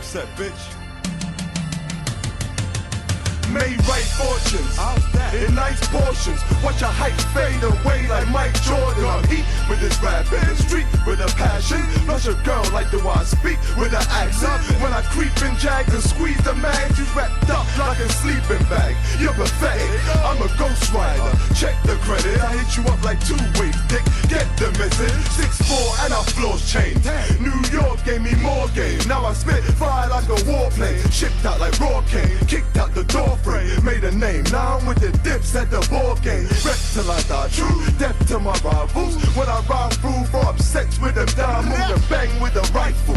Dipset, bitch. Made right fortunes in nice portions. Watch a hype fade away like Mike Jordan. I'm heat with this rap in the street with a passion. Plus a girl like the way I speak with an accent. When I creep in jags and squeeze the mag, you wrapped up like a sleeping bag. You're pathetic. I'm a ghost rider. Check the credit. I hit you up like 2 ways, dick. Get the message. 6'4" and our floors changed. New York gave me more game. Now I spit fire like a warplane. Shipped out like raw cane. Kicked out the door. Made a name, now I'm with the dips at the ball game. Rep till I die true, death to my rivals. When I ride through for sex with them down, move and bang with a rifle.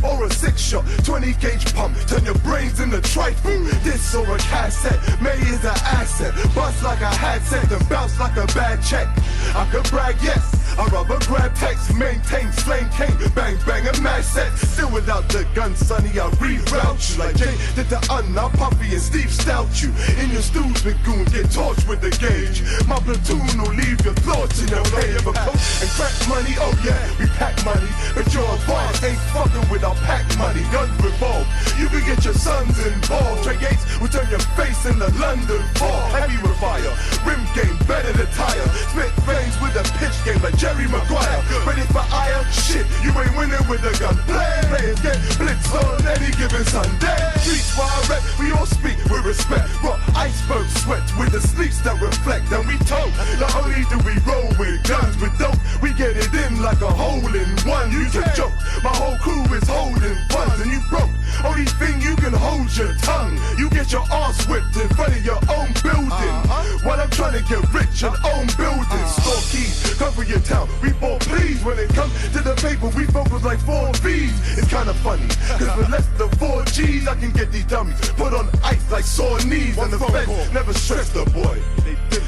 Or a 6-shot, 20-gauge pump, turn your brains into trifle. This or a cassette, May is an asset. Bust like a hat set and bounce like a bad check. I could brag, yes. I'd rather grab text, maintain flame cane, bang bang a mad set. Still without the gun, sonny, I reroute you like Jay did the now Puffy and Steve stout you. In your stews with goons, get torched with the gauge. My platoon will leave your thoughts in your pay of a coat and crack money. Oh yeah, we pack money, but your boss ain't fucking with our pack money. Guns revolve, you can get your sons involved. Trey Gates will turn your face in the London fall. Heavy with fire, rim game better than tire. Spit veins with a pitch game like Jerry Maguire. Ready for ire? Shit, you ain't winning with a gun. Players get blitzed on any given Sunday. Streets where I rep, we all speak with respect. Rock iceberg sweat with the sleeves that reflect. And we told, not only do we roll with guns, but dope, we get it in like a hole in one. You a joke, my whole crew is holding funds and you broke. Only thing you can hold your tongue. You get your arse whipped in front of your own building. While I'm trying to get rich and own buildings. Store keys, cover your town. We bought please when it comes to the paper. We focus like 4 V's. It's kinda funny, cause with less than 4 G's, I can get these dummies put on ice like sore knees. And the feds never stress the boy.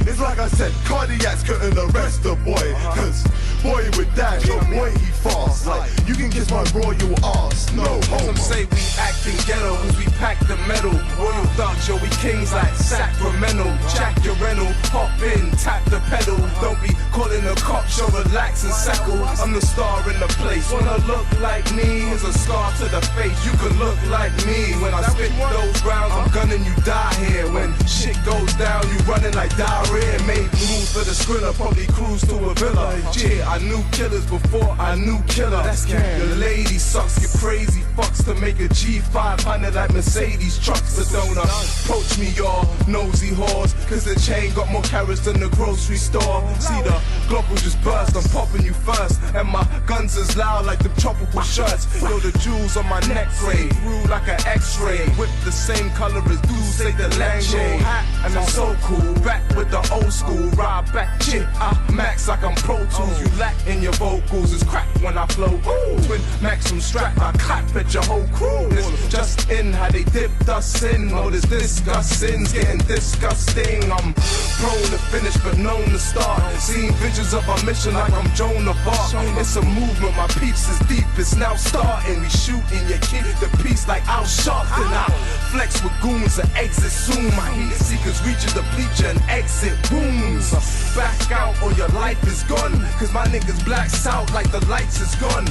It's like I said, cardiacs couldn't arrest the boy. Cause boy with that, yo boy he fast. Like you can kiss my royal ass, no homo. Some say we acting ghetto, cause we pack the metal. Royal thugs, yo we kings like Sacramento. Jack your rental, hop in, tap the pedal. Don't be calling the cops, yo relax and settle. I'm the star in the place. Wanna look like me? Here's a scar to the face. You can look like me. When I spit those rounds, I'm gunning you die here. When shit goes down, you running like diarrhea. Made moves for the skriller, probably cruise to a villa. Yeah, I knew killers before I knew killer. The lady sucks, get crazy fucks to make a G500 like Mercedes trucks. So don't approach me, y'all nosy whores, cause the chain got more carats than the grocery store. See the Glock will just burst, I'm popping you first. And my guns is loud like the tropical shirts. Yo, the jewels on my neck fade through like an x-ray. Whip the same color as dudes, say the Lango hat. And I'm so cool, back with the old school. Ride back, shit, I max like I'm Pro Tools. You lack in your vocals, it's crack when I flow. Ooh, twin Maxim strap, I clap at your whole crew. It's just in how they dipped us in. Oh, this disgusting's getting disgusting. I'm prone to finish, but known to start. Seeing visions of our mission like I'm Joan of Arc. It's a movement, my peeps is deep, it's now starting. We shooting your kid the piece like Al Sharpton. I flex with goons and exit soon. My heat seekers reaching the bleacher and exit wounds. Back out or your life is gone, cause my niggas blacks out like the lights is gone.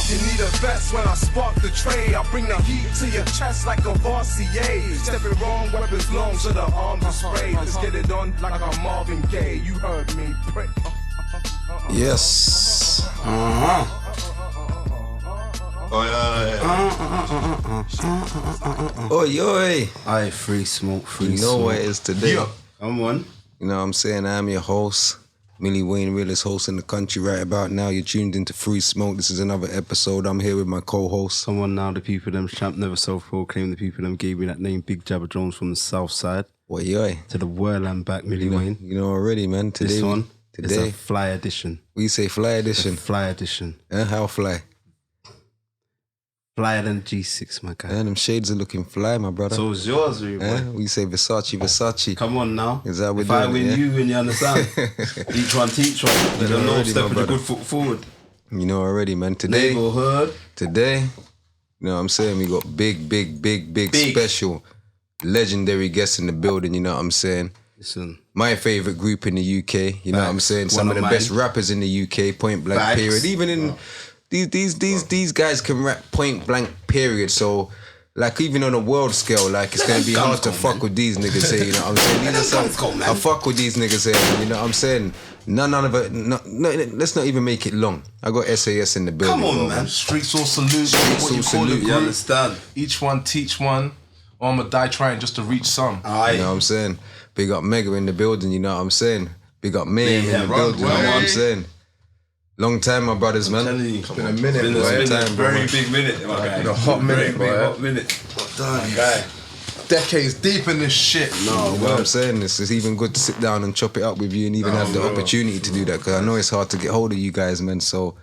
You need a vest when I spark the tray. I bring the heat to your chest like a RCA. Stepping wrong, weapons long, so the arms are sprayed. Let's get it on like I'm Marvin Gaye. You heard me, pray. Yes. Oi, oi. Aye, 3Smoke, 3Smoke. You know what it is today. Yeah, I'm on. You know what I'm saying? I'm your host, Millie Wayne, realest host in the country right about now. You're tuned into 3Smoke. This is another episode. I'm here with my co-host. Come on now, the people them champ never self-proclaimed. The people them gave me that name, Big Jabba Jones from the south side. Oi, oi. To the world I'm back, Millie Wayne. You know already, man. Today, this one today, is a fly edition. We say fly edition. Fly edition. How fly? Flyer than G6, my guy. Them shades are looking fly, my brother. So it's yours, really, boy. We say Versace. Come on now. Is that what if I win, you win, you understand? Each one teach one. Let them know, step with a good foot forward. You know already, man. Today, you know what I'm saying? We got big special, legendary guests in the building, you know what I'm saying? Listen. My favourite group in the UK, you know what I'm saying? Some of the best rappers in the UK, point blank period. Even in these guys can rap point blank period. So like even on a world scale, like it's gonna be hard to fuck with these niggas here. You know what I'm saying? These are some, I fuck with these niggas here. You know what I'm saying? None of it. No, let's not even make it long. I got SAS in the building. Come on, man. Streets all salute. What you call it, You understand? Each one teach one. Or I'ma die trying just to reach some. You know what I'm saying? Big up Mega in the building. You know what I'm saying? Big up Mayhem in the building. You know what I'm saying? Long time, my brothers, man. It's been a minute, Been boy. a very big minute, my guy. A hot minute, Very boy. hot minute. My guy. Decades deep in this shit. You know what I'm saying? It's even good to sit down and chop it up with you and even have the opportunity to do that, because I know it's hard to get hold of you guys, man. So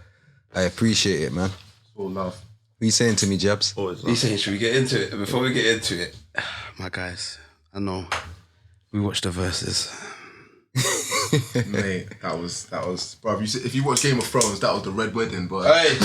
I appreciate it, man. All love. What you saying to me, Jabs? He's saying, should we get into it? Before we get into it, my guys, I know we watched the verses. Mate, that was, bruv. If you watch Game of Thrones, that was the Red Wedding, boy. Hey,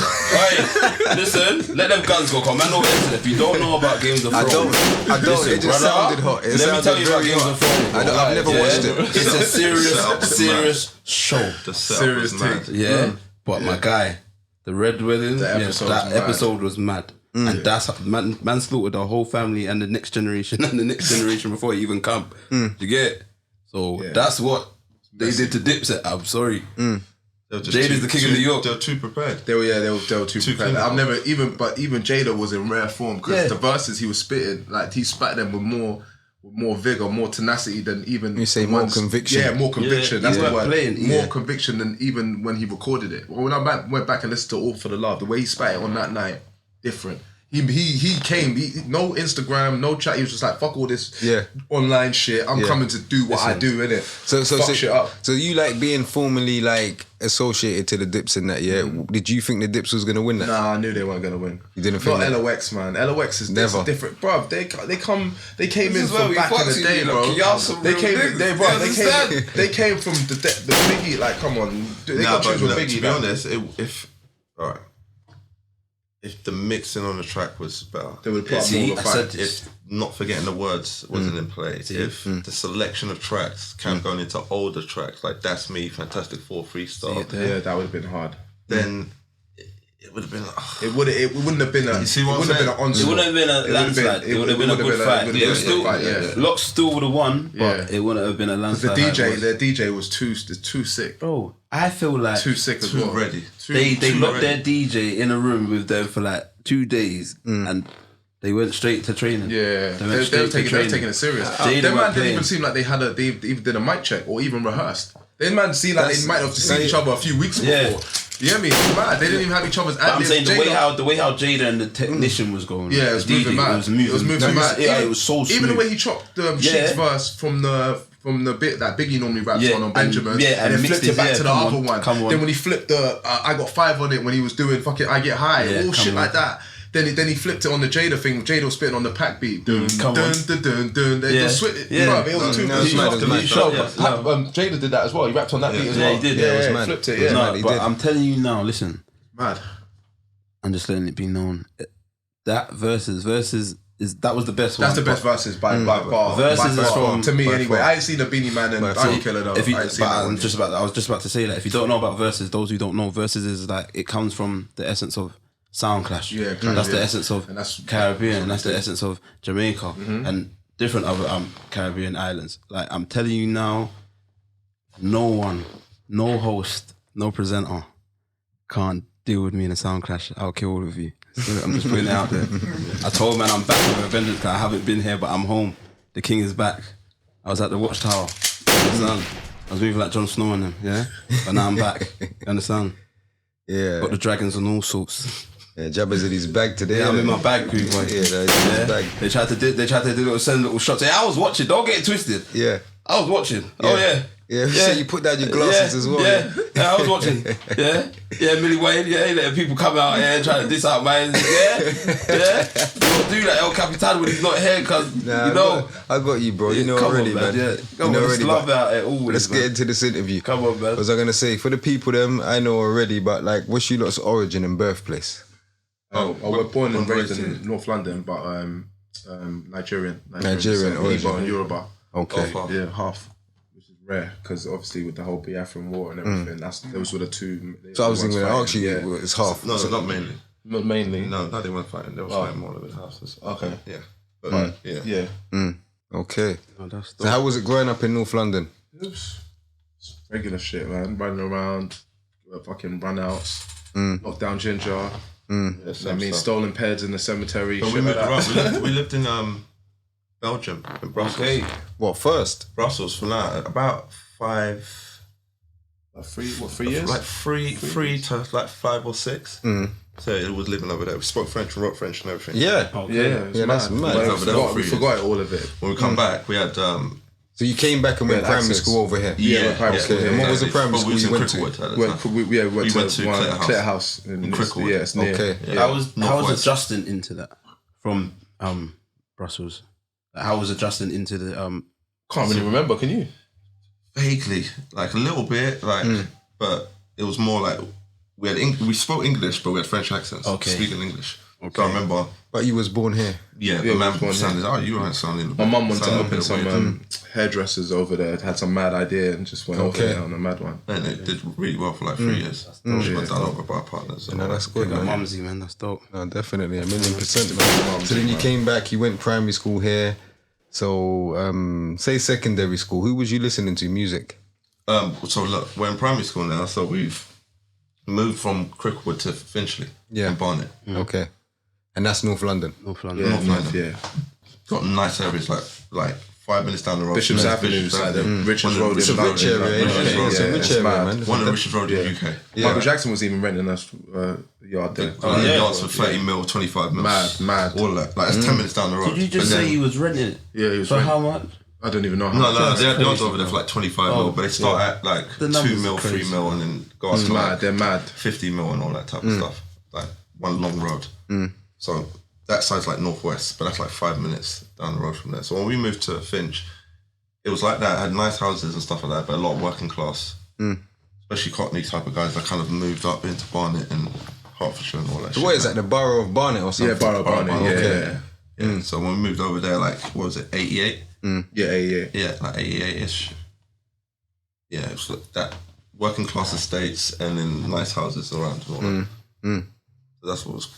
listen, let them guns go. Come on, man, if you don't know about Games of Thrones, I don't. Listen, It just brother, sounded hot. It let me sounded tell you about very Games hot. of Thrones. Bro. I've never watched it. It's a serious show. The serious thing. Yeah, but my guy, the Red Wedding, that episode was mad. And that's man slaughtered the whole family and the next generation and the next generation before it even come. You get it? So that's what they did to Dipset. I'm sorry. Jada is the king of New York. They were too prepared. They were too prepared. I've never even Jada was in rare form because the verses he was spitting, like he spat them with more vigor, more tenacity than even. You say more conviction. Yeah, more conviction. That's the word. Playing, more conviction than even when he recorded it. When I went back and listened to All for the Love, the way he spat it on that night, different. He came, no Instagram, no chat. He was just like, fuck all this online shit. I'm coming to do what I do, innit? So fuck shit up. So you like being formally like associated to the Dips in that, yeah? Did you think the Dips was gonna win that? Nah, I knew they weren't gonna win. You didn't think Not that? LOX, man. LOX is Never. different, bruv. They came in is where from we back in fucks the you, day, you know. bro. Y'all some They real came, niggas. they You they came from the Biggie. Like, come on, they got tunes with Biggie. To be honest, if the mixing on the track was better, They would put up more of a fight. if not forgetting the words wasn't in play, if the selection of tracks kept going into older tracks like That's Me, Fantastic Four, Freestyle, Yeah, that would have been hard. then it would have been. It wouldn't have been a. You see what it wouldn't I'm have been an saying? onslaught. It wouldn't have been a landslide. It would have been a good fight. It It was still, yeah. Lox still would have won, but it wouldn't have been a The landslide. their DJ was too sick. Bro, I feel like Too sick as Too well. ready. they Too locked ready. their DJ in a room with them for like 2 days and they went straight to training. Yeah, They they went straight were to taking training. it serious. Jada Them were man didn't playing. even seem like they even did a mic check or even rehearsed. Them man seemed like they might have seen each other a few weeks before. Yeah. You hear me? It's mad. They didn't even have each other's. But I'm saying the way how Jada and the technician was going. Yeah, it was the moving DJ, mad. It was moving mad. Yeah, it was so smooth. Even the way he chopped Sheik's verse from the bit that Biggie normally raps on Benjamin, and then mixed flipped it back to the other one. Come on. Then when he flipped the I Got 5 on it when he was doing fucking I Get High, all shit like that. Then he flipped it on the Jada thing. Jada was spitting on the pack beat. Dun, Come dun, on. dun, dun, dun. They just switched it. Yeah. Bruv, it was too No, it's mad, it's mad. Jada did that as well. He rapped on that beat as well. he did. Yeah, it was he mad. flipped it. It was Yeah, mad. No, he but did. I'm telling you now, listen, mad. I'm just letting it be known. That versus that was the best one. That's the best verses by far. Verses by is far. from- to me by anyway. far. I ain't seen the Beanie Man and Iron Killer though. If you, I ain't seen but that I one. was just about to say that if you don't know about verses, those who don't know, verses is like it comes from the essence of sound clash. Yeah, that's the yeah. essence of And that's- Caribbean. That's the essence of Jamaica and different other Caribbean islands. Like I'm telling you now, no one, no host, no presenter can't deal with me in a sound clash. I'll kill all of you. I'm just putting it out there. I told man I'm back with a vengeance. I haven't been here, but I'm home. The king is back. I was at the Watchtower. You understand? I was moving like Jon Snow and them, yeah? But now I'm back. You understand? Yeah. Got the dragons and all sorts. Yeah, Jabba's in his bag today. Yeah, I'm in innit? my bag, group, boy. Yeah, that's in his bag. They tried to do send little shots. Yeah, I was watching. Don't get it twisted. Yeah. I was watching. Oh yeah. Yeah, so you put down your glasses as well. Yeah, I was watching. Yeah, Millie Wayne. Yeah, he letting people come out and trying to diss out man. Yeah. You don't do that El Capitan when he's not here, cause you know. I got you, bro. You know come already, on, man. man. Yeah. Come on, know let's already, love but out at all. let's get into this interview. Come on, man. What was I gonna say? For the people, them I know already, but like, what's your lot's origin and birthplace? We're born and raised in North London, but Nigerian Nigerian so origin. Igbo and Yoruba. Okay. Yeah, half. Which is rare because obviously with the whole Biafran war and everything, those were the two. So I was going to ask you, it's half. No, not mainly. Not mainly. No, they weren't fighting. They were fighting more of the houses. Okay. Yeah. But, yeah. Okay. Oh, that's So how was it growing up in North London? It was regular shit, man. Running around, fucking runouts, knockdown ginger. I mean, stolen peds in the cemetery. But we moved around. We lived in Belgium, in Brussels. Okay. What, first? Brussels for like about 3 years? Like three to like 5 or 6. So it was living over there. We spoke French, wrote French and everything. Yeah. Yeah, that's mad. But we forgot all of it. When we come back, we had So you came back and went primary access. school over here? Yeah, primary school. And what was the primary But school we was you in went to? Cricklewood at the time. We went to Clear House. in Cricklewood. Yeah, it's near. Okay. Yeah. How was Northwest. adjusting into that from Brussels? How was adjusting into the Can't really remember, can you? Vaguely, like a little bit, like, but it was more like we spoke English, but we had French accents. Okay. Speaking English. Okay. So I remember. But you was born here? Yeah, Yeah, the man we was born sounded. Oh, you weren't sounding. My mum wanted to sounding a open bit some weird. hairdressers over there. Had some mad idea and just went over there on a mad one. And it did really well for like 3 years. She got done over by our partners. No, that's good, man. Mumsy, man? That's dope. No, definitely, 1,000,000%, man. So then you came back, you went primary school here. So, say secondary school, who was you listening to music? So look, we're in primary school now, so we've moved from Cricklewood to Finchley in Barnet. Okay. And that's North London? North London. Yeah, North London. yeah. Got nice areas like 5 minutes down the road. Bishop's from Avenue, Bishop's like the Avenue. Richards One of Road. the It's a in rich London, area, like, isn't it? yeah, It's a yeah, rich it's area, mad. man. One of the richest road in the UK. Michael Jackson was even renting us yard there. The yards for 30 mil, 25 mil. Mad. All of that. Like, that's 10 minutes down the road. Did you just But say then- he was renting it? Yeah, he was For renting. how much? I don't even know how No, much. they had yards over there for like 25 mil, but they start at like The 2 numbers mil, are 3 crazy. mil, and then go up to Mad, like they're mad. 50 mil and all that type of stuff. Like one long road. So that side's like northwest, but that's like 5 minutes down the road from there. So when we moved to Finch, it was like that. It had nice houses and stuff like that, but a lot of working class, especially Cockney type of guys that kind of moved up into Barnet and Hertfordshire and all that shit. What is that, the borough of Barnet or something? Yeah, Borough Barnet, yeah, Okay. Yeah. So when we moved over there, like, what was it, 88? yeah. Yeah, like 88-ish. Yeah, it was like that working class estates and then nice houses around and all that. So that's what it was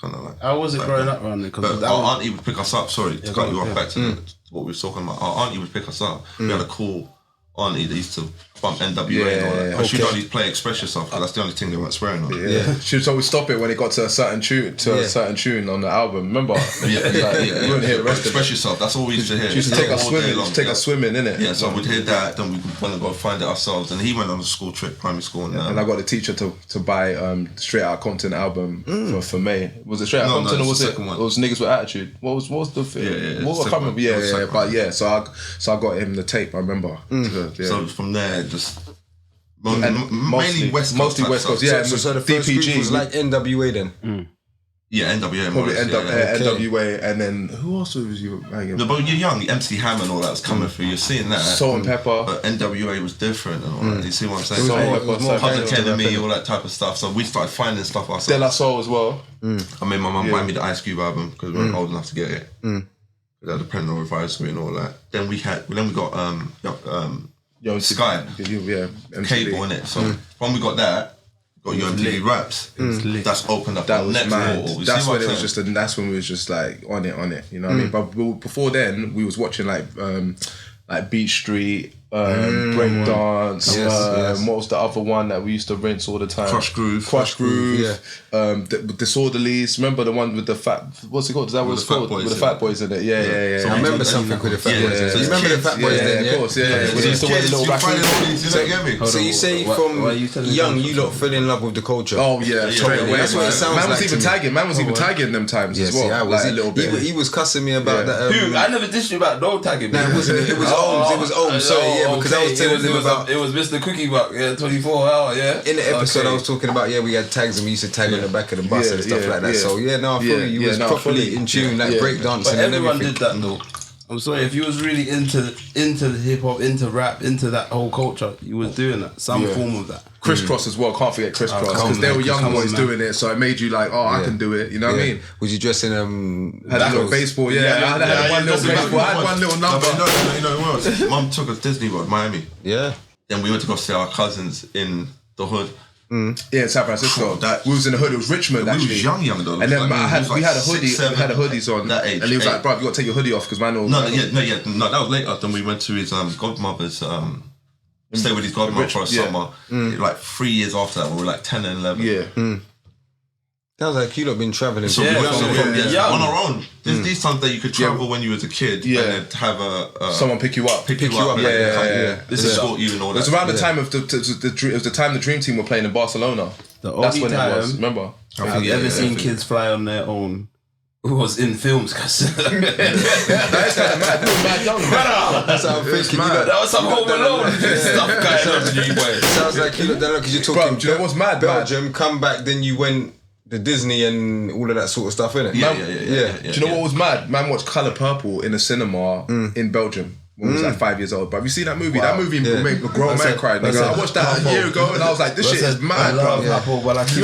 kind of like. How was it growing up around there? But our auntie would pick us up. Sorry, to cut you off back to what we were talking about. Our auntie would pick us up. We had a cool auntie that used to bump NWA and all that. But she'd only play Express Yourself because that's the only thing they weren't swearing on. Yeah. She would always stop it when it got to a certain tune, a certain tune on the album. Remember? Yeah, You wouldn't hear the rest of Express it. Yourself. That's all we used to hear. She used to take us All day swimming. long. She take us swimming, innit? Yeah, so we'd hear that, then we'd want to go find it ourselves. And he went on a school trip, primary school, And I got the teacher to buy Straight Outta Compton album for May. Was it Straight Outta No, Compton no, or it's was the it? second one. It was Niggas with Attitude. What was the thing? Yeah, What it's I the can't remember. second one. Yeah, It was the but second yeah. So I got him the tape. I remember. So from there, just And mainly West Coast. mostly type West Coast. stuff. Yeah, So the first DPG group was like NWA then? Yeah, NWA. probably more or less, yeah. NWA, and then who else was you hanging? No, but you're young, MC Hammer and all that was coming through. You're seeing that. Salt and Pepper. But NWA was different and all that. You see what I'm saying? Salt and more- Pepper. it was more Salt and Public Pepper. Enemy, all that type of stuff. So we started finding stuff De ourselves. La Soul as well. I made my mum buy me the Ice Cube album because we weren't old enough to get it. We had the Parental Advisory and all that. Then we got Sky. Yeah, MTV. cable in it. So when we got that, got your MTV Raps. That's opened up That the was next mad. wall. You That's see what when it I'm was saying? just. That's when we was just like on it. You know what I mean? But before then, we was watching like Beach Street, Breakdance. Yes. What was the other one that we used to rinse all the time? Crush Groove. The Disorderlies. Remember the one with the fat? What's it called? Is that what it's the Fat called? Boys With the in Fat it. Boys in it. Yeah. So I remember something with the Fat Boys. Yeah. So you remember the Fat Boys then, yeah? Of course, yeah. When they used to wear the little you find raccoon. all these, you know, get me? So you say from why are you telling me young, that? you lot fell in love with the culture. Oh yeah, straight away. That's what it sounds Man was like even to me. tagging. Man was even tagging them times Yeah, as well. see, I was. Like, a little bit. He was cussing me about that. Dude, I never dissed you about no tagging. No, it wasn't. It was Ohms. It was Ohms. Sorry, yeah, because I was telling him about. It was Mr. Cookie Buck, 24 hour, yeah. In the episode, Okay. I was talking about we had tags and we used to tag on the back of the bus and stuff like that. yeah. So I feel you was properly fully. in tune, like Yeah. breakdancing But and everyone everything. did that though. I'm sorry, if you was really into the hip hop, into rap, into that whole culture, you was doing that, some form of that. Crisscross as well. Can't forget Crisscross because they were young boys doing it, so it made you like, I can do it. You know what I mean? Was you dressing had a little baseball? I had one little baseball. I had one little number. You know what else? Mum took us Disney World, Miami. Yeah. Then we went to go see our cousins in the hood. Yeah, in San Francisco. We was in the hood. It was Richmond actually. We was young though. And then like, we had a hoodie. 6, 7, we had the hoodies on. That age. And he was like, "Bro, you got to take your hoodie off because man." No, that was later. Then we went to his godmother's. Stay with his godmother for a summer. Like 3 years after that, we were like 10 and 11. Yeah. Sounds like you lot been travelling. So we went on our own. There's these times that you could travel when you was a kid and then have someone pick you up. Pick you up. This is escort you and all that. It was around the time of it was the time the Dream Team were playing in Barcelona. That's when it was. Remember? Have you ever seen kids fly on their own? Who was in films? That's kind of mad. It was mad young. That's how I'm thinking. That was some Home Alone stuff going on to you, boy. Sounds like you lot done because you're talking. Bro, do you know what's mad? Belgium, come back, then you went to Disney and all of that sort of stuff, innit? Yeah. Do you know what was mad? Man watched Colour Purple in a cinema in Belgium. When I was like 5 years old, but have you seen that movie? Wow. That movie made a grown man cry. I watched that a year ago and I was like, this shit is mad, bro. What we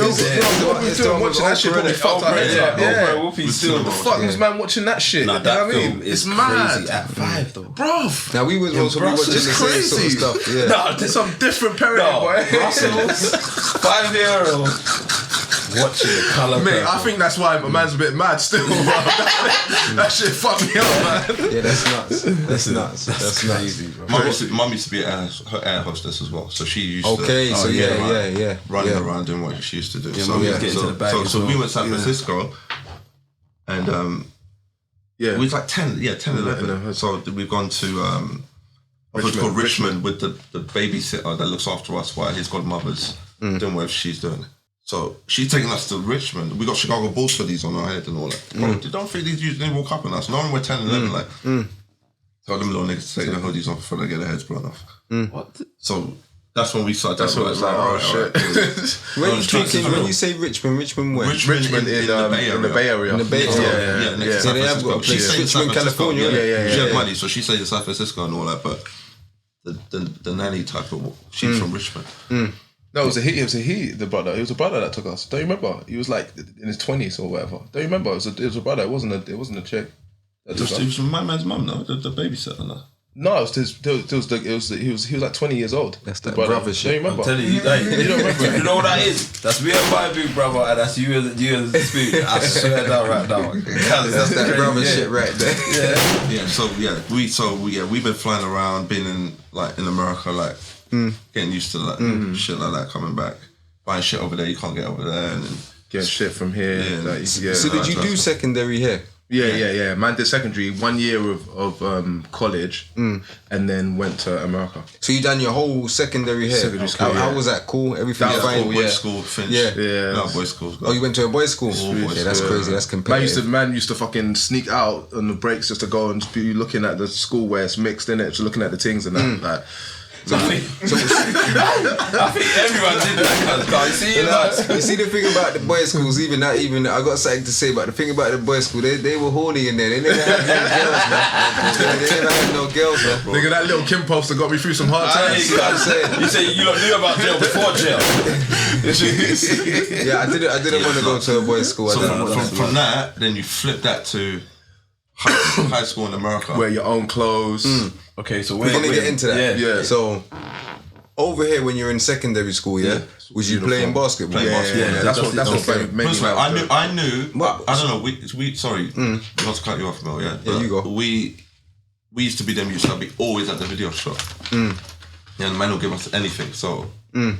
doing watching that shit probably fucked our heads up. What the fuck was man watching that shit? Nah, that film is crazy at 5 though. Bro. Now we was also watching the same sort of stuff. Yeah. Nah, there's some different parenting, boy. Russell's 5-year-old. Watching the Colour Purple. Mate, I think that's why my man's a bit mad still. That shit fucked me up, man. Yeah, that's nuts. That's nuts. That's crazy, bro. Mum used to be her air hostess as well, so she used to. Running around doing what she used to do. So we went to San Francisco, and we was like 10, 11. So we've gone to Richmond with the babysitter that looks after us while his godmother's doing whatever she's doing. So she's taking us to Richmond. We got Chicago Bulls hoodies on our head and all that. Bro, don't think these dudes didn't walk up on us. No one were 10 and 11 like. Tell them little niggas to take their hoodies off before they get their heads blown off. What? So that's when we started. That's what it was like, oh shit. When you say Richmond where? Richmond in the Bay Area. In the Bay Area. Yeah. So they have got a place, Richmond, California. She had money, so she stayed in San Francisco and all that, but the nanny type of, she's from Richmond. No, it was he, the brother. It was a brother that took us. Don't you remember? He was like in his 20s or whatever. Don't you remember? It was a brother. It wasn't a chick. It was my man's mum, no? The babysitter, no? No, he was like 20 years old. That's that brother shit. Don't you remember? I'm telling you, you don't remember. You know what that is? That's me and my big brother, and that's you and the spoon. I swear down right now. That's that brother shit right there. Yeah. We've been flying around, been in America, like getting used to that shit like that, coming back, buying shit over there you can't get over there, and then getting shit from here. So did you do secondary here? Yeah. Man did secondary, 1 year of college, and then went to America. So you done your whole secondary here? Secondary school, How was that? Cool? Everything fine? Boys school, Finch. No, boys school. Oh, you went to a boys school? Boys that's crazy. That's competitive. Man used to fucking sneak out on the breaks just to go and be looking at the school where it's mixed, innit? Just looking at the things and that. Like, I think everyone did that. You see the thing about the boys' schools, even I got something to say about the thing about the boys' school. They were horny in there. They never had no girls, man. They never had no girls, man. Nigga, that little Kim poster got me through some hard times. You say you lot knew about jail before jail. Yeah, I didn't want to go to a boys' school. So from that, then you flip that to high school in America. Wear your own clothes. Okay, so we're gonna get into that. Yeah. So over here, when you're in secondary school, was you playing basketball? Yeah. That's what made me. I knew. I don't know. We sorry, not to cut you off, Mel. Yeah, you go. We used to be them. Used to be always at the video shop. Yeah, and the man will give us anything. So we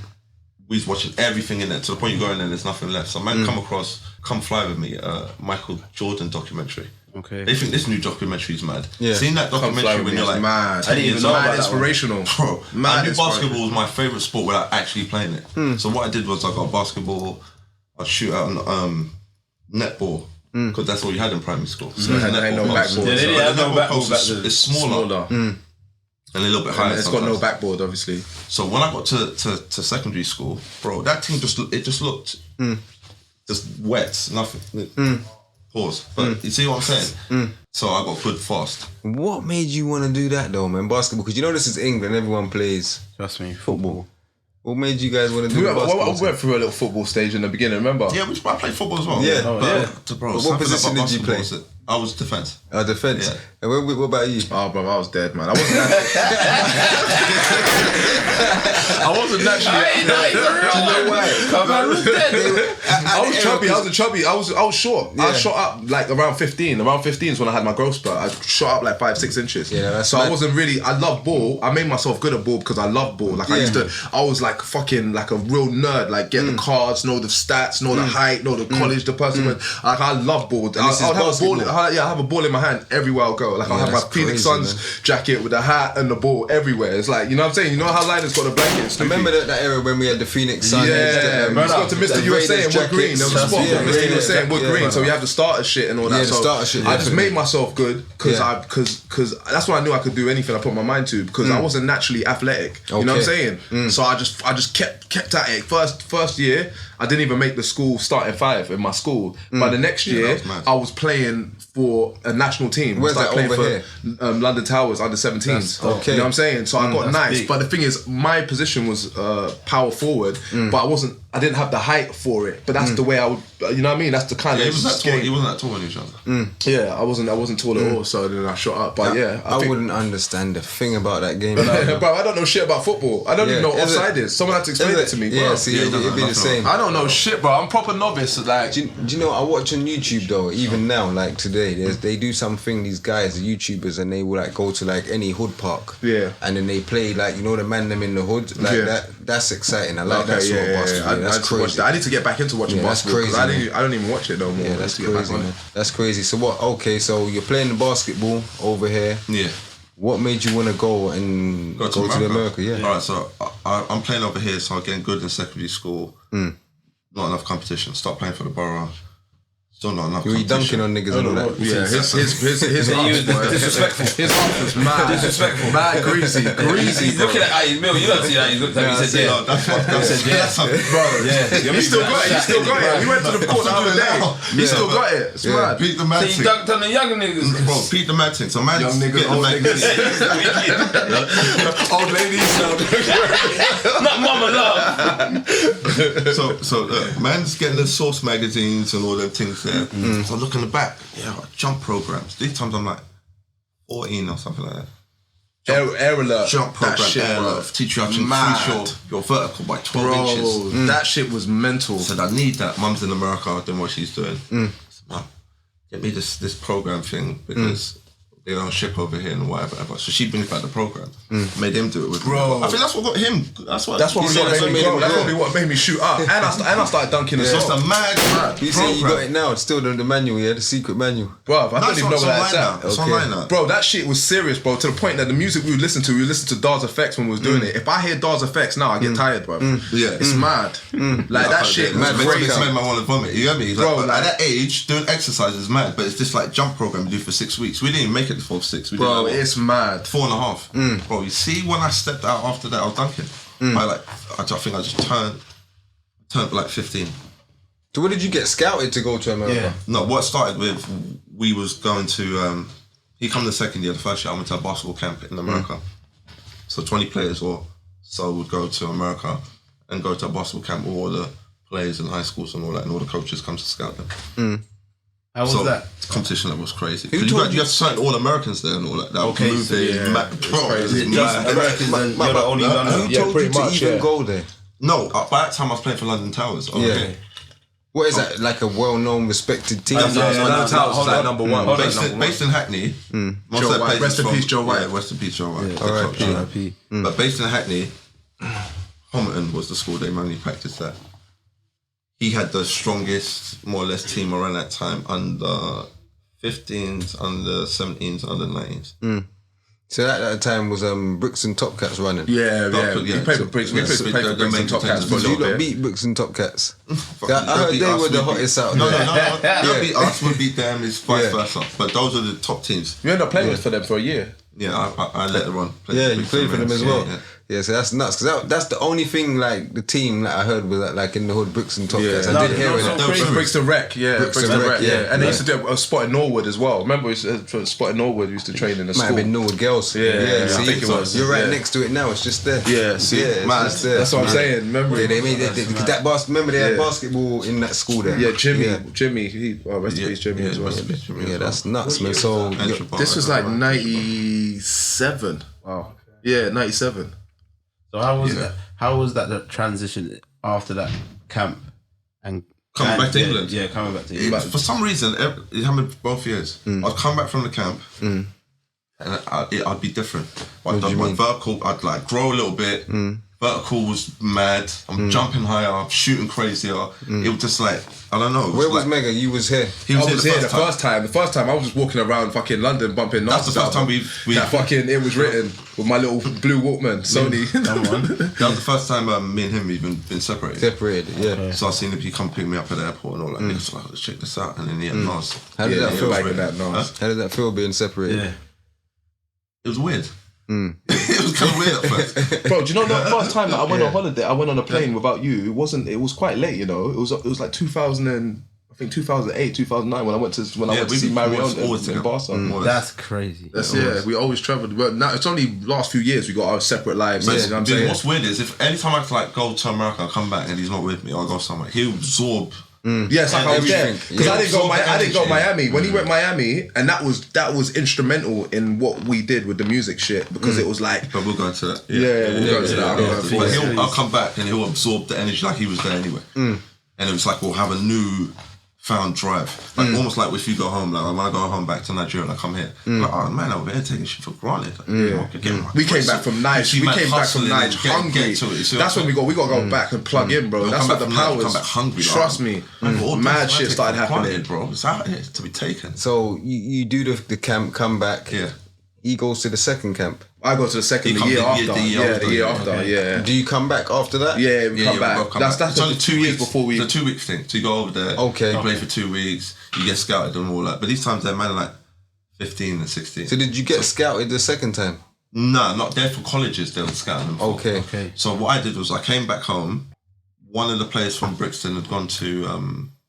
was watching everything in there to the point you go in there, there's nothing left. So man, come fly with me. Michael Jordan documentary. Okay. They think this new documentary is mad. Yeah. Seeing that documentary when you're like, mad. I didn't even know about inspirational. Bro, I knew basketball was my favourite sport without actually playing it. So what I did was I got basketball, I'd shoot out on netball, because that's all you had in primary school. So they had no backboard. Yeah, they didn't have no backboard back then. It's smaller. And a little bit higher. It's got no backboard, obviously. So when I got to secondary school, bro, that team just looked just wet, nothing. Pause. But you see what I'm saying? So I got good fast. What made you want to do that though, man? Basketball, because you know this is England. Everyone plays. Trust me, football. What made you guys want to do basketball? We went through a little football stage in the beginning, remember? Yeah, I played football as well. Yeah. Bro, what position did you play? I was defence. Defence. Yeah. And what about you? Oh, bro, I was dead, man. I wasn't naturally. Do you know why? I was chubby. I was chubby. I was short. Yeah. I shot up like around 15. Around 15 is when I had my growth spurt. I shot up like 5-6 inches. Yeah, that's so mad. I wasn't really. I love ball. I made myself good at ball because I love ball. Like I used to. I was like fucking like a real nerd. Like get the cards, know the stats, know the height, know the college the person went. Like I love ball. I'll have a ball. I have a ball in my hand everywhere I'll go. Like I'll have my Phoenix Suns jacket with the hat and the ball everywhere. It's like, you know what I'm saying? You know how Linus got the blanket? I remember that era when we had the Phoenix Suns. Yeah, man. Got to Mr. USA and Wood Green. There was a spot with Mr. USA and Wood Green. So we have the starter shit and all that. Yeah, the starter shit. I just made myself good because that's what I knew I could do anything I put my mind to because I wasn't naturally athletic. You know what I'm saying? So I just kept at it. First year, I didn't even make the school starting 5 in my school. But the next year, I was playing for a national team. Where's that over here? London Towers under 17s. Okay. You know what I'm saying? So I got nice. big. But the thing is, my position was power forward, but I didn't have the height for it. But that's the way I would, you know what I mean? That's the kind Yeah, of he wasn't that tall when he was younger. Yeah, I wasn't tall at all, so then I shot up. But I wouldn't understand a thing about that game. bro, I don't know shit about football. I don't even know what offside is. Someone had to explain it to me, bro. Yeah, see, it'd be the same. I don't know shit, bro. I'm proper novice. Like, Do you know, I watch on YouTube though, even now, like today, they do something, these guys, the YouTubers, and they will like go to like any hood park. Yeah. And then they play like, you know, the man them in the hood. Like that's exciting. I like that sort of basketball. That's crazy. I need to get back into watching basketball. That's crazy. I don't even watch it no more. Yeah, that's crazy, man. That's crazy. So what, okay, so you're playing the basketball over here. Yeah. What made you want to go and go to America? Yeah. Alright, so I'm playing over here, so I'm getting good in secondary school. Not enough competition. Start playing for the borough. Still not enough You competition. dunking on niggas and all that. Yeah, his disrespectful. His arms was mad. Disrespectful. Mad greasy. He's looking at his mill. You don't see that. He's looked at me. He said, No, that's what I said. Bro, you still got it. We went to the court the other day. You still got it. It's mad. Beat the man so you dunked on the young niggas. Bro, beat the man thing. So man, Young niggas, get the old man niggas. Old ladies. Not mama love. So man's getting the Source magazines and all them things there. So I look in the back, jump programs. These times I'm like 14 or something like that. Air alert. Jump program, That shit, air bro. alert. Teach you how to Mad. increase your vertical by 12 inches. Bro, that shit was mental. I said, I need that. Mum's in America doing what she's doing. I said, Mum, get me this program thing because they don't ship over here and whatever. So she brings back the program. Made him do it with me. I think that's what got him. That's what probably what made me shoot up. And I started dunking as It's well. just a mad You say you got program. it now, it's still the manual, the secret manual. Bro, I don't even know where that's at. It's online now. Bro, that shit was serious, bro. To the point that the music we would listen to Dars Effects when we was doing it. If I hear Dars Effects now, I get tired, bro. Yeah. It's mad. Like that shit was mad. crazy. It made me want to vomit. You get me? Bro, Like, at that age, doing exercise is mad. But it's this like jump program you do for 6 weeks. We didn't even make it for 6. We Bro, did it's mad. 4.5. Bro, you see when I stepped out after that, I was dunking. I think I just turned like 15. So what did you get scouted to go to America? No, what started with, we was going to, he come the second year, the first year I went to a basketball camp in America. So 20 players or so would go to America and go to a basketball camp with all the players in high schools and all that, and all the coaches come to scout them. How was that? Competition that was crazy. Who 'Cause told you have to sign all Americans there and all that. Okay, moving, so yeah, crazy. Americans, and you're the only one. Who told you to even go there? No, by that time I was playing for London Towers. Okay. What is that, like a well-known, respected team? London Towers was like number one. Based in Hackney. Most of Joe their White. players Rest in from- peace, Joe White. Yeah, rest in peace, Joe White. The R.I.P. coach. R.I.P. But based in Hackney, Homerton was the school they mainly practiced at. He had the strongest, more or less, team around that time under 15s, under 17s, under 19s. So at that time was Bricks and Top Cats running. Yeah. Yeah, We played for Bricks. We played for the Bricks main and Top Cats contenders. for a So you little lot bit. beat Bricks and Top Cats. Fuck, I heard beat they us, were the we beat- hottest out No, there. they'll beat us, we beat them, it's vice versa. But those are the top teams. You ended up playing for them for a year. Yeah, I let them run. Yeah, you played for them as well. Yeah, so that's nuts. Because that's the only thing, like, the team that I heard was, like in the hood, Bricks and Top Cats. I did hear it. Bricks the Wreck, yeah. Bricks the Wreck, yeah. And they used to do a spot in Norwood as well. Remember, we used to spot in Norwood, we used to train in the school. Might have been Norwood Girls. Yeah, see, I think it was. You're right next to it now, it's just there. Yeah, see, it's just there. That's what I'm saying, remember? Yeah, they made that remember they had basketball in that school there. Yeah, Jimmy, rest in peace, Jimmy as well. Yeah, that's nuts, man. So this was like 97. Wow. Yeah, 97. So how was that the transition after that camp and coming back to England? Yeah, coming back to England. For some reason, it happened both years. I'd come back from the camp and I'd be different. I'd done my vertical, I'd like grow a little bit. Vertical was mad. I'm jumping higher, I'm shooting crazier. It was just like, I don't know. Where was Mega? You was here. He was here the first time. The first time I was just walking around fucking London bumping. That's the first time we that fucking It Was Written with my little blue Walkman, Sony. That was the first time me and him even been separated. Yeah. Okay. So I seen him, he come pick me up at the airport and all that. Niggas were like, let's check this out. And then he had Nas. How did that feel? How did that feel being separated? Yeah. It was weird. It was kind of weird at first. Bro, do you know the first time that I went on holiday, I went on a plane without you, it was quite late, you know. It was like 2008, 2009 when I went to see Marion in Barca. That's crazy. We always travelled. But now it's only last few years we got our separate lives. You know what I'm saying? What's weird is if anytime I have to like go to America and come back and he's not with me, or I go somewhere, he'll absorb. Yes, like I was there because I didn't go Miami when he went Miami, and that was instrumental in what we did with the music shit because it was like. But we'll go into that. We'll go into that. But I'll come back and he'll absorb the energy like he was there anyway, and it was like we'll have a new found drive, like almost like if you go home, like when I go home back to Nigeria and I come here, like, oh man, over here taking shit for granted. We came back from Nice. We came back from Nice hungry. That's when we got to go back and plug in, bro. That's what the power is. Come back hungry. Trust me, mad shit started happening, bro. It's out here to be taken. So you do the camp, come back. Yeah. He goes to the second camp. I go to the second the year after. Do you come back after that? Yeah, we come back. That's only 2 weeks before we. It's a 2 week thing. So you go over there. Okay. You play for 2 weeks. You get scouted and all that. But these times they're man like 15 and 16. So did you get scouted the second time? No, not there for colleges. They were scouting them. Okay. So what I did was I came back home. One of the players from Brixton had gone to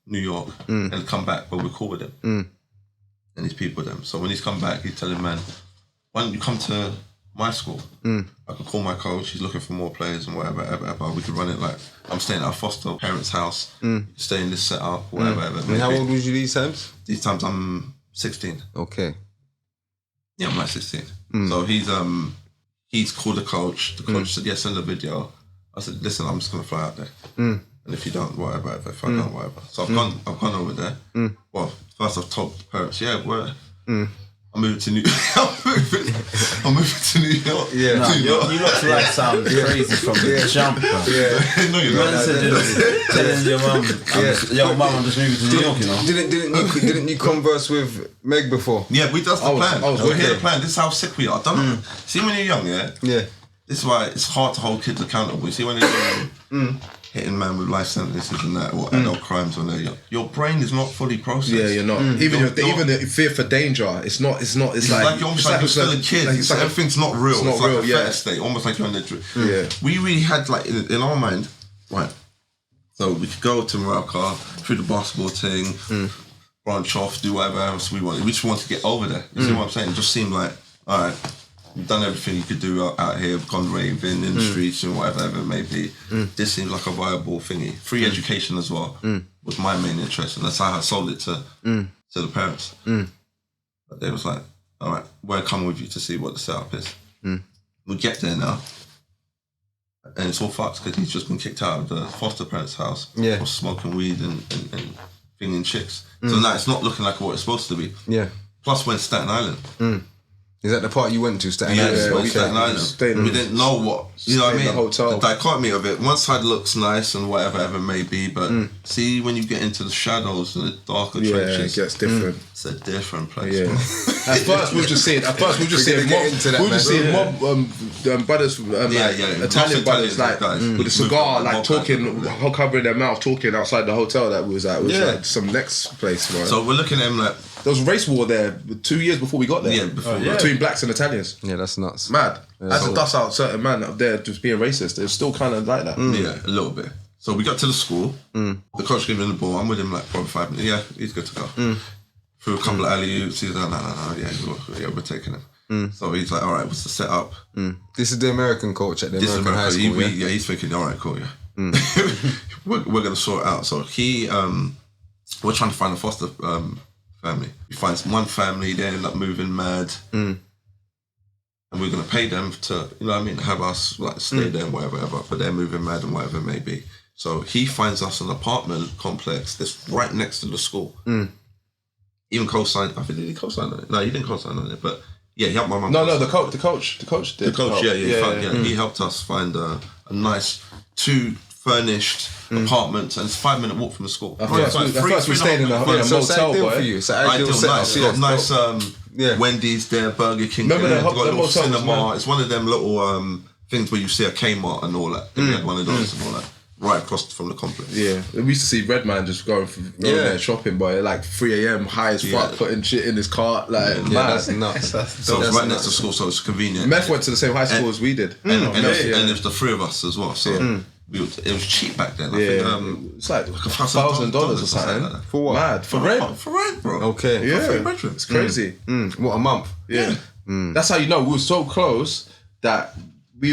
New York and had come back, but we're cool with him. And he's people with him. So when he's come back, he's telling man, why don't you come to my school? I could call my coach. He's looking for more players and whatever. We could run it like I'm staying at a foster parent's house. Stay in this setup, whatever. And how old was you these times? These times I'm 16. Okay. Yeah, I'm like 16. So he's called the coach. The coach said, "Yeah, send a video." I said, "Listen, I'm just gonna fly out there, and if you don't, whatever. If I don't, whatever." So I've gone over there. Well, first I've told the parents, I'm moving to New York. Yeah. Nah, you look like sound crazy from the jump, bro. Yeah. No, you're not. Telling your mum, I'm just moving to New York, you know. Didn't you converse with Meg before? Yeah, that's the plan. We're here to plan. This is how sick we are. See when you're young, Yeah. This is why it's hard to hold kids accountable. You see when they're young, hitting man with life sentences and that, or adult crimes when they're young, your brain is not fully processed. Yeah, you're not. Even the fear for danger, it's not. It's like you're almost like you're still a kid. It's like everything's not real. It's like a fair state, almost like you're in the. Yeah. We really had like in our mind, right? So we could go to Morocco through the basketball thing, branch off, do whatever else we wanted. We just wanted to get over there. You see what I'm saying? It just seemed like, all right, you've done everything you could do out here, gone raving in the streets and whatever it may be. This seems like a viable thingy. Free education as well was my main interest, and that's how I sold it to the parents. But they was like, all right, we're coming with you to see what the setup is. We get there now, and it's all fucked because he's just been kicked out of the foster parents' house for smoking weed and finging chicks. So now it's not looking like what it's supposed to be. Yeah. Plus, we're in Staten Island. Is that the part you went to, Staten Island? Yeah, Staten Island. We didn't know what, you know what I mean? The hotel. The dichotomy of it. One side looks nice and whatever it may be, but see when you get into the shadows and the darker trenches, it gets different. It's a different place. Yeah. At first we were just seeing mob brothers, Italian brothers, like with a cigar, like talking, covering their mouth, talking outside the hotel that we was at. It was like some next place, man. So we're looking at him like, there was race war there 2 years before we got there. Yeah, before between blacks and Italians. Yeah, that's nuts. Mad. I had to dust out certain man up there just being racist. It's still kind of like that. Yeah, a little bit. So we got to the school. The coach gave me the ball. I'm with him like probably 5 minutes. Yeah, he's good to go. Threw a couple of alley-oops. He's like, no. Yeah, we're taking him. So he's like, all right, what's the setup? This is the American coach at the American high school. Yeah, he's thinking, all right, cool, yeah. we're gonna sort it out. So we're trying to find a foster family. He finds one family, they end up moving mad. And we're gonna pay them to, you know what I mean, have us like stay there and whatever, but they're moving mad and whatever it may be. So he finds us an apartment complex that's right next to the school. Even co-signed, I think, did he co-sign on it? No, he didn't co-sign on it, but yeah, he helped my mum. No, the coach did. The coach, yeah. He helped us find a nice 2 furnished apartments, and it's a 5-minute walk from the school. At first we stayed in a motel, boy. For you. It's an ideal nice. setup. Nice Wendy's there, Burger King. Remember there, the got a little motel cinema. It's one of them little things where you see a Kmart and all that. We had one of those and all that. Right across from the complex. Yeah, we used to see Redman just going there shopping, boy, like 3 a.m. high as fuck, putting shit in his cart, like that's nuts. So it's right next to school, so it's convenient. Meth went to the same high school as we did, and it was the 3 of us as well. So it was cheap back then. I think, it's like $1,000 or something. Like for what? Mad for rent. For rent, bro. Okay. Yeah, for 3 bedrooms. it's crazy. What, a month? Yeah, that's how you know we were so close that we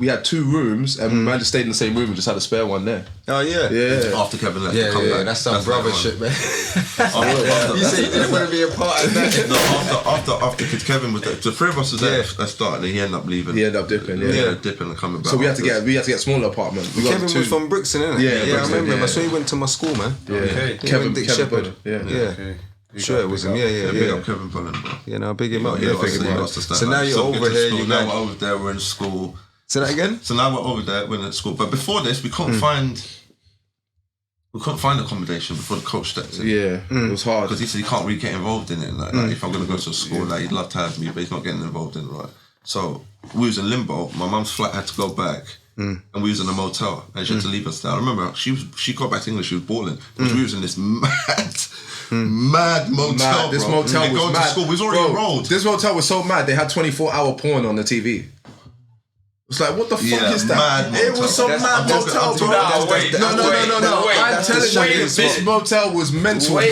had 2 rooms and we managed to stay in the same room and just had a spare one there. Oh yeah. Yeah. After Kevin left to come back. That's some brother shit, man. You said you didn't want to be a part of that. No, after Kevin was there, the 3 of us was there at start, and he ended up leaving. He ended up dipping. Dipping and coming back. So we had to get a smaller apartment. Kevin was from Brixton, innit? Yeah, I remember him. I saw he went to my school, man. Yeah. Kevin Dick Shepherd. Yeah. Okay. Sure, it was him. Yeah. Big up Kevin Bullen, bro. Yeah, no, big him up. Yeah, Big him up. So now you're over here. Now we're over there. We're in school. Say that again? So now we're over there, we're in school. But before this, we couldn't find accommodation before the coach stepped in. Yeah, it was hard. Because he said he can't really get involved in it. Like if I'm going to go to a school, like he'd love to have me, but he's not getting involved in it, right? So we was in limbo. My mum's flat had to go back. And we was in a motel and she had to leave us there. I remember she got back to English, she was balling. Because we was in this mad motel, This bro. motel was mad. To school. We was already enrolled. This motel was so mad, they had 24-hour porn on the TV. It's like, what the fuck is that? Mad it was some mad motel, bro. No. I'm telling you, this motel was mental, bro. I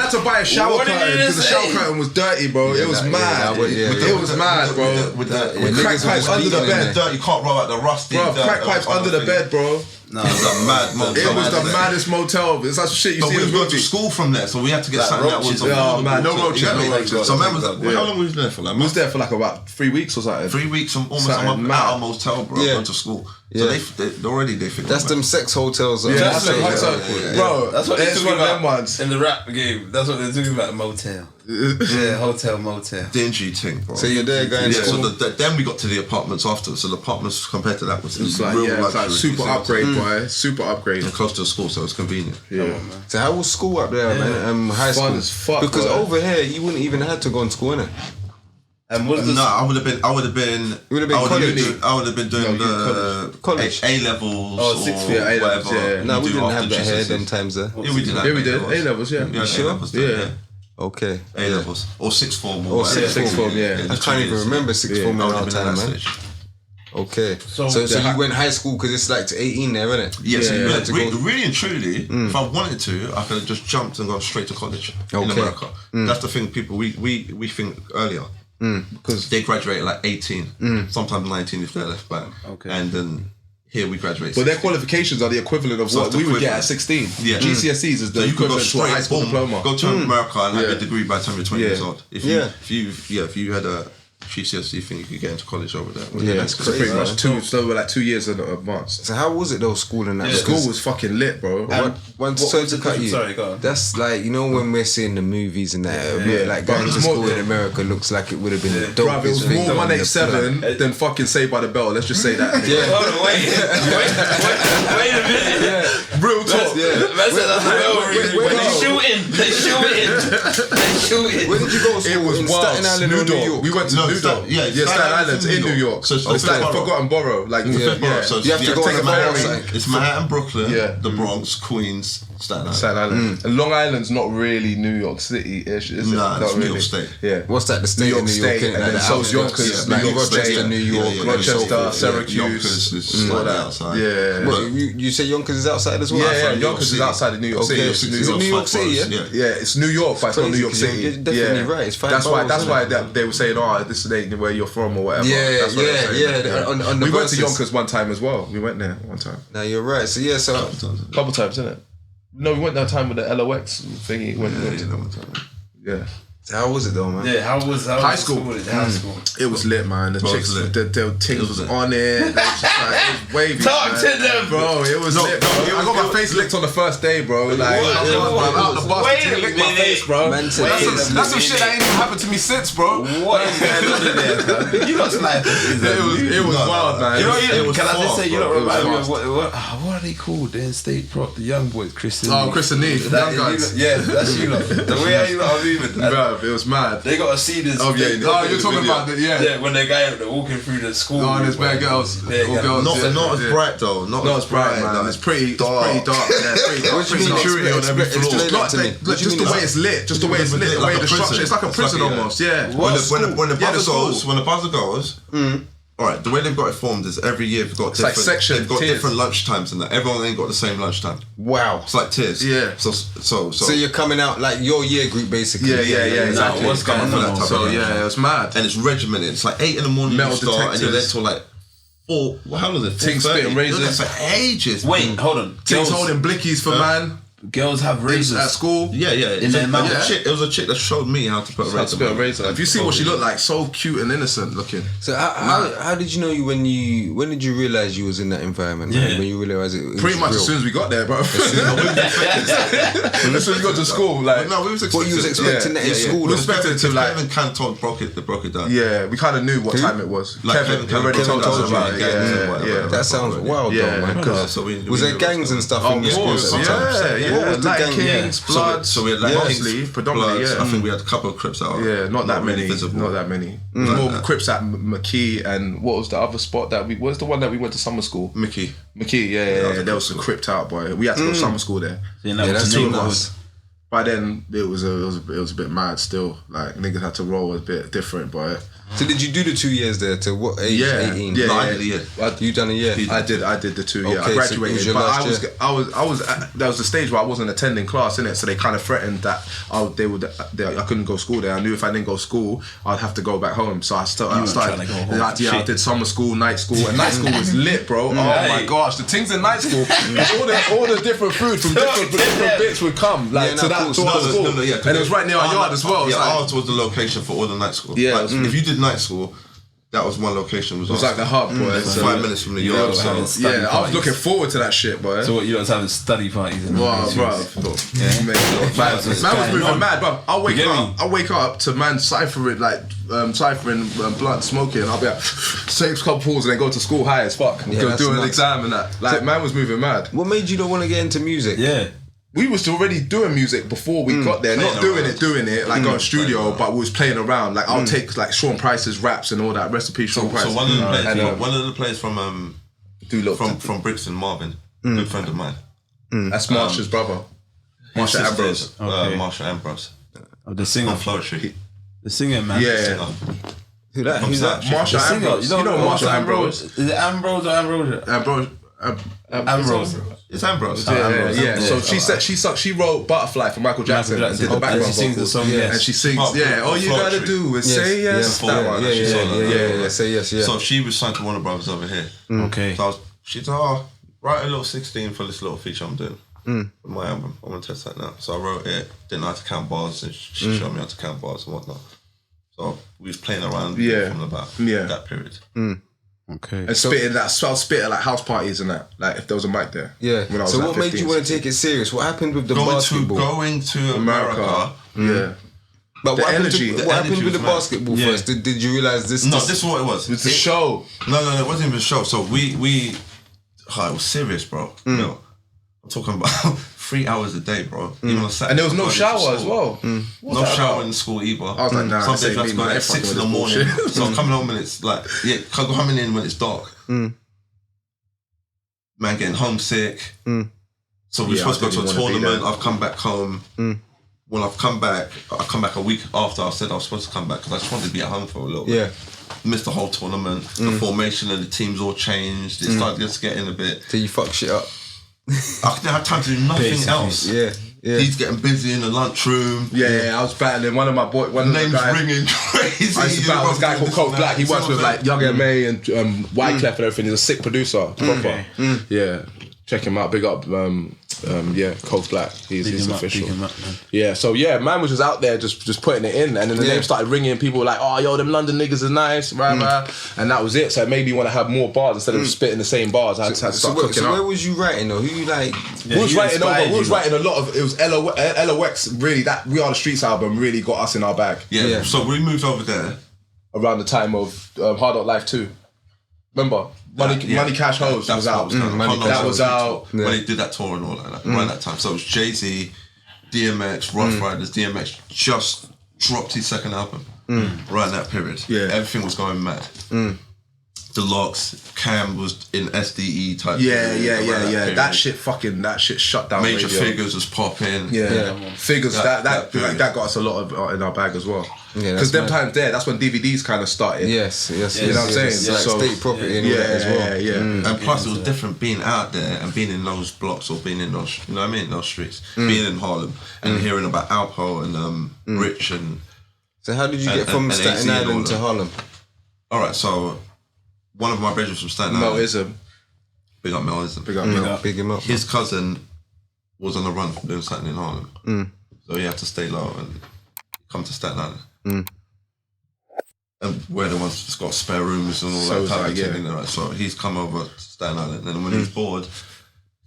had to buy a shower curtain because the shower curtain was dirty, bro. It was mad. It was mad, bro. With crack pipes under the bed. You can't roll out the rusty. Bro, crack pipes under the bed, bro. No, it was a mad motel. It was the maddest motel. It's like shit you see in we the went movie. to school from there, so we had to get something that was no roaches. So man was how long were you there for? Like, we was there for like about 3 weeks or something. 3 weeks, almost at our motel, bro. Going to school. So they figured that's them sex hotels. Bro, that's what they're talking about in the rap game. That's what they're talking about. Motel. Yeah, hotel, motel. Dingy thing, bro. So you're there going to school. So then we got to the apartments after. So the apartments compared to that was like, real it's like super upgrade, boy. Super upgrade. And close to the school, so it's convenient. Yeah. So how was school up there, man? High school. Fun as fuck. Because over here, you wouldn't even have to go to school, innit? And I would have been college. I would have been doing the college A levels or A-levels, whatever. No, we didn't have that here them times there. Yeah, we did. Yeah, we did. A-levels, yeah. Yeah, sure? Yeah. Okay. A-levels. Or sixth form. Or sixth form, yeah. I can't even remember sixth form in our time, man. Okay. So you went high school because it's like to 18 there, isn't it? Yes, really and truly, if I wanted to, I could have just jumped and gone straight to college in America. That's the thing, people, we think earlier. Because they graduate at like 18, sometimes 19 if they're left back. Okay. And then here we graduate. But their qualifications are the equivalent of what we would get at 16. Yeah. GCSEs is the equivalent to a high school diploma. Go to America and have a degree by the time you're 20 years old. If you had a GCSE thing, you could get into college over there. Yeah, that's crazy. Pretty much so we're like 2 years in advance. So how was it though, school and that? School was fucking lit, bro. Sorry to cut you. Sorry, go on. That's like, you know, when we're seeing the movies and that, like going to school in America looks like it would have been the dopest it was thing. more 187 than fucking Saved by the Bell. Let's just say that. Hold on, wait a minute. Real talk. Man They shooting. Where did you go? It was Staten Island or New York? We went to New York. Staten Island's in New York. So it's like Forgotten Borough. Like So you have to go on a ferry. It's Manhattan, Brooklyn, the Bronx, Queens, Staten Island. Staten Island. And Long Island's not really New York City-ish, is it? Nah, Not it's New really. York State. Yeah. What's that? The state of New York, State, and then so Yonkers, like New York Rochester, State, New York, Rochester, Syracuse, Yonkers is all like that. outside. Yeah. What, you say Yonkers is outside as well? Yeah, York Yonkers is City. outside of New York City. Okay, It's so New is it York. New York City, Yeah. Yeah, it's New York, but it's not New York crazy, 'cause City. you're definitely right. It's five That's why. boroughs, That's isn't why it? they were saying, "Oh, this ain't where you're from or whatever." Yeah, That's what they were saying. yeah. On the We went to verses. Yonkers one time as well. We went there one time. No, you're right. So yeah, so Couple times, isn't it? No, we went that time with the LOX thingy. Yeah. how was it though, man? Yeah, how was High school. High school. It was lit, man. The Bro, it chicks, was lit. the things was on it. It was wavy. Talk man. to them. Bro. It was lit, bro. I got my face licked on the first day, bro. Like, out the bus, Wait a licked my minute. face, bro. Man said That's some shit that ain't even happened to me since, bro. What is going on in there, man? You lot like It was wild, man. You know, It was can I just fast, say, you bro. don't It was remind me of fast. what are they called? The in-state prop, the young boys, Chris and Oh, Chris and Neve, young guys. Yeah, that's you lot. The way how you lot are moving. Bro, it was mad. They got to see this. Oh, yeah. Oh, you're talking about the, Yeah, when they're walking through the school. Oh, there's bad girls. Bare All girls. girls. Not as bright though. Not as bright, man. like, It's pretty dark. Yeah, it's pretty dark. What do you mean? security on every floor. Explain that Not to me. like, just the way it's lit, just the way it's lit, the way Like a the structure. prison. It's like a It's prison like a- almost. Yeah. When the Yeah, the buzzer school. goes, all right. The way they've got it formed is every year they've got like different. section, They've got tiers. different lunch times and that. Everyone ain't got the same lunchtime. Wow. It's like tiers. Yeah. So you're coming out like your year group basically. Yeah, exactly. what's going for that on? type So of yeah, it was mad. and it's regimented. It's like 8 in the morning Metal you start and you're there detectors. till like 4. How long is it? Ting 4:30? spitting razors. You're there for ages. Wait, hold on. Things holding blickies for man. Girls have razors At school. Yeah. In their mouth. It was a chick that showed me how to put a Had to razor. put a razor. If you see what she looked like, so cute and innocent looking. So how did you know when did you realize you was in that environment? Yeah. Like, when you realized it was Pretty much real? as soon as we got there, bro. As soon as we got to school, like, No, we was What you was expecting that in school? We expected to, like- Kevin Canton broke it down. yeah, we kind of knew what time it was. Like Kevin Kevin already told told us us about it. gangs and whatever. Yeah. That sounds wild Yeah. though, man. 'Cause So we was there knew gangs and stuff in Of your school course, sometimes? yeah. What was the Latin gang? Kings, Bloods. So we had like mostly, Kings, predominantly, Bloods. yeah. I think we had a couple of Crips out. Yeah, not that really many. visible. Not that many. It was more Crips at McKee, and what was the other spot that what's the one that we went to summer school? Mickey. McKee, yeah. There was some Cripped out, boy. We had to go to summer school there. Yeah, that's two of us. By then, it was a bit mad still. Like, niggas had to roll a bit different, boy. So did you do the 2 years there? To what age? Yeah, 18? yeah. No, I did a year. You done a year? I did the 2 year. Okay, I so graduated, it was your but last I was there was a stage where I wasn't attending class in it, so they kind of threatened that I couldn't go school there. I knew if I didn't go school, I'd have to go back home. So I started. trying to go home. I did summer school, night school, and night school was lit, bro. Oh my gosh, the things in night school, all the different food from different bits would come like to our school, and it was right near our yard as well. Yeah, It's like- ours was the location for all the night school. Yeah, Like, if you did night school, that was one location. It was like the hub, boy. It was So, 5 minutes from the yard. So yeah, I was looking forward to that shit, boy. So what, you don't having study parties and Wow, bro. Man was moving mad, bro. I wake up to man ciphering blunt, smoking. I'll be like, take a couple pulls and then go to school high as fuck. Yeah, Go that's do an nuts. exam and that. Like, man was moving mad. What made you not want to get into music? Yeah. We was already doing music before we got there. Not doing it, like going studio, but we was playing around. Like, I'll take like Sean Price's raps and all that. Recipe Sean Price. So one of the players, and, one of the players from Brixton, Marvin, good friend of mine. that's Marsha's brother. Marsha Ambrose. Marsha Ambrose. Oh, the singer. On Flowetry. The singer, man. Yeah. Who's that? Marsha Singer. Ambrose. You know Marsha Ambrose. Is it Ambrose or Ambrosia? Ambrose. It's Ambrose. Yeah. So she wrote Butterfly for Michael Jackson and did the background and she sings the vocals. song, yes. And she sings, all you Flowetry. gotta do is say yes. That one. Yeah. Say yes, yeah. So she was signed to Warner Brothers over here. Okay. So she said, write a little 16 for this little feature I'm doing. With my album. I'm gonna test that now. So I wrote it, didn't know how to count bars, and she showed me how to count bars and whatnot. So we was playing around from about that period. Okay. And spitting that, so I was spitting like house parties and that, like if there was a mic there. Yeah. When I was So like what made 15, you want to 16. take it serious? What happened with the basketball? Going to America. Yeah. But The what happened, energy- what the happened energy with the was mad. basketball Yeah. first? Did you realize this? No, this is what it was. It's a show. No, it wasn't even a show. So we it was serious, bro. No. talking about 3 hours a day, bro. Even on Saturday, And there was no shower as well. No shower in school either. I was like, nah, some this days ain't I have to me, go man. at 6 in the morning. So I'm coming home when it's like, coming in when it's dark. Man getting homesick. So we're supposed to go to a tournament. I've come back home. When I've come back, I come back a week after I said I was supposed to come back because I just wanted to be at home for a little bit. Yeah. Missed the whole tournament. The formation and the teams all changed. It started just getting a bit. Till you fuck shit up. I didn't have time to do nothing else. Yeah. He's getting busy in the lunchroom. Yeah, I was battling one of the Names guys. ringing crazy. I used to battle this guy called Cold Black. He works with like Young M.A. and Wyclef and everything. He's a sick producer, proper. Yeah, check him out. Big up, Cold Black. He's official. Yeah, so man was just out there just putting it in, and then the name started ringing. People were like, "Oh, yo, them London niggas is nice," and that was it. So it made me want to have more bars instead of spitting the same bars. I had to start cooking So up. where was you writing though? Who you like? We was writing a lot of. It was LOX. Really, that We Are the Streets album really got us in our bag. Yeah. So we moved over there around the time of Hard Knock Life 2. Remember? Money Cash Hoes was out. That was out. When they did that tour and all that, around that time. So it was Jay-Z, DMX, Rough Riders. DMX just dropped his second album around that period. Yeah. Everything was going mad. The Lox, Cam was in SDE type. Yeah. period. That shit shut down. Major radio. Figures was popping. Figures that period. got us a lot of in our bag as well. Yeah, Because them times that's when DVDs kind of started. Yes. You know what I'm saying? It's like So- state property and all that as well. Yeah. And plus, it was different being out there and being in those blocks or being in those, you know what I mean, those streets. Being in Harlem and hearing about Alpo and Rich and. So how did you get from and Staten AZ and all Island to that. Harlem? All right, so one of my brothers from Staten Mel Island. Ism. Big up Melism. Big up Mel. Big him up. His cousin was on the run from doing something in Harlem. So he had to stay low and come to Staten Island. And we're the ones that's got spare rooms and all So that it's type like, of thing. yeah. So he's come over to Staten Island. And when he's bored,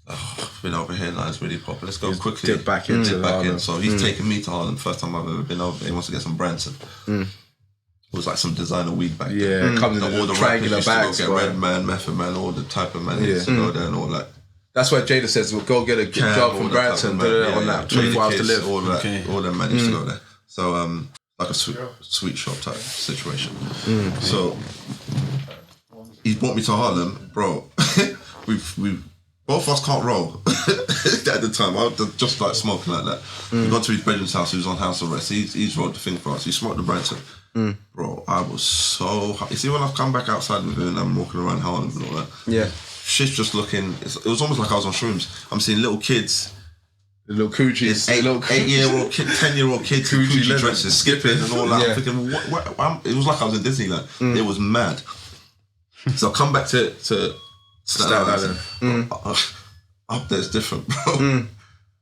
I've been over here now, it's really popular. Let's go quickly. dip back into Harlem. So he's taken me to Harlem. First time I've ever been over there. He wants to get some Branson. It was like some designer weed back then. Yeah, comes in all the the triangular rappers bags, used to bro. go get Red Man, Method Man, all the type of man used to go there and all that. That's why Jada says, we'll go get a Cam, job all from that type Branson of man. on that 24 hours to Kids, live. all that, all them man used to go there. So like a sweet shop type situation. So he brought me to Harlem, bro. we both of us can't roll at the time. I was just like smoking like that. We got to his bedroom's house. He was on house arrest. He's rolled the thing for us. He smoked the Branson. Bro, I was so high. You see, when I've come back outside with him and I'm walking around Harlem and all that, shit's just looking. It was almost like I was on shrooms. I'm seeing little kids. The little coochies. 8-year-old kid, 10-year-old kids in coochie dresses, skipping and all that. Yeah. I'm thinking, it was like I was in Disneyland. It was mad. So I come back to Staten Island. Up there's different, bro.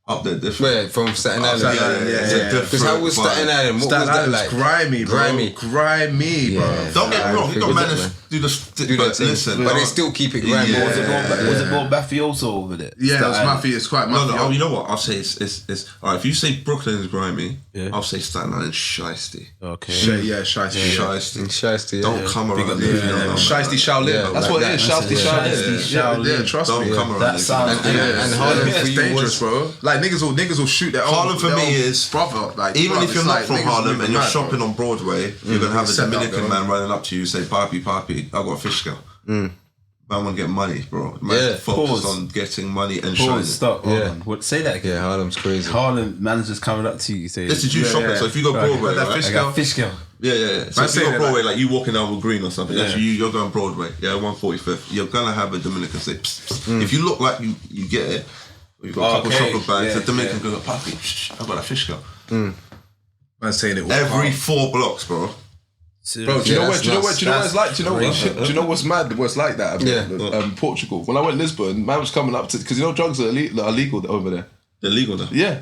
Up there different. Where from Staten Island? Yeah. Because how was Staten Island? What Staten was that Island's like? grimy, bro. Grimy, bro. Yeah. Don't get me wrong, you got Figured managed that, to do the that thing. listen, But they still keep it grimy. Yeah. Was it more mafioso over there? Yeah, it's mafia. It's quite mafia. No, you know what? I'll say it's all right. If you say Brooklyn is grimy, I'll say Staten Island shiesty. Okay. Shiesty. Shiesty, yeah. Don't come around there. if you don't know Shiesty Shaolin. Yeah, That's like what that. it is. Shiesty Shaolin. Yeah, trust Don't me. come around That there. sounds And Harlem for It's you dangerous, was... bro. Like niggas will shoot their own. Harlem for their me own is brother. Like even bruv, if you're it's not like from niggas Harlem moving and you're mad, shopping bro. on Broadway, you're gonna have a Set up, Dominican bro. man running up to you, say, "Papi, I got a fish scale." Man, want to get money, bro. Man, Yeah, focus pause. on getting money and shining. Pause, stop. Hold on. What, say that again. Yeah, Harlem's crazy. Harlem managers coming up to you saying, This is you shopping. So if you go Broadway, that right? fish I got fish girl. Yeah. So Man if you saying go it Broadway, like you walking down with Green or something, that's Yeah. you're going Broadway. Yeah, 145th. You're gonna have a Dominican say, psst, psst. If you look like you get it, or you've got a couple chocolate bags, the Dominican goes, "Papi, I got a fish scale." Man saying it all Every calm. 4 blocks, bro. Bro, do you know what? that's Do you know what? nuts. Do you know what it's like? Do you know That's what? Do you know what's mad? What's like that? A bit? Yeah. Portugal. When I went to Lisbon, man was coming up to because you know drugs are illegal over there. They're legal now. Yeah.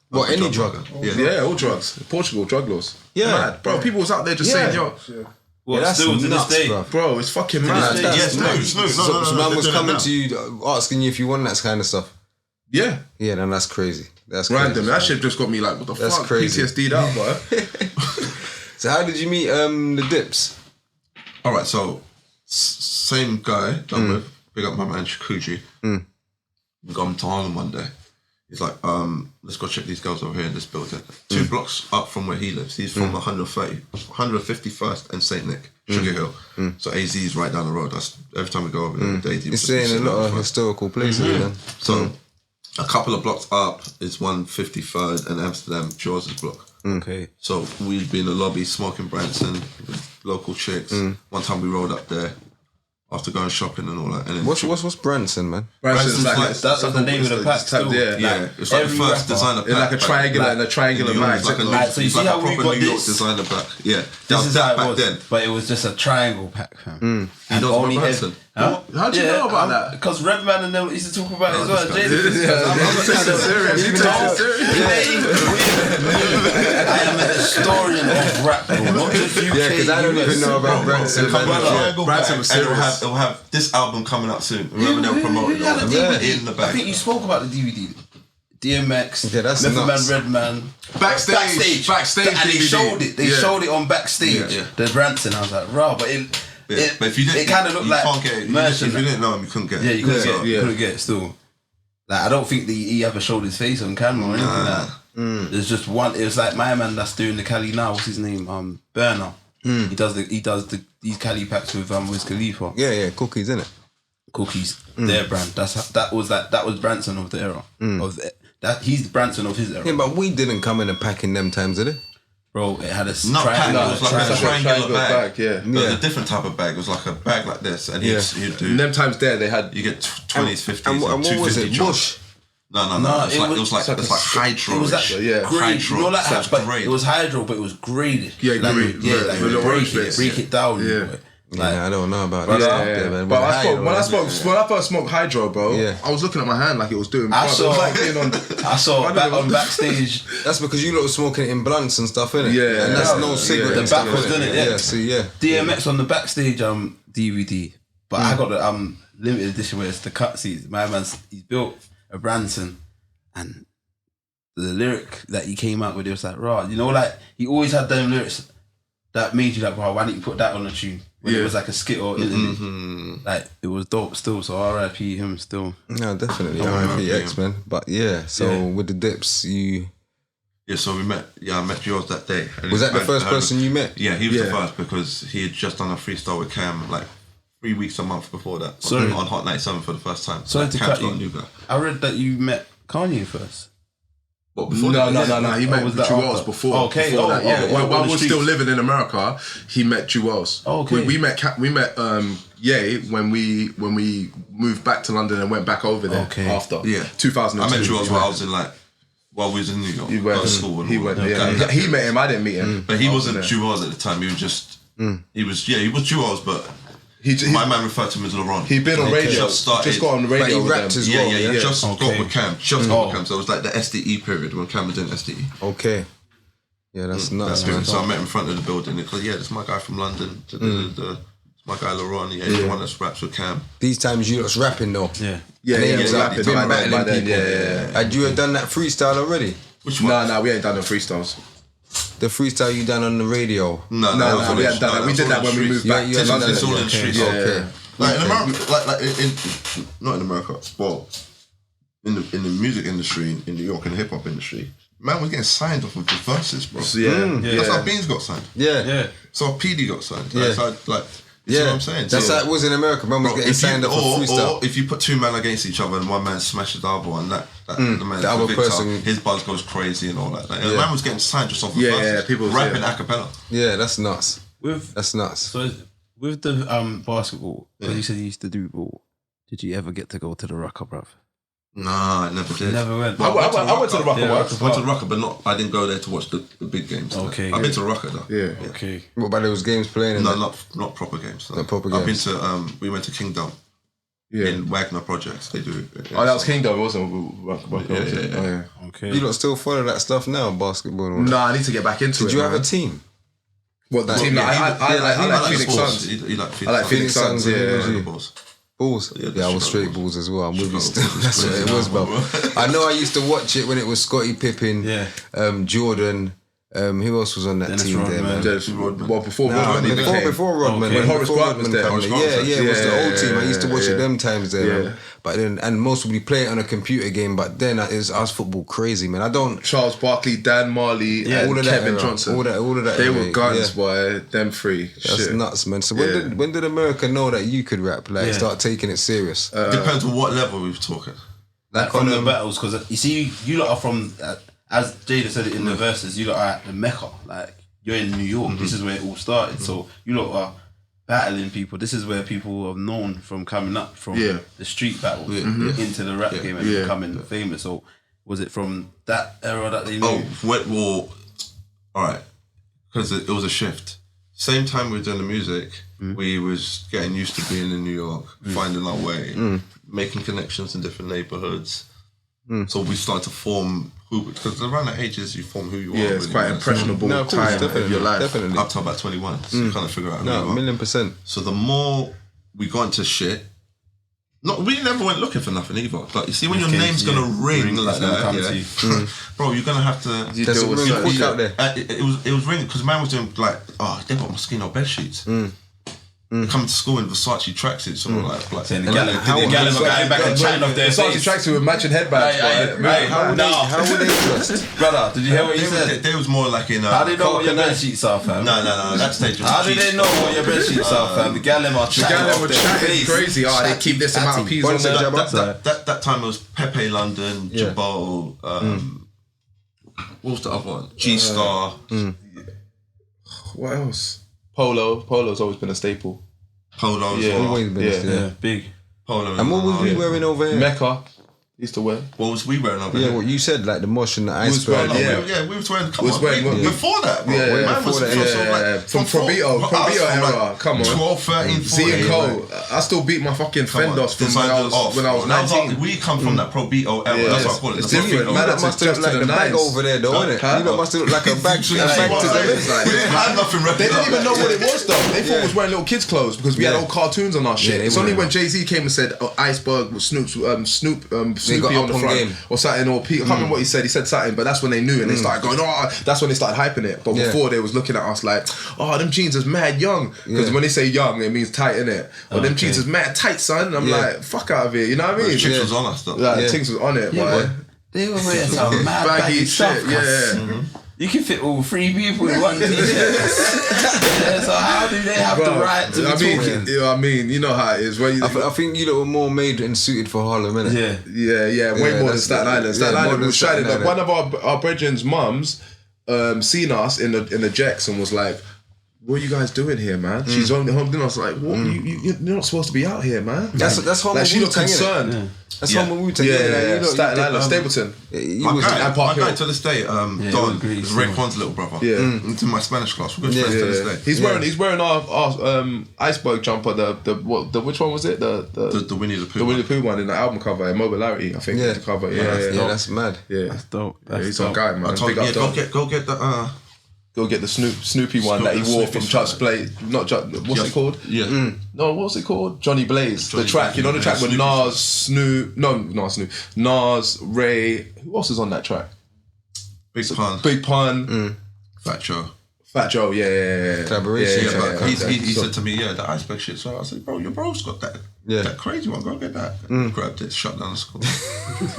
What, any drug? Yeah, all drugs. Portugal drug laws. Yeah. Mad. Bro, people was out there just saying, yo, Well, that's still to this nuts, day. bro. bro, it's fucking mad. Yes, no. So man was they're doing it coming now. to you asking you if you want that kind of stuff. Yeah. Yeah, then that's crazy. That's Random. crazy. That shit just got me like, what the That's fuck? crazy. PTSD'd out, bro. So how did you meet the Dips? All right, so same guy, done with. Big up my man Shakuji. we gone to Harlem one day. He's like, let's go check these girls over here in this building. 2 blocks up from where he lives. He's from 151st and St. Nick, Sugar Hill. So AZ is right down the road. That's every time we go over there. He's staying in a lot of historical places, man. So a couple of blocks up is 153rd and Amsterdam, Jaws' block. Okay. So we'd be in the lobby smoking Branson with local chicks. One time we rolled up there after going shopping and all that. And then What's Branson, man? Branson's like That's the name of the pack. yeah, it's like the first designer pack. It's like a triangular and a triangular mag. It's like a so you see how we got New York this? designer pack. Yeah, This is that how it back was, then. but it was just a triangle pack, fam. He knows about Branson. Huh? How'd you know about that? Because Redman and them used to talk about it as well. You take it serious. I am a historian of rap, bro. Not just UK. Yeah, because I don't even know about Branson. Branson was serious. It'll have this album coming out soon. Remember they were promoting it in the I back. think you spoke about the DVD. DMX, Yeah, that's Method Man, nuts. Redman. Backstage And they DVD. showed it. They showed it on Backstage. Yeah. The Branson. I was like, raw, but But if you didn't, it kind of looked you like can't get it. merchant. If you didn't know him, you couldn't get it. Yeah, you couldn't get it. Yeah. You couldn't get it still. Like, I don't think he ever showed his face on camera or anything like that. There's just one. It was like my man that's doing the Cali now. What's his name? Burner. He does these Cali packs with Wiz Khalifa. Yeah, cookies, innit? Cookies, their brand. That was Branson of the era. He's the Branson of his era. Yeah, but we didn't come in a pack in them times, did it? Bro, it had a Not pack, it was like a triangular bag. Yeah. It was a different type of bag. It was like a bag like this, and he'd do. In them times there, they had. You get 20s, 50s, And what was it? Bush? No. It was like hydro. It was like grade. Hydro. You know, like, So it's but grade. it was hydro, but it was graded. Yeah, like, grade. Yeah, With like the orange break bits. it down. Yeah. I don't know about that stuff there, man. But when I first smoked hydro, bro, I was looking at my hand like it was doing. I saw on Backstage. That's because you lot were smoking it in blunts and stuff, innit? Yeah. And that's no cigarette. The and back stuff, was innit? doing it, yeah. Yeah, see, yeah. DMX on the Backstage DVD, but I got the limited edition where it's the cut seats. My man's he's built a Branson, and the lyric that he came out with, it was like, raw. You know, like he always had them lyrics that made you like, wow, why didn't you put that on a tune? When it was like a skit or like it was dope still. So R.I.P. him still. No, definitely R.I.P. X, man. But yeah, so with the Dips, you. Yeah, so we met. Yeah, I met Jaws that day. And Was that the first person you met? Yeah, he was the first because he had just done a freestyle with Cam like 3 weeks, a month before that. Sorry. On Hot 97 for the first time. Sorry to Cam's cut got a you. new guy. I read that you met Kanye first. What, before No. that? He met was that Jewels after? before. Okay. Before that, yeah. While on the we're still streets. living in America, he met Jewels. Okay. We met Ye when we moved back to London and went back over there after. Yeah. 2002. I met Jaws while I was in while we was in New York. He went to school. And He all went. that. Yeah. He met him. I didn't meet him. But he wasn't there. Jewels at the time. He was just. He was Jewels, but He my man referred to him as Laurent. He'd been on radio. Just started. Got on the radio. But he with rapped them. as well. Yeah. Just got with Cam. Just got with Cam. So it was like the SDE period when Cam was doing SDE. Okay. Yeah, that's nuts, man. So I met him in front of the building. Because this is my guy from London. It's my guy Laurent. Yeah, he's the one that raps with Cam. These times you lot's rapping though. Yeah. Yeah, And then yeah, you yeah, like rapping been by battling then, people. yeah. Had you done that freestyle already? Which one? No, we ain't done the freestyles. The freestyle you done on the radio? No, we hadn't done that. We did that when we moved back to London. It's all in the streets. Okay. Like in America, like in not in America, but in the music industry in New York, in the hip hop industry, man was getting signed off of the verses, bro. That's how Beans got signed. Yeah. So PD got signed. Yeah. So you see what I'm saying? That's So, how it was in America. Man was bro, getting signed off for freestyle. or if you put two men against each other and one man smashes the other one, the man, the other victor, person- his buzz goes crazy and all that. Like, the man was getting signed just off of verses. people rapping a cappella. Yeah, that's nuts. That's nuts. So with the basketball, because you said you used to do ball, did you ever get to go to the Rucker, bruv? Nah, I never did. Never went. I went to the Rocker. Went to the Rucker, but I didn't go there to watch the big games. Okay. I've been to the Rucker though. Yeah. Okay. What about those games playing? No, not proper games. Not proper I've been games. to we went to Kingdom in Wagner Projects. They do. Oh, that was Kingdom, wasn't it? Yeah. Okay. You lot still follow that stuff now, basketball and all that? No, I need to get back into it. Did you have man. a team? What the team? I like Phoenix sports. Suns. You like I like Phoenix Suns. yeah. Yeah. Balls. Balls? Yeah, Yeah, I was straight Chicago balls as well. I'm with you Chicago still. Bulls. That's what it was, bro. I know I used to watch it when it was Scottie Pippen, Yeah. Jordan, Who else was on that Dennis team there, Rodman. man? Well, before Rodman even came. Before Rodman. When Horace Grant was there. Yeah, it was the old team. I used to watch it them times there, Yeah. man. But then, and most would be playing on a computer game, but then I was football crazy, man. I don't... Charles Barkley, Dan Marley, and all of that Kevin era. Johnson. All of that They era, were guns, yeah. boy. Them three. That's Shit. nuts, man. So when did America know that you could rap? Like, start taking it serious? Depends on what level we were talking. Like from the battles, because you see, you lot are from, as Jada said it in the verses, you lot are at the Mecca. Like, you're in New York. This is where it all started. So you lot are battling people. This is where people have known from coming up from the street battles into the rap game and becoming famous. So was it from that era that they knew? Oh, well, all right, because it was a shift. Same time we were doing the music, we was getting used to being in New York, finding our way, making connections in different neighborhoods. So we started to form because around that age is you form who you are. Yeah, it's really, quite man. impressionable time of your life. Definitely. Up to about 21, so you kind of figure out who you are. 1,000,000%. So the more we got into shit, we never went looking for nothing either. Like, you see, when your name's gonna ring like that, bro, you're gonna have to. There's a ring quick out there. It was ringing because man was doing like, they got mosquito bed sheets. Coming to school in Versace tracksuits, so like Saying the Gallon were going back and chatting off their Versace face. tracksuit with matching headbands. How would they trust? Brother, did you hear what he said? They was more like in. How do they know what your bed sheets are, fam? No. That stage. How do they know what your bed sheets are, fam? The Gallon are chatting Gallon off were their chatting face. crazy. They keep this amount of peas on there. That time it was Pepe London, Jabal. What was the other one? G-Star. What else? Polo's always been a staple. Polo as Yeah. well. Always been Yeah, big. Polo. And what was we wearing over here? Mecca used to wear. What was we wearing over Yeah, here? what you said, like the mosh and the was iceberg. wearing- We was wearing. Come Was on, wearing- before that, bro. Yeah, Man was before that, From Probito era. Come on. 12, 13, 14. Z and Cole. I still beat my fucking Fendos from when I was 19. We come from that Probito era. Yeah, That's what I call it. it's The different. Probito Man, era. That must have looked like the bag nines. over there, though, innit? Huh? You lot must have looked like a bag to We them. had nothing. They didn't even know what it was though. They thought it was wearing little kids' clothes because we had old cartoons on our shit. they It's were. only when Jay-Z came and said Iceberg with Snoopy on the on front game. or something, or Pete. I can't remember what he said. He said something, but that's when they knew and they started going. That's when they started hyping it. But before they was looking at us like, them jeans is mad young. Because when they say young, it means tight, innit? Or them jeans is mad tight, son. I'm like, fuck out of here. You know what I mean? Chicks was on us though. Like, things was on it, boy. They were wearing some mad baggy stuff. You can fit all 3 people in one t-shirt. So how do they have the right to be talking? You know what I mean? You know how it is. I think you lot were more made and suited for Harlem, innit? Yeah, way more than Staten Island. Staten Island more was than shining. Staten Like, Island. one of our brethren's mums seen us in the Jacks and was like, "What are you guys doing here, man?" She's only home dinner. I was like, "What? You're not supposed to be out here, man." That's home like she looked Wu-Tang, innit? concerned. That's home Wu-Tang. Yeah. Staten Island, Stapleton. My Park guy Hill. to this day, Don, is Raekwon's little brother. Yeah. Into my Spanish class. We're good friends to this day. He's wearing our iceberg jumper. The which one was it? The Winnie the Pooh. The Winnie the Pooh one in the album cover, Immobilarity, I think. Yeah. Was the cover. Yeah, Yeah, that's mad. yeah. That's dope. He's our guy, man. I told Big him, up, Don. go get the Go get the Snoopy one that he wore from Chuck's Play. Not Chuck. What's it called? Yeah. No, what's it called? Johnny Blaze. Johnny the track. Blaze, You know the track with Snoopy. Nas, Snoop. No, not Snoop. Nas, Ray. Who else is on that track? Big Pun. Big Pun. Fat Joe. Fat Joe. Yeah. Collaboration. Yeah, but yeah. he said to me, the iceberg shit. So I said, bro, your bro's got that. Yeah. That crazy one, go get that. Grabbed it, shut down the school.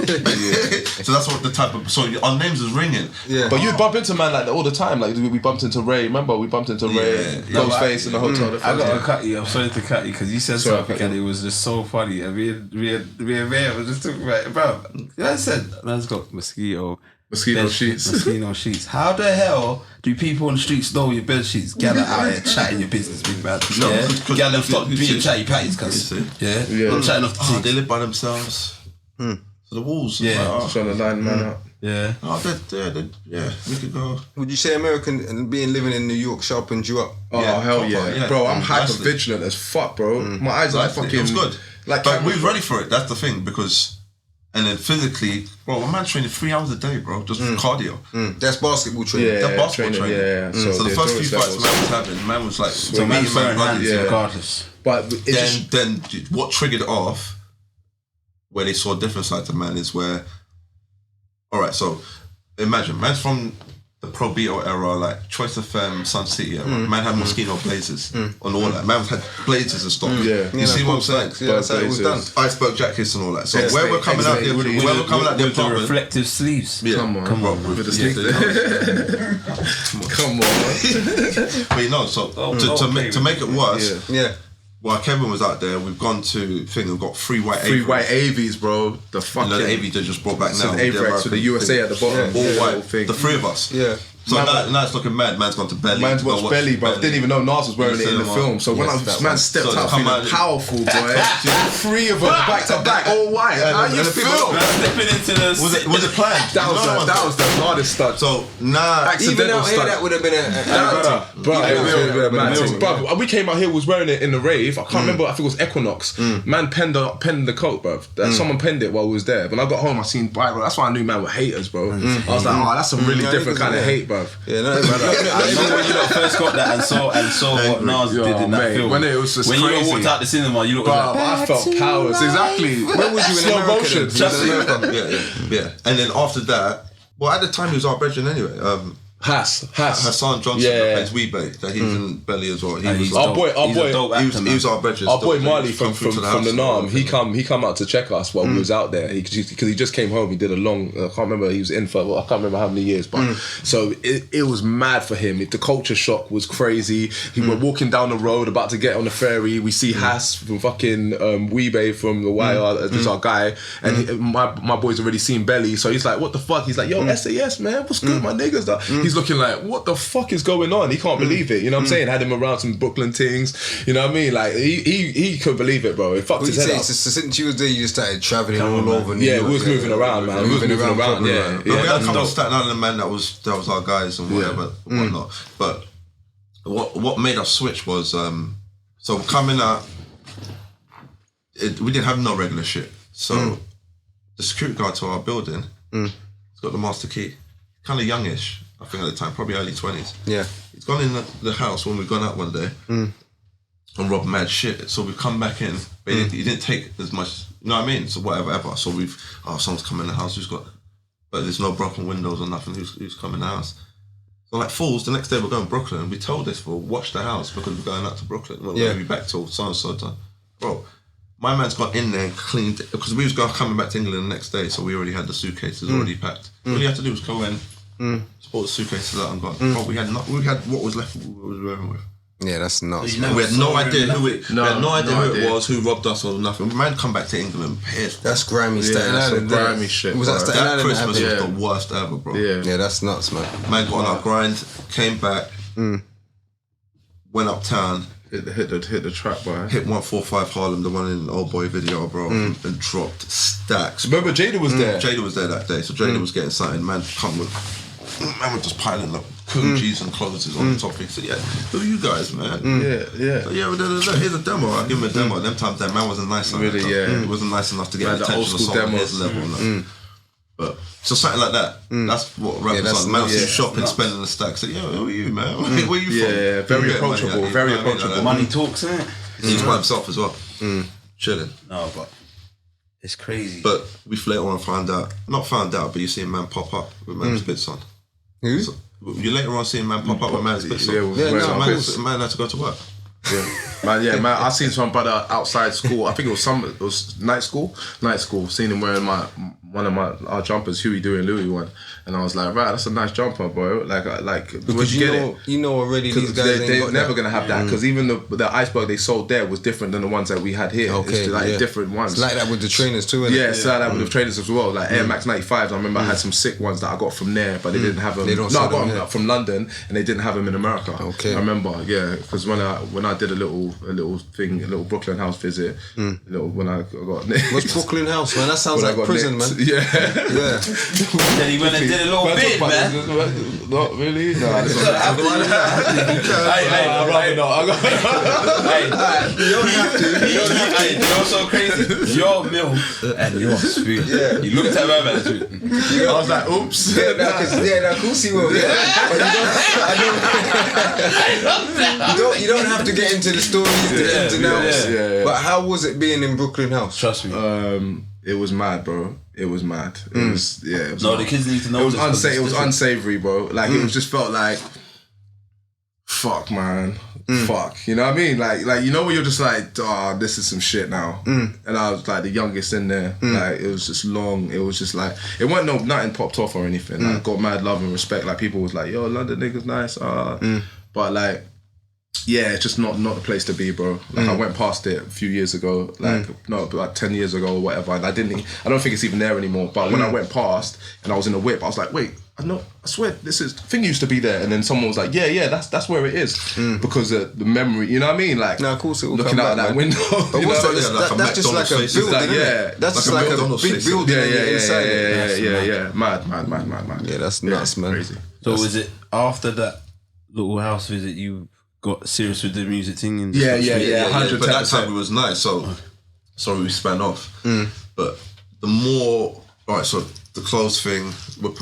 So that's what the type of. So our names is ringing. Yeah. But you bump into man like that all the time. Like we bumped into Ray. Remember we bumped into Ray, Ghostface in the hotel. I got to cut you. I'm sorry to cut you because you said Sorry, something and it was just so funny. And me and Ray was just talking about it. Bro, I said, man's got mosquito sheets. Mosquito sheets. How the hell do people on the streets know your bed sheets? Gather out here chatting your business, big man. No, Yeah. because- Gather stop being you see- chatty patties, cuz. Yeah. I'm chatting off the They team. live by themselves. So the walls. Yeah. Like, Trying to line man up. Yeah. we could go. Would you say American and living in New York sharpened you up? Oh Yeah, hell proper, yeah. yeah. Bro! I'm hyper Nicely. vigilant as fuck, bro. My eyes are like fucking. It was good. Like, but we was ready for it. That's the thing because. And then physically, bro, my man training 3 hours a day, bro, just cardio. That's basketball training. Yeah, That basketball training, training. yeah. So the they're first doing few fights levels. man was having, man was like, So man's throwing hands yeah. regardless. But it's just, then what triggered it off, where they saw a different side to man, is where, all right, so imagine, man's from the Pro Beatle era, like Choice FM, Sun City era. Man had Moschino Blazers on all that. Man had Blazers and stuff. You see what I'm saying? Yeah, that's how it was done. Iceberg jackets and all that. So where we're coming out, the reflective sleeves. Yeah. Come on. With the sleeves. Come on. But you know, so to make it worse, while Kevin was out there, we've gone to we've got three white AVs, bro. The fucking the AV they just brought back now. The Avrex with the USA at the bottom. All white. The three of us. Yeah. So now it's looking mad. Man's gone to Belly. Man's watched Belly, but didn't even know Nas was wearing it in the film. So when man stepped out, feeling powerful, boy. Three of them back to back, all white. How you feel? Stepping into the was it planned? That was the hardest stunt. So even out here, that would have been a bro. We came out here, was wearing it in the rave. I can't remember. I think it was Equinox. Man penned the coat, bro. Someone penned it while we was there. When I got home, I seen bro. That's why I knew man were haters, bro. I was like, oh, that's a really different kind of hate, bro. Yeah, no, I remember when you first got that and saw what Nas did in that film. When it was just when crazy. you walked out the cinema, you looked like, I felt powers. Exactly. Where was you in America? Yeah. And then after that, well, at the time he was our brethren anyway. Hassan Johnson that plays Weebay, that he's in Belly as well. He was our boy. He was our brethren. Our boy Marley from the Nam. He come out to check us while we was out there. Because he just came home. He did a long. I can't remember. He was in for. I can't remember how many years. But so it was mad for him. The culture shock was crazy. We're walking down the road about to get on the ferry. We see Hass from fucking Weebay from the Wire. This our guy, and my boy's already seen Belly. So he's like, what the fuck? He's like, yo, S.A.S, man, what's good, my niggas? He's looking like, what the fuck is going on? He can't believe it. You know what I'm saying? Had him around some Brooklyn things. You know what I mean? Like he couldn't believe it, bro. It fucked his head up. So since you was there, you just started traveling all over. New York, we was moving around, man. We was moving around. Yeah. We had a couple of Staten Island men that was our guys and whatever, whatnot. But what made us switch was so coming out. We didn't have no regular shit. So the security guard to our building, he's got the master key. Kind of youngish, I think at the time, probably early 20s. Yeah. He's gone in the house when we've gone out one day and robbed mad shit. So we've come back in, but he didn't take as much, you know what I mean? So whatever. So someone's come in the house but there's no broken windows or nothing, who's come in the house. So like fools, the next day we're going to Brooklyn. We told this fool, watch the house because we're going out to Brooklyn. We're going to be back till so-and-so time. Bro, my man's got in there and cleaned, because we was coming back to England the next day, so we already had the suitcases already packed. All you had to do was go in, pull the suitcases out and gone. Bro, we had what was left of what we was wearing with. Yeah, that's nuts. We had no idea who it was, who robbed us or nothing. Man, come back to England pissed. That's grimy Staten Island. Grimy shit. Was that Staten Island? That Christmas was the worst ever, bro. Yeah, that's nuts, man. Man got on our grind, came back, went uptown. Hit the trap, boy. Hit 145 Harlem, the one in Old Boy video, bro, and dropped stacks. Remember Jada was there? Jada was there that day, so Jada was getting something. Man was just piling up G's and clothes on the top. He said, yeah, who are you guys, man? Yeah. So, here's a demo. I give him a demo. Them times that man wasn't nice enough. Really, He wasn't nice enough to get attention of someone on his level. But so something like that. That's what rappers like. Man was shopping, spending the stacks. Said, who are you, man? Where you from? Yeah, very approachable. Very approachable. Money talks, innit? He's by himself as well. Chilling. No, but it's crazy. But we later on not found out, but you see a man pop up with man's bits on. Who? So, you later on see a man pop up with man's bits on. Man had to go to work. Man, I seen some brother outside school. I think it was night school. Seen him wearing one of our jumpers, Huey doing Louis one, and I was like, right, that's a nice jumper, bro. Like, because you know already these guys they're never gonna have that, because even the iceberg they sold there was different than the ones that we had here. It's like different ones. It's like that with the trainers too, isn't it? Yeah, it's like that with the trainers as well. Like Air Max 95s, I remember I had some sick ones that I got from there, but they didn't have them. I got them from London, and they didn't have them in America. Okay, I remember, because when I did a little Brooklyn house visit, when I got what's Brooklyn house, man? That sounds like prison, man. Yeah. Then he went and did a little bit, man. Not really. No, Hey, you don't have to. You know what's so crazy? Your milk and your spoon. Yeah. You looked at my man. I was like, oops. Of course you will. But you don't have to get into the stories, the ins and outs. But how was it being in Brooklyn house? Trust me. It was mad, bro. It was mad. It was, yeah. It was No, the kids need to know. It was this, it was unsavory, bro. Like it was just felt like, fuck, man. Fuck. You know what I mean? Like you know when you're just like, oh, this is some shit now. And I was like the youngest in there. Like it was just long. It was just like it wasn't nothing popped off or anything. Like, got mad love and respect. Like people was like, yo, London niggas nice. But like, yeah, it's just not the place to be, bro. Like I went past it a few years ago, like like 10 years ago or whatever, and I don't think it's even there anymore. But when I went past and I was in a whip, I was like, wait, I swear this thing used to be there. And then someone was like, yeah, that's where it is because the memory, you know what I mean? Like, no, of course it will looking out that window. But you what's know? that's just like a building, like, yeah. That's just like a big building inside. Yeah. Mad. Yeah, that's nuts, man. Crazy. So was it after that little house visit you got serious with the music thing? And Yeah. 110%. But that 110%. time it was nice. So sorry we span off. But the more, all right. So the clothes thing, we're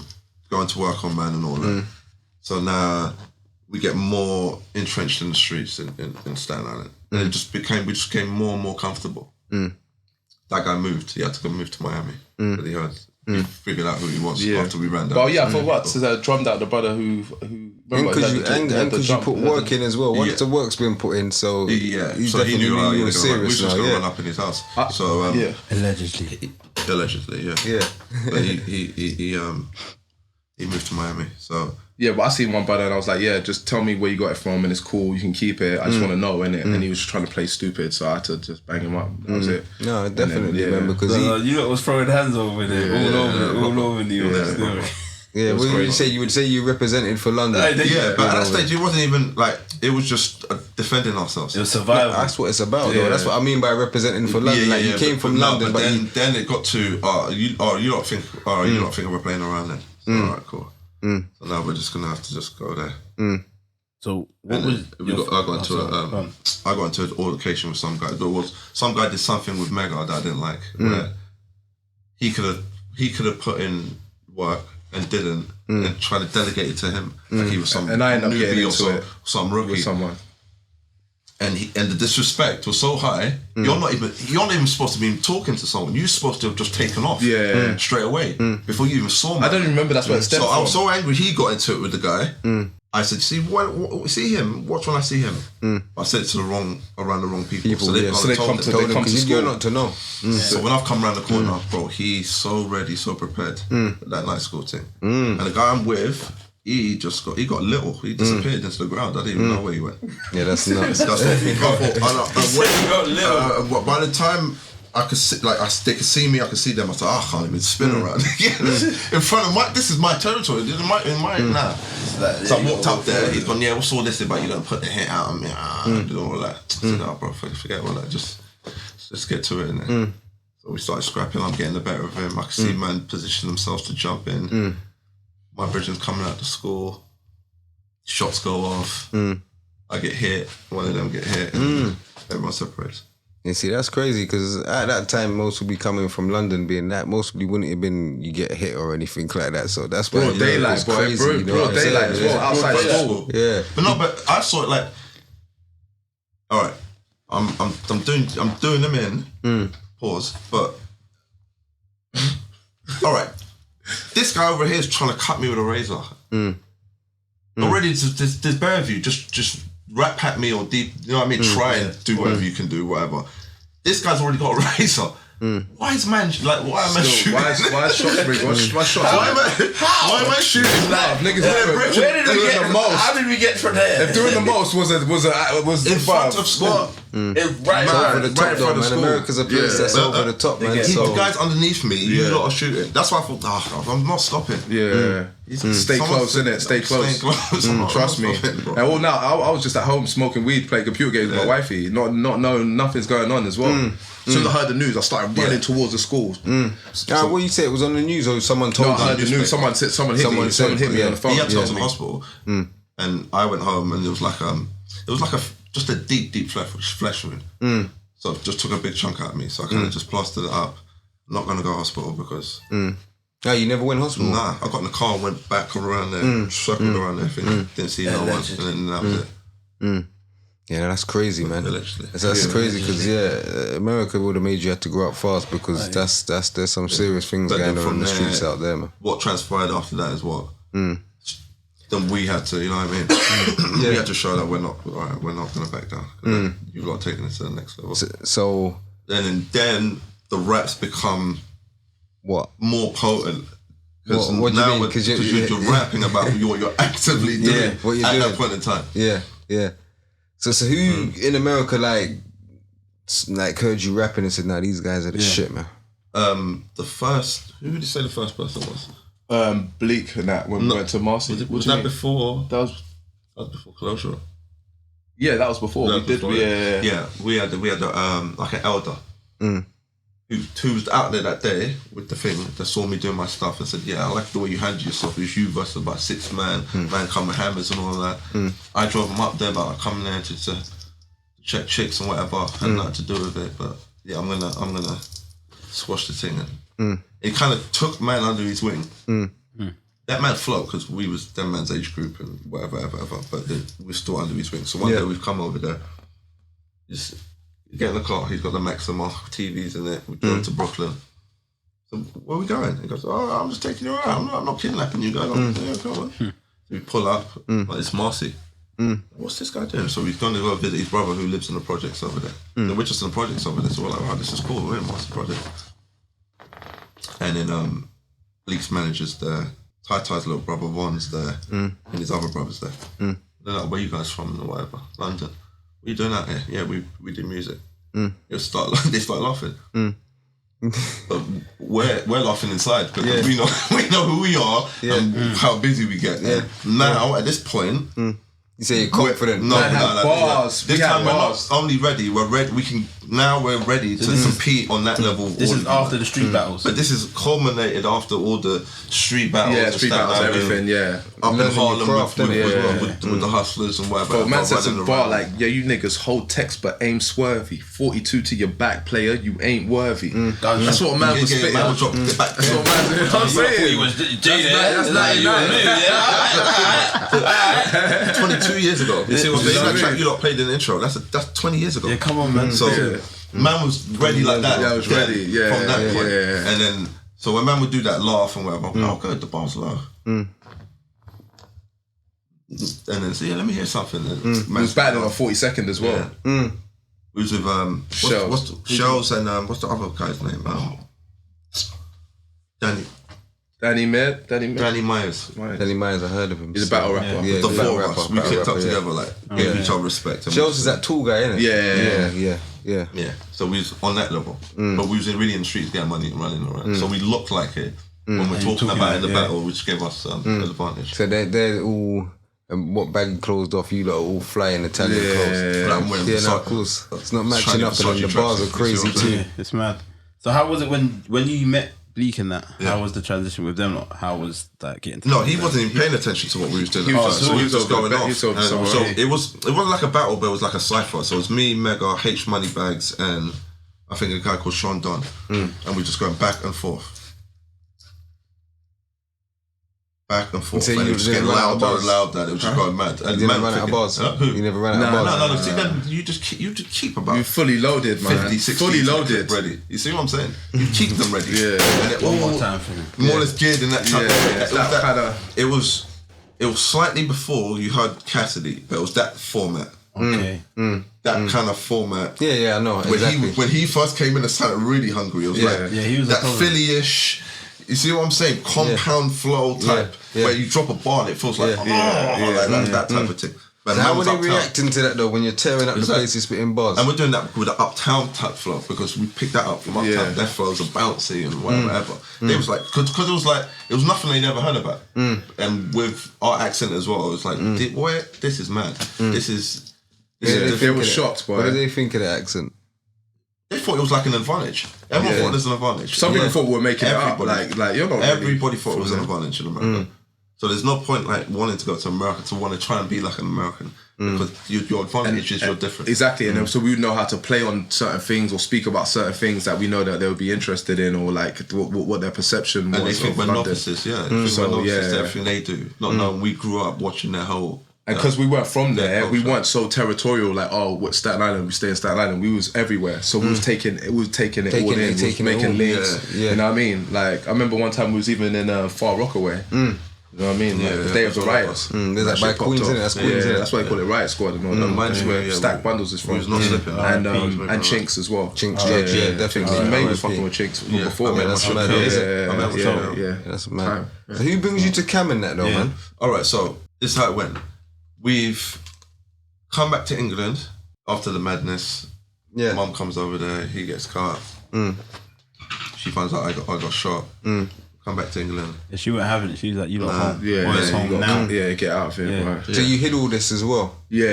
going to work on, man, and all that. So now we get more entrenched in the streets in Staten Island, and we just became more and more comfortable. That guy moved. He had to go move to Miami, but he figured out who he was after we ran down. Well, yeah, for what? So drummed out the brother who because you put work in as well. Once the work's been put in, so he knew you were serious we was just now. gonna run up in his house. So Allegedly, yeah. But he moved to Miami. So yeah, but I seen one brother and I was like, yeah, just tell me where you got it from and it's cool, you can keep it. I just want to know, innit? And he was just trying to play stupid, so I had to just bang him up. That was it. No, definitely, man, because you lot was throwing hands over there, all over New York. Yeah, what you would say you represented for London. Yeah, but at that stage it wasn't even like, it was just defending ourselves. It was survival. That's what it's about, though. That's what I mean by representing for London. Like you came from London, but then it got to you don't think we're playing around then. So, all right, cool. So now we're just gonna have to just go there. So what was I got into an altercation with some guy. Some guy did something with Mega that I didn't like, where he could have put in work and didn't, and tried to delegate it to him like he was some and I ended up getting newbie into some rookie with someone. And the disrespect was so high. You're not even supposed to be talking to someone. You're supposed to have just taken off straight away before you even saw me. I don't even remember that's where it stemmed So from. I was so angry. He got into it with the guy. I said, see him. Watch when I see him. I said it to around the wrong people. So they come to because you're not to know. So when I've come around the corner, bro, he's so ready, so prepared. That night school thing. And the guy I'm with, he got little. He disappeared into the ground. I didn't even know where he went. Yeah, that's nuts. That's what he got little. By the time I could see, they could see me, I could see them. I thought, I can't even spin around in front of this is my territory. This is my nah. So I walked up there. He's gone, yeah, what's all this about? You gonna put the hit out on me? Do all that. I said, no, bro, forget all that. Just get to it. Innit? So we started scrapping. I'm getting the better of him. I could see man position themselves to jump in. My brethren's coming out to school. Shots go off. I get hit. One of them get hit. And everyone separates. You see, that's crazy because at that time, most would be coming from London, being that most wouldn't have been you get hit or anything like that. So that's why broad daylight, boy. Crazy, you know broad daylight as well, outside school. Yeah, but I saw it like, all right, I'm doing them in. Pause. But all right, this guy over here is trying to cut me with a razor. Already, there's better of you. Just rap at me or deep, you know what I mean? Try and do whatever you can do, whatever. This guy's already got a razor. Why is man why am I shooting? Why shots ring? Why shots? Why am I shooting? Like, niggas, where did we get the most? How did we get from there? If doing the most was in front of school. Right over the top, though, man. America's a place that's over the top, man. The guys underneath me, you lot are shooting. That's why I thought, I'm not stopping. Yeah. Stay close, innit? Stay close. Trust me. And all now, I was just at home smoking weed, playing computer games with my wifey, not knowing nothing's going on as well. As soon as I heard the news, I started running towards the school. What you say? It was on the news, or someone told you? I heard the news. Someone hit me on the phone. He had to go to the hospital, and I went home, and it was like just a deep flesh wound. So it just took a big chunk out of me. So I kind of just plastered it up. I'm not gonna go to hospital because. No, you never went to hospital? Nah, I got in the car and went back around there, circled around there, didn't see no one, and then that was it. Yeah, that's crazy, man. Literally. That's crazy because America would have made you have to grow up fast because there's some serious things going on in the streets out there, man. What transpired after that is what then we had to, you know what I mean? We had to show that we're not gonna back down. You've got to take it to the next level. So then the raps become what more potent. What do you mean? Because you're rapping about what you're actively doing what you're at doing. that point in time. Yeah. So who in America like heard you rapping and said, "Nah, these guys are the shit, man." The first, who would you say the first person was? Bleak and that when we went to Marcy. Was that before? That was before Closure. Yeah, that was before. We had like an elder who was out there that day with the thing that saw me doing my stuff and said, "Yeah, I like the way you handle yourself. It was you versus about 6 man come with hammers and all that." I drove him up there, but I come there to check chicks and whatever, had nothing to do with it. But yeah, I'm gonna squash the thing. And it kind of took man under his wing. That man flow because we was that man's age group and whatever. But we're still under his wing. So one day we've come over there. Just get in the car. He's got the Maxima TVs in it. We go to Brooklyn. So where are we going? He goes, "Oh, I'm just taking you around. I'm not kidnapping you guys." Yeah, come on. So we pull up. Like it's Marcy. What's this guy doing? So we've gone to go visit his brother who lives in the projects over there. So we're just in the projects over there. So we're like, "Oh, this is cool. We're in Marcy project." And then Bleak's manager's there. Ty's little brother Von's there. And his other brother's there. They're like, "Where you guys from?" And whatever. "London." "What are you doing out here?" "Yeah, we do music." They start laughing. But we're laughing inside because we know who we are and how busy we get. Now at this point, you say you're confident. No, bars. This time we're not only ready. We're ready. We're ready to compete on that level. This is after the street battles. But this is culminated after all the street battles. Yeah, street battles, everything. Yeah, up in Harlem craft, with the hustlers and whatever. But man said some bar like, "Yeah, you niggas hold text but aim swervy. 42 to your back, player. You ain't worthy." That's what man was spitting. That's what man said. I'm saying. That's 99. 22 years ago. You see what I'm saying? That track you lot played in the intro. That's 20 years ago. Yeah, come on, man. So man was ready like that. Yeah, I was ready. Yeah, from that point. Yeah. And then so when man would do that laugh and whatever, I'm like, "Oh, good, the bar's low." And then say, "Yeah, let me hear something." It was better than a 40-second as well. It was with Shells and what's the other guy's name? Danny Myers. Danny Myers, I heard of him. He's a battle rapper. Yeah, the four of us, we kicked up together, like gave each other respect. Shells is that tall guy, isn't it? Yeah. So we was on that level, but we was really in the streets getting money and running around. So we looked like it when we're talking about it in the battle, which gave us an advantage. So they're all. And what bag closed off? You lot all flying Italian clothes. No, of course. It's not matching up, and the bars are crazy too. Yeah, it's mad. So how was it when you met Bleak and that? How was the transition with them? How was that getting? No, he wasn't even paying attention to what we was doing. He was just going off. So it wasn't like a battle, but it was like a cipher. So it was me, Mega, H Moneybags, and I think a guy called Sean Don, and we just going back and forth. Back and forth, so and it was just getting louder and louder. It was just going mad. And you never ran out of bars. You never ran out of bars. No. See, then you just keep about. You fully loaded, man. 50, 60 fully loaded, ready. You see what I'm saying? You keep them ready. Yeah. One more time for me. More or less geared in that time. Yeah. It was slightly before you heard Cassidy, but it was that format. Okay. That kind of format. Yeah, I know. Exactly. When he first came in, it sounded really hungry. It was he was that Philly-ish. You see what I'm saying? Compound flow type, where you drop a bar and it feels like, that type of thing. But how were they reacting to that though when you're tearing up the place, you're spitting bars? And we're doing that with the uptown type flow because we picked that up from uptown. Their flows are bouncy and whatever. They was like, because it was nothing they never heard about. And with our accent as well, it was like, this is mad. This is. They were shocked, boy. What did they think of the accent? They thought it was like an advantage. Everyone thought it was an advantage. Some people thought we were making it up. Like you're not. Everybody thought it was an advantage in America. So there's no point like wanting to go to America to want to try and be like an American because your advantage is you're different. Exactly, and so we would know how to play on certain things or speak about certain things that we know that they would be interested in or like what their perception was. And they think we're novices, everything they do. Not knowing we grew up watching their whole And because we weren't from there, we culture. weren't so territorial. Like, what Staten Island? We stay in Staten Island. We was everywhere, so we was taking it all in, making links. Yeah. You know what I mean? Like, I remember one time we was even in Far Rockaway. You know what I mean? Like the day of the riots. There's that by Queens, isn't it? That's Queens, that's why they call it Riot Squad and all that. That's where Stack Bundles is from. And Chinks as well. Chinks, yeah, definitely. You may be fucking with Chinks before. I mean, that's mad. Yeah. That's mad. So who brings you to Cam in that though, man? All right, so this is how it went. We've come back to England after the madness. Yeah. Mum comes over there. He gets cut. She finds out I got shot. Come back to England. Yeah, she wasn't having it. She was like, you got home. Get out of here. Right. So you hid all this as well? Yeah.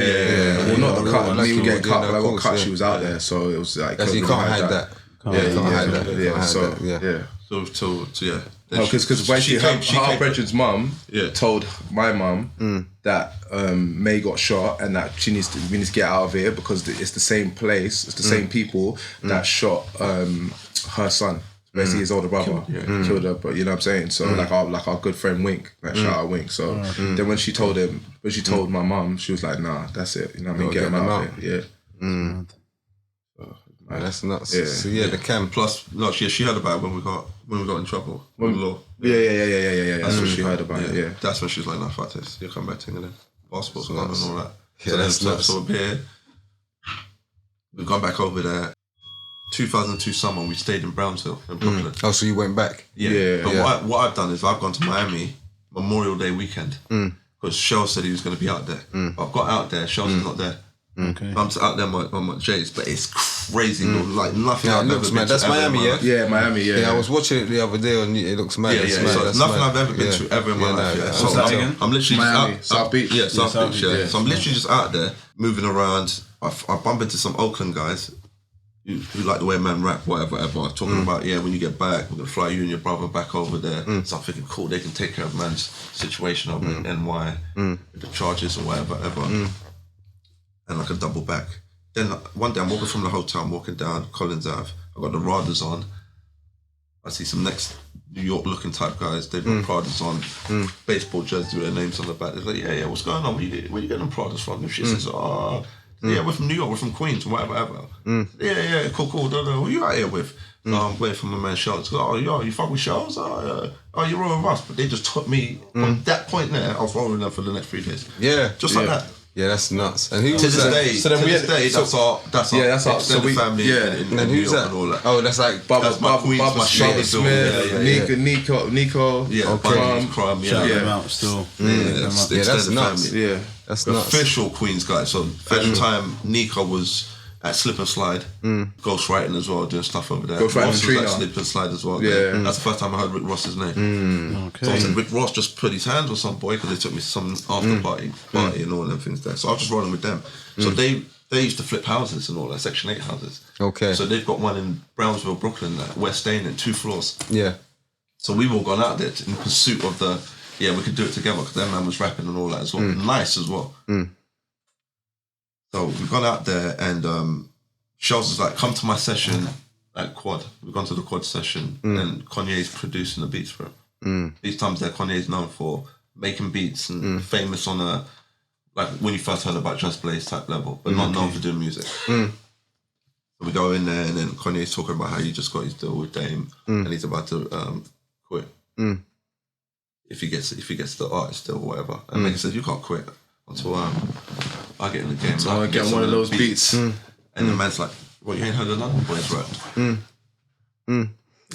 Well, not the cut. Like, You were getting cut. yeah, When I of got course, cut, she was out there, so it was like You can't hide that. Because when her brethren's mum told my mum that May got shot and that we need to get out of here because it's the same place, it's the same people that shot her son. Basically, his older brother killed her, but you know what I'm saying. So like our good friend Wink, shout out Wink. So then when she told my mum, she was like, "Nah, that's it." You know what I mean? Get him out of here. Yeah. That's nuts. Yeah. So the Cam. Plus, no, she heard about it when we got in trouble with the law. Yeah. That's what she heard about it. Yeah. That's when she was like, "No, fuck this. You come back to England, passports and all that." Yeah, that's nuts. So we're here. We've gone back over there. 2002 summer, we stayed in Brownsville in Brooklyn. Oh, so you went back? Yeah. But what I've done is I've gone to Miami Memorial Day weekend because Shell said he was going to be out there. I've got out there. Shell's not there. Okay. I'm out there on my J's, but it's crazy. Like nothing. Yeah, it I've looks ever mad. been to That's ever Miami, in my yeah? life. Yeah, Miami. Yeah. I was watching it the other day and it looks mad. Yeah. It's mad. So That's nothing mad. I've ever been to ever in my life. Yeah. So What's that again? I'm literally Miami, just South Beach. Yeah, South Beach. Yeah. yeah. So I'm literally just out there moving around. I bump into some Oakland guys who like the way man rap, whatever. Talking about when you get back, we're gonna fly you and your brother back over there. So I'm thinking, cool, they can take care of man's situation over in NY with the charges and whatever. And I can double back. Then one day I'm walking from the hotel, I'm walking down Collins Ave. I got the Radas on. I see some next New York looking type guys. They've got Pradas on, baseball jerseys with their names on the back. They're like, yeah, what's going on? Where you getting them Pradas from? And she says, we're from New York, we're from Queens, whatever. Yeah, cool. Who you out here with? So I'm waiting for my man Shells. You fuck with Shells? You roll with us. But they just took me, from that point there, I was rolling them for the next 3 days. Yeah. Just like that. Yeah, that's nuts. And who To was this that? day, that's our extended family in And New who's York that? and all that. Oh, that's like That's my Queens, my Bubba Smith, Smith, Nico. Yeah, Crumb, Shout them out still. that's nuts. family. Yeah. That's nuts. Official Queens guy. So at the time, Nico was at Slip and Slide, ghostwriting as well, doing stuff over there. Ghostwriting Ross was Trina. at Slip and Slide as well. Yeah. That's the first time I heard Rick Ross's name. Okay. So I said, Rick Ross just put his hands on some boy because they took me to some after party and all them things there. So I was just rolling with them. So they used to flip houses and all that, Section 8 houses. Okay. So they've got one in Brownsville, Brooklyn, West Staying in 2 floors. Yeah. So we've all gone out there in pursuit of we could do it together because that man was rapping and all that as well. Nice as well. So we've gone out there and Shells was like, come to my session at Quad. We've gone to the Quad session and Kanye's producing the beats for him. These times that Kanye's known for making beats and famous on a, like when you first heard about Just Blaze type level, but not known for doing music. So we go in there and then Kanye's talking about how he just got his deal with Dame and he's about to quit. If he gets the artist deal or whatever. And Megan says, you can't quit until I get in the game. So I get one of those beats. And the man's like, well, you ain't heard of London Boys rap?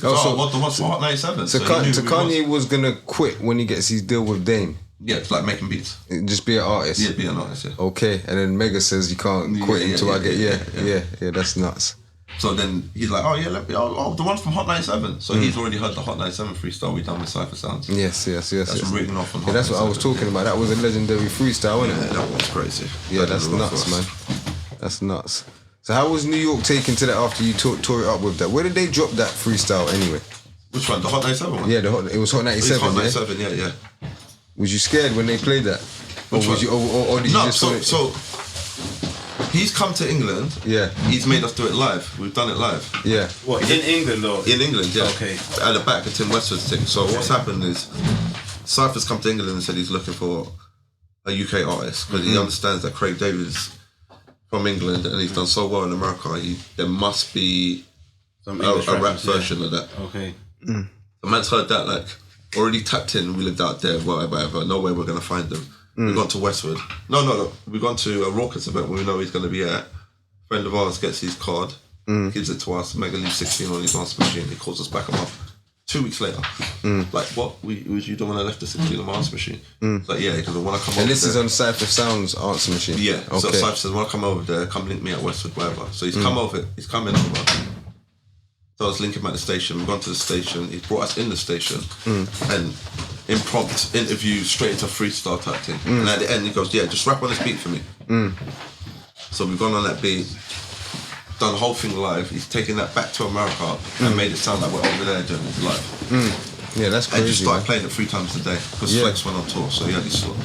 What's Hot 97? So Kanye was gonna quit when he gets his deal with Dame. Yeah, it's like making beats. Just be an artist. Yeah, be an artist, yeah. Okay, and then Mega says you can't quit until I get yeah, that's nuts. So then he's like, the one from Hot 97. So he's already heard the Hot 97 freestyle we done with Cypher Sounds. Yes. That's written off on Hot that's what I was 97. talking about. That was a legendary freestyle, wasn't Yeah, it? that was crazy. Yeah, That that's did a lot nuts, for man. us. That's nuts. So how was New York taken to that after you tore it up with that? Where did they drop that freestyle anyway? Which one? The Hot 97 one? Yeah, it was Hot 97, Hot yeah? 97, yeah. Was you scared when they played that? Or Which was you, or did you just so he's come to England. Yeah. He's made us do it live. We've done it live. Yeah. What, in England or? In England, yeah. Okay. At the back of Tim Westwood's thing. So what's happened is Cypher's come to England and said he's looking for a UK artist because he understands that Craig David's from England and he's done so well in America. There must be a rap version of that. Okay. The man's heard that, like, already tapped in. We lived out there, whatever. No way we're gonna find them. We've gone to Westwood. No. We've gone to a Raucous event where we know he's gonna be at. Friend of ours gets his card, gives it to us. Mega leaves 16 on his answer machine. He calls us back a month. 2 weeks later, like, what? Was you the one that left the 16 on my answer machine? It's like, yeah, because when I come over And this there, is on Cypher Sound's answer machine? yeah. Okay. So Cypher says, when I come over there, come link me at Westwood, whatever. So he's come over, he's coming over. So I was linking him at the station. We've gone to the station. He brought us in the station and impromptu interview straight into freestyle type thing. And at the end, he goes, yeah, just rap on this beat for me. So we've gone on that beat, done the whole thing live. He's taken that back to America and made it sound like we're over there doing it live. Yeah, that's crazy. And just started playing it 3 times a day because Flex went on tour, so he had his slot.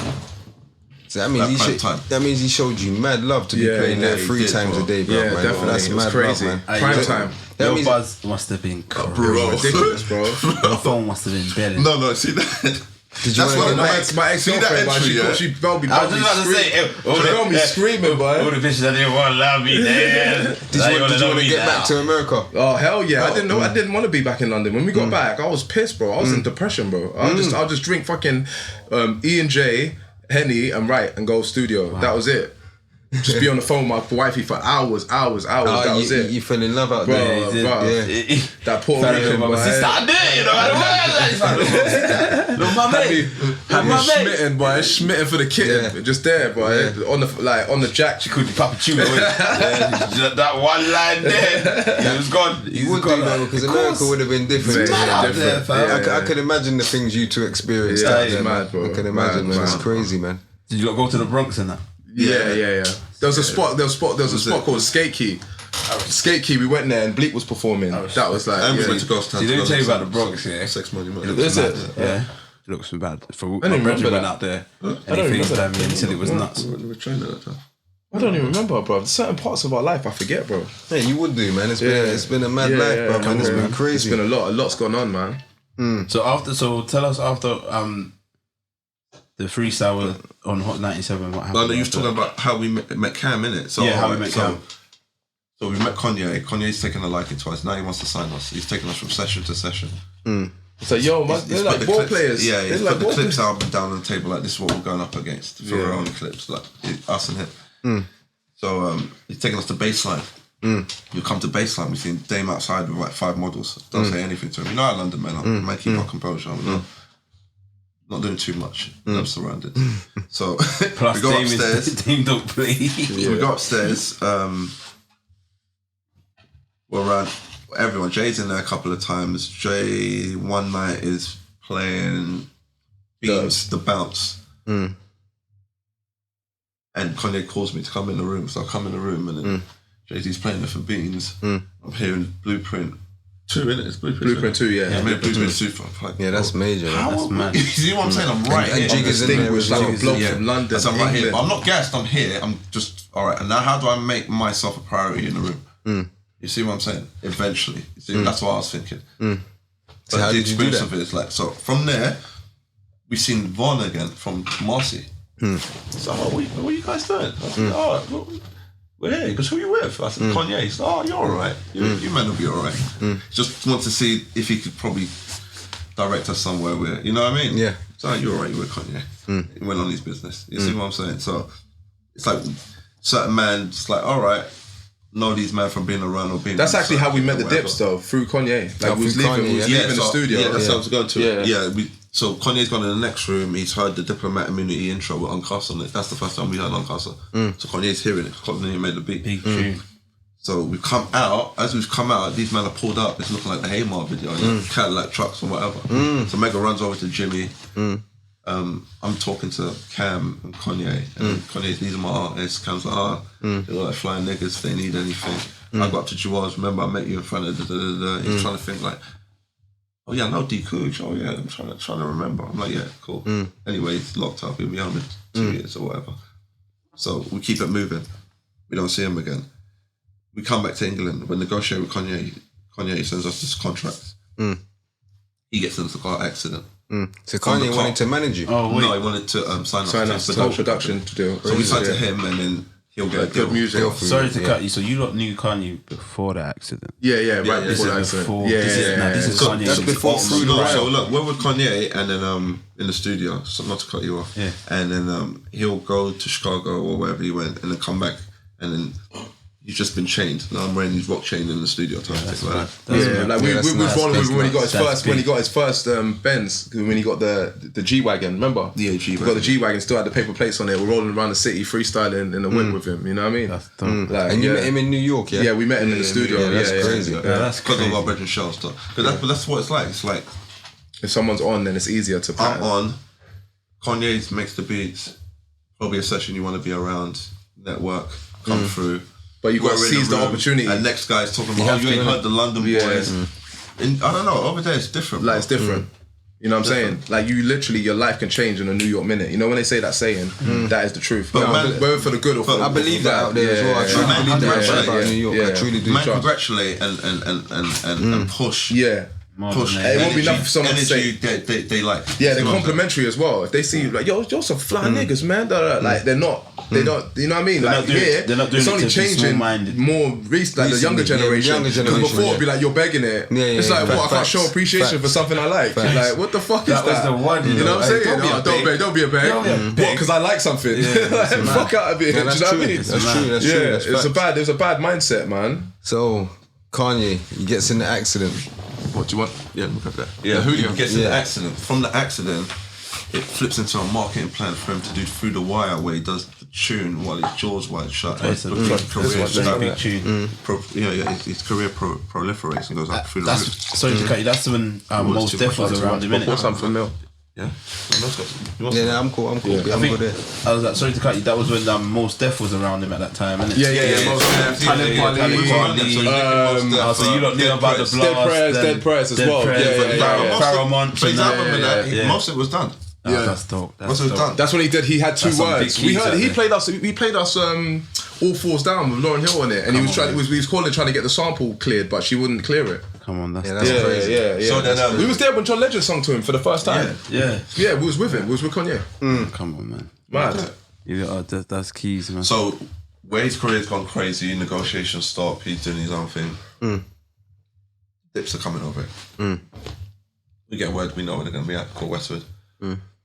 So that means, that means he showed you mad love to be playing that 3 times a day, bro. Yeah, man. definitely. That's It was mad crazy. love, man. Prime time. That Your buzz must have been ridiculous, bro. Your phone must have been belly. No, see that? Did you That's want what to My ex-girlfriend, man, she felt me. I was just about to say, she felt me screaming, boy. All the bitches that didn't want to love me, Did you want to get back to America? Oh hell yeah! I didn't know. I didn't want to be back in London. When we got back, I was pissed, bro. I was in depression, bro. I'll just drink fucking E&J, Henny, and write and go studio. That was it. Just be on the phone with my wifey for hours. That was it. You fell in love out Bro, there. bro. Yeah. That Puerto Rican boy. I did, you know. I don't Look, my mate. Had me smitten, boy. Smitten for the kitten. Just there, boy. On the jack. She called you Papa Chulo. That one line there, he was gone. He would do that because America would have been different. I could imagine the things you two experienced out there, mad, bro. I can imagine, man. It's crazy, man. Did you go to the Bronx and that? Yeah. There was a spot called Skate Key. Skate Key, we went there and Bleak was performing. That was like, And we went to Ghost Town. Let me tell you about the Bronx, yeah. Sex Monument. Is it? Yeah. It looks bad. For I don't remember went that. out there and I don't he remember FaceTimed that. me and said it was nuts. We were training at that time. I don't even remember, bro. Certain parts of our life I forget, bro. Yeah, you would do, man. It's been a mad life, bro. Man, it's been crazy. It's been a lot's gone on, man. So tell us after the freestyle on Hot 97, what happened? No, you was talking about how we met Cam, innit? So, Yeah, how we met Cam. So we met Kanye. Kanye's taken a liking to us. Now he wants to sign us. He's taking us from session to session. So yo, man, they're like ball players. Yeah, he's They're like put the ball clips players. album down on the table. Like, this is what we're going up against for our own clips. Like, us and him. So he's taking us to Baseline. You come to Baseline, we've seen Dame outside with like 5 models. Don't say anything to him. You know how London men are. Man, keep our composure. Not doing too much. I'm surrounded. So Plus we go Dame upstairs. Dame don't play. We go upstairs. We're around everyone. Jay's in there a couple of times. Jay one night is playing Beams, the Bounce. And Kanye calls me to come in the room. So I come in the room and then Jay-Z's playing it for Beans. I'm hearing Blueprint 2, innit? It's Blueprint 2, yeah. I mean, Blueprint 2. Like, Yeah, that's major. Man. how That's mad. You see what I'm saying? I'm right And here. Jigga's in there as Like well. a bloke from London, So I'm right here. England. But I'm not gassed. I'm here. I'm just, all right. And now how do I make myself a priority in the room? You see what I'm saying? Eventually. You see, that's what I was thinking. So But how the did you do experience that? of it is like, so from there, we've seen Vaughn again from Marcy. So, what are you guys doing? I said, oh, we're here. He goes, who are you with? I said, Kanye. He said, oh, you're all right. You man will be all right. Just want to see if he could probably direct us somewhere where, you know what I mean? Yeah. So, you're all right, you're with Kanye. He went on his business. You see what I'm saying? So, it's like certain man just like, all right, know these men from being around or being. That's actually how we met the whatever. Dips though, through Kanye. Like we was through leaving, Kanye, we was yeah. leaving the studio. Yeah, that's how I was going to. Yeah. So Kanye's gone in the next room. He's heard the Diplomat Immunity intro with Uncastle on it. That's the first time we heard Uncastle. So Kanye's hearing it. Kanye made the beat. Big tune. So we've come out. As we've come out, these men are pulled up. It's looking like the Haymar video, you know, Cadillac trucks or whatever. So Mega runs over to Jimmy. I'm talking to Cam and Kanye. And Kanye's, these are my artists. Cam's like, they're like flying niggas if they need anything. I go up to Jawaz. Remember, I met you in front of He's trying to think like, oh yeah, I know D Cooch. Oh yeah, I'm trying to remember. I'm like, yeah, cool. Anyway, he's locked up. He'll be home in 2 years or whatever. So we keep it moving. We don't see him again. We come back to England. We negotiate with Kanye. Kanye sends us this contract. He gets into the car accident. So Kanye wanted to manage you. Oh wait, no, he wanted to sign us to the production deal. So we signed to him, and then he'll get good music. Sorry to cut you. So you lot knew Kanye before the accident? Yeah, right before the accident. This is Kanye. That's before Through the Wire. So look, we're with Kanye, and then in the studio. So not to cut you off. Yeah. And then he'll go to Chicago or wherever he went, and then come back, and then he's just been chained. Now I'm wearing his rock chain in the studio. We was rolling with him when he got his first. When he got his first Benz, when he got the G wagon. Remember? Yeah, G wagon. Got the G wagon. Still had the paper plates on it. We're rolling around the city, freestyling in the wind with him. You know what I mean? That's dope. Like, And you met him in New York, yeah? Yeah, we met him in the studio. Yeah, that's crazy. Yeah. That's Because of our Brethren Shell stuff. But that's what it's like. It's like If someone's on, then it's easier to I'm on. Kanye makes the beats. Probably a session you want to be around. Network come through. But you got to seize the opportunity. And next guy's talking about, you ain't heard the London boys. And I don't know, over there it's different. Like, it's different. You know what I'm saying? Like, you literally, your life can change in a New York minute. You know when they say that saying, that is the truth. But whether for the good or for the I believe that out there as well. I truly believe that about New York. I truly do. Man, congratulate and push. Yeah. Push. It won't be enough for someone to say. They like. Yeah, they're complimentary as well. If they see you like, yo, you're some fly niggas, man. Like, they're not. They don't. You know what I mean? Like here, it's only changing more recent, like the younger generation. Because before it'd be like you're begging it. It's like, what? I can't show appreciation for something I like. Like, what the fuck is that? That was the one. You know what I'm saying? Don't beg. Don't be a beg. What? Because I like something. Fuck out of it. Do you know what I mean? That's true. Yeah, it's a bad mindset, man. So Kanye, he gets in the accident. What do you want? Yeah, look at that. Yeah, who gets in the accident? From the accident, it flips into a marketing plan for him to do Through the Wire, where he does the tune while his jaws wide shut. It's a big tune. His career proliferates and goes up through the roof. Sorry to cut you. That's when Most Def was around him, innit? Pour something milk. Yeah, Yeah, I'm cool. Yeah, I'm good there. I was like, sorry to cut you. That was when Most Def was around him at that time, innit? So you lot knew about the blast. Dead Prez as well. Paramount. But his album and that, most of it was done. Yeah, that's dope. Most of it was done. That's when he did. He had two That's some words. big We keys heard out he there. played us. He played us All Falls Down with Lauryn Hill on it, and he was trying. He was calling trying to get the sample cleared, but she wouldn't clear it. Come on, that's crazy. Yeah. So then, we was there when John Legend sung to him for the first time. Yeah. Yeah, we was with him. We was with Kanye. Come on, man. Mad. That's keys, man. So where his career's gone crazy, negotiations stop, he's doing his own thing. Dips are coming over it. We get word, we know where they're going to be at. Call Westwood.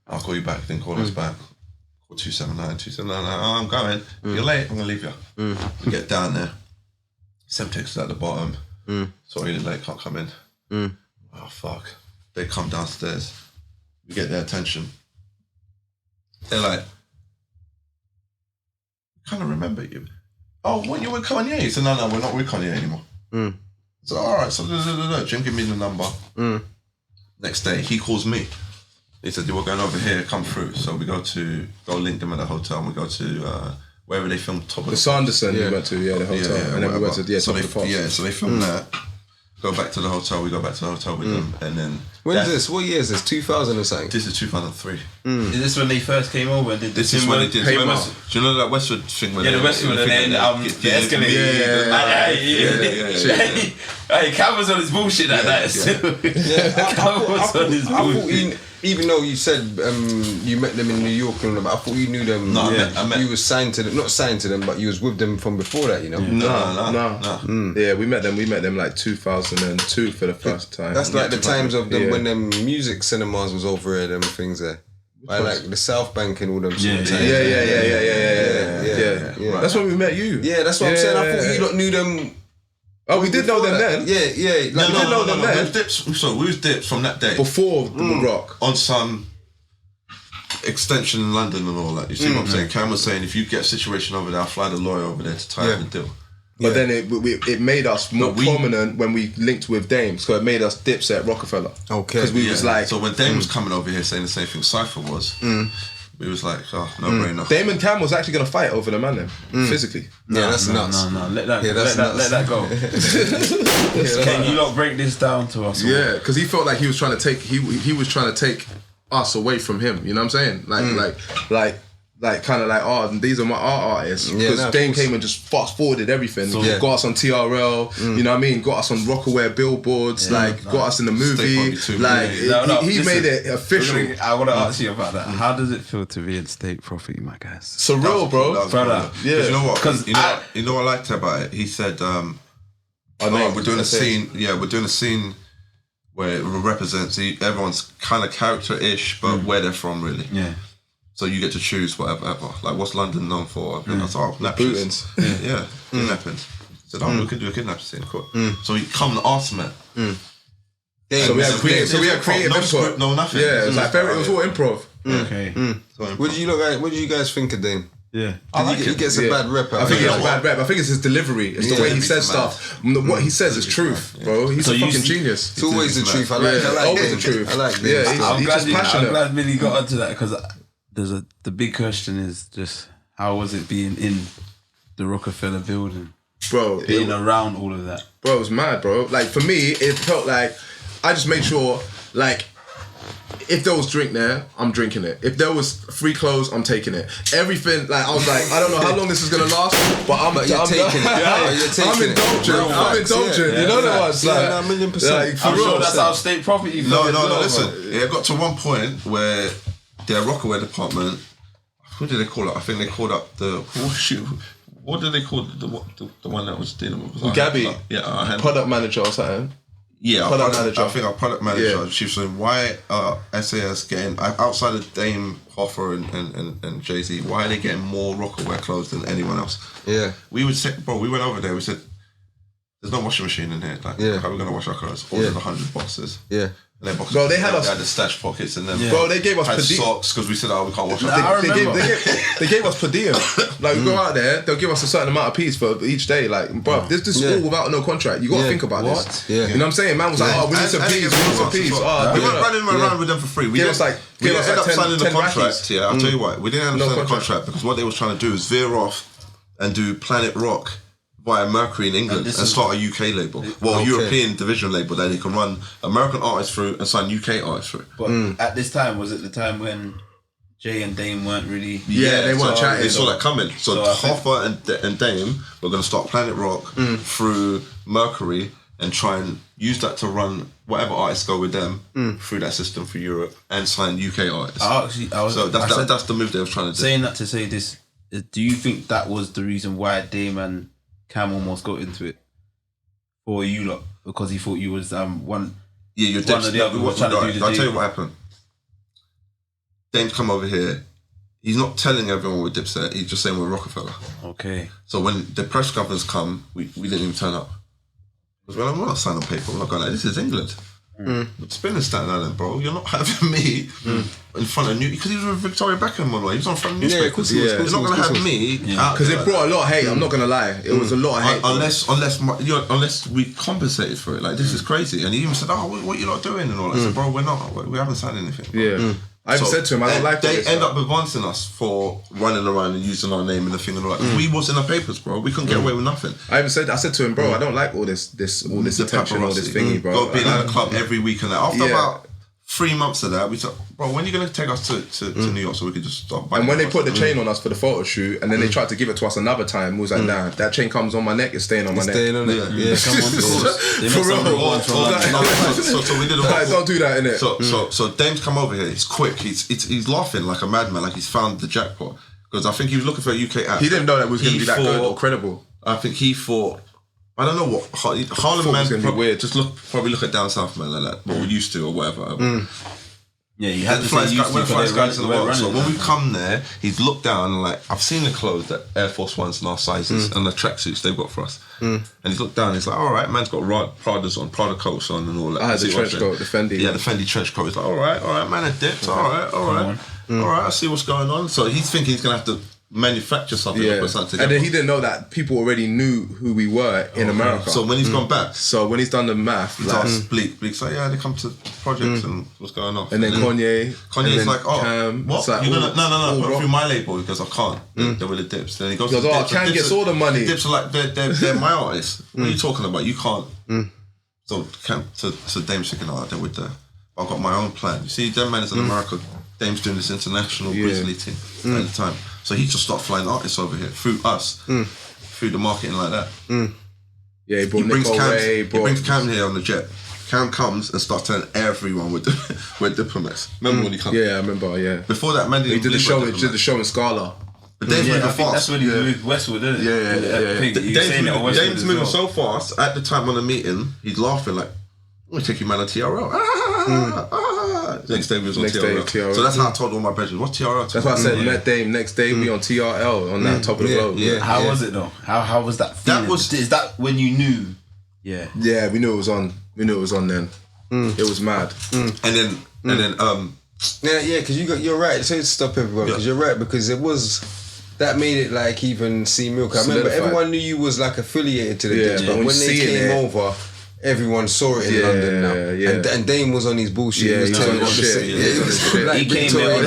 I'll call you back, then call us back. Call 279. Oh, I'm going. You're late, I'm going to leave you. We get down there. Semtex is at the bottom. Sorry, you're late, can't come in. Oh, fuck. They come downstairs. We get their attention. They're like, kind of remember you. Oh, when you with Kanye? He said, no, we're not with Kanye anymore. So, all right, so Jim give me the number. Next day, he calls me. He said, we're going over here, come through. So we go link them at the hotel, and we go to wherever they filmed Top of The Sanderson we went to, the hotel. And then we went to Top of the Pops. So they filmed that. Go back to the hotel, we go back to the hotel with them, and then... When is this? What year is this? 2000 or something? This is 2003. Is this when they first came over and did This is when they did. Do you know that Westwood thing? Yeah, the Westwood and then the Escalade. Hey, Cam was on his bullshit that night. Cam was on his bullshit. Even though you said you met them in New York and all that, I thought you knew them. No, I met you was signed to them, not signed to them, but you was with them from before that, you know. No. Yeah, we met them like 2002 for the first time. That's like the times of them when them music cinemas was over here, them things there. By like the South Bank and all them sort of times. Yeah. That's when we met you. Yeah, that's what I'm saying. I thought you lot knew them. Oh, we did know them then? Yeah. Like, we did know them then. We was Dips from that day. Before the Rock. On some extension in London and all that. You see what I'm saying? Cam was saying, if you get a situation over there, I'll fly the lawyer over there to tie up the deal. But then it made us more prominent when we linked with Dame. So it made us Dipset Rockefeller. Okay. Because we was like... So when Dame was coming over here saying the same thing Cypher was... We was like, no brainer. Dame and Cam was actually going to fight over the man then, physically. That's nuts. No, let that go. Can you not break this down to us? Yeah, because he felt like he was trying to take he was trying to take us away from him. You know what I'm saying? Like like kind of like, oh, these are my art artists, because Dame came and just fast forwarded everything. So, got us on TRL, you know what I mean? Got us on Rockaware billboards, got us in the movie. Like he made it official. I want to ask you about that. How does it feel to be in State Property, my guys? Surreal, bro. Brother. Yeah. You know what? Because you know what I liked about it. He said, we're doing a scene. Yeah, we're doing a scene where it represents everyone's kind of character-ish, but where they're from, really. Yeah. So you get to choose whatever. Like, what's London known for? I was like, nappies. Yeah, kidnappings. Said, we could do a kidnapping scene. Cool. So he come and asked me. So we had creative no input. Script, no nothing. Yeah, it was like it was all improv. Okay. What do you guys think of Dame? Yeah, he gets a bad rep. I think he has a bad rep. I think it's his delivery. It's the way he says stuff. What he says is truth, bro. He's a fucking genius. It's always the truth. I like always the truth. I like Dame. Yeah, he's just passionate. I'm glad Billy got onto that, because the big question is just how was it being in the Rockefeller building, bro? Being around all of that, bro. It was mad, bro. Like for me, it felt like I just made sure, like, if there was drink there, I'm drinking it. If there was free clothes, I'm taking it. Everything, like I was like, I don't know how long this is gonna last, but I'm taking it. I'm indulgent. I'm indulgent. You know that was like, a million percent. Like, I'm sure that's how State Property. No. Listen, it got to one point where their Rockaware department, what did they call it? I think they called up the what did they call the one that was dealing with? Gabby, product manager or something. Yeah, product manager. I think our product manager. Yeah. She was saying, why SAS getting outside of Dame, Hoffer and Jay-Z? Why are they getting more Rockaware clothes than anyone else? Yeah, we would say, bro. We went over there. We said, "There's no washing machine in here. Like, how are we gonna wash our clothes? Ordered 100 boxes. Yeah." Bro, they had us. They had the stash pockets in them. Yeah. Bro, they gave us had socks because we said, we can't wash our clothes. They gave us per diem. Like, we go out there, they'll give us a certain amount of piece for each day. Like, bro, this is all without no contract. You got to think about this. Yeah. You know what I'm saying? Man was like, we need some piece, we need some piece. We weren't running around with them for free. We didn't end up signing the contract. Yeah, I'll tell you what. We didn't end up signing the contract because what they was trying to do is veer off and do Planet Rock via Mercury in England and start a UK label. Well, European division label that they can run American artists through and sign UK artists through. But at this time, was it the time when Jay and Dame weren't really... Yeah, they weren't chatting. They saw that coming. So Hoffa and Dame were going to start Planet Rock through Mercury and try and use that to run whatever artists go with them through that system for Europe and sign UK artists. That's the move they were trying to do. Saying that to say this, do you think that was the reason why Dame and Cam almost got into it for you lot, because he thought you was one? Yeah, you're one of the other was trying to do the I'll tell you what happened. Dame's come over here. He's not telling everyone we're Dipset. He's just saying we're Rockefeller. Okay. So when the press covers come, we didn't even turn up. Because I'm not signing paper. I'm not going. This is England. It's been in Staten Island, bro. You're not having me in front of because he was with Victoria Beckham on the way. He was on front of newspapers. You're not going to have me because it brought a lot of hate. I'm not going to lie. It was a lot of hate. Unless we compensated for it. Like, this is crazy. And he even said, what you lot doing and all that. I said, bro, we're not. We haven't signed anything. Yeah. I even said to him, I don't like this. They end up advancing us for running around and using our name and the thing and all that. We was in the papers, bro. We couldn't get away with nothing. I said to him, bro, I don't like all this attention, all this thingy, bro. Got being in the club every week and that. After about 3 months of that, we said, bro, when are you going to take us to New York so we could just stop? And when they put the chain on us for the photo shoot, and then they tried to give it to us another time, we was like, nah, that chain comes on my neck, it's staying on my neck. Staying on it. Yeah, come on. So we did don't do that, innit? So Dame's come over here, he's quick, he's laughing like a madman, like he's found the jackpot. Because I think he was looking for a UK act. He didn't know that was going to be that good or credible. I think he thought, I don't know what Harlem man gonna be weird. Just probably look at down south man like that, what we used to or whatever. Yeah, you had to say used to, guys in the world. So when we come there, he's looked down and like, I've seen the clothes that Air Force Ones and our sizes and the tracksuits they've got for us. And he's looked down and he's like, all right, man's got Prada's on, Prada coats on and all that. I had the trench coat, the Fendi. Yeah, the Fendi trench coat. He's like, all right, man, a dipped. All right, I see what's going on. So he's thinking he's gonna have to manufacture something or something. And then he didn't know that people already knew who we were in America. So when he's gone back, so when he's done the math, he's asked Bleak's like, yeah, they come to projects and what's going on. And then Kanye's like, Cam, what? Like, you're gonna no, put it through my label because I can't. They're with the Dips. Then he goes, Cam gets all the money. The Dips are like, they're my artists. What are you talking about? You can't. So Dame's thinking, they're with the. I've got my own plan. You see, them man is in America Dame's doing this international Grizzly thing at the time. So he just started flying artists over here through us, through the marketing like that. Yeah, he brings Cam here on the jet. Cam comes and starts telling everyone we're diplomats. Remember when he comes? Yeah, I remember. Yeah. Before that, man, he did the show. He did the show in Scala. But Dame's moving fast. That's when he moved westward, isn't it? Yeah. Dame's moving so fast. At the time on the meeting, he's laughing like, "I'm gonna take you man on TRL." Next day we was on TRL. So that's how I told all my brethren, what's TRL? That's why I said met Dame. Next day we on TRL on that top of the road. Yeah. How was it though? How was that feeling? Is that when you knew? Yeah. Yeah, we knew it was on. We knew it was on then. It was mad. And then because you're right. So to stop everyone, because you're right, because it was. That made it like even C Milk. I remember everyone knew you was like affiliated to the Dipset, but when they came over, everyone saw it in London now. And Dame was on his bullshit. Yeah, he was telling on shit. He came there.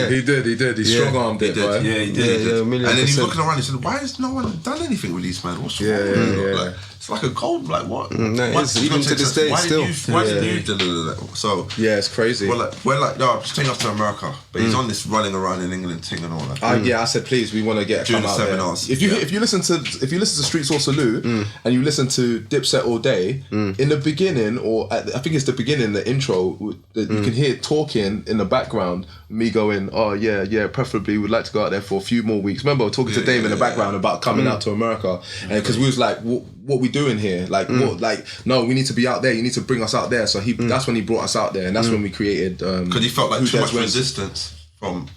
He did. He strong armed it. Yeah, he did. And then he was looking around and he said, "Why has no one done anything with these man? What's wrong with you?" Like, it's like a gold. Like what? Even to this day, still. Why did you? So it's crazy. We're like, no, I'm just taking off to America, but he's on this running around in England thing and all that. I said, please, we want to get doing the seminars. If you listen to Streets or Salute and you listen to Dipset all day, in the beginning I think it's the beginning, the intro, you can hear talking in the background, me going, oh yeah, preferably we'd like to go out there for a few more weeks. Remember, talking to Dave in the background about coming out to America, and because we was like, what we doing here? Like, what? Like, no, we need to be out there. You need to bring us out there. So that's when he brought us out there, and that's when we created. Because he felt like too much resistance from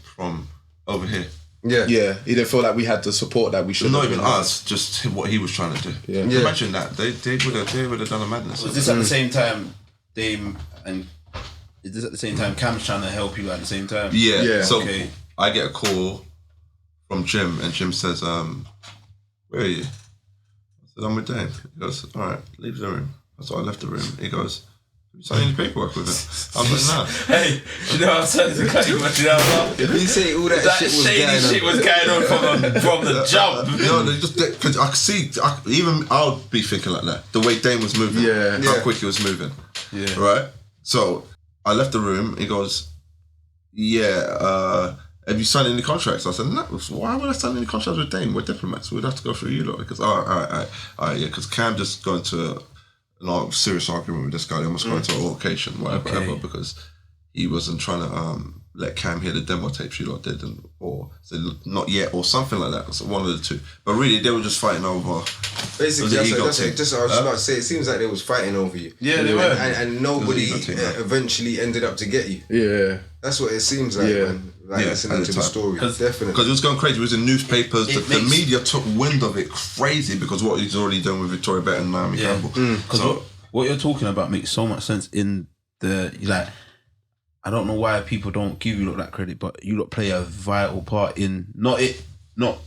over here. Yeah, he didn't feel like we had the support that we should. Not even us, just what he was trying to do. Yeah. Imagine that they would have done a madness. Was this at the same time, Dame and? Is this at the same time Cam's trying to help you at the same time? Yeah. So I get a call from Jim, and Jim says, "Where are you?" I said, "I'm with Dame." He goes, "All right, leave the room." So I left the room. He goes, "Have you signed any paperwork with it?" I was like, "No." Hey, you know I'm saying to cut you much. You know, you say all that shit was shady going on. shit was going on from the jump. No, just because I could see, even I'll be thinking like that. The way Dame was moving, how quick he was moving, right. So I left the room. He goes, have you signed any contracts? I said, no. Why would I sign any contracts with Dame? We're diplomats. We'd have to go through you lot. Because all right, because Cam just got into a serious argument with this guy. They almost got into an altercation, whatever, because he wasn't trying to let Cam hear the demo tapes you lot did, or said not yet, or something like that. So one of the two. But really, they were just fighting over. Basically, that's what I was just about to say. It seems like they was fighting over you. Yeah, they were, and nobody eventually ended up to get you. Yeah, that's what it seems like. Man. Like listening to the story, definitely. Because it was going crazy. It was in newspapers. The media took wind of it crazy because what he's already done with Victoria Bett and Naomi Campbell. Because what you're talking about makes so much sense in the like. I don't know why people don't give you that credit, but you lot play a vital part in not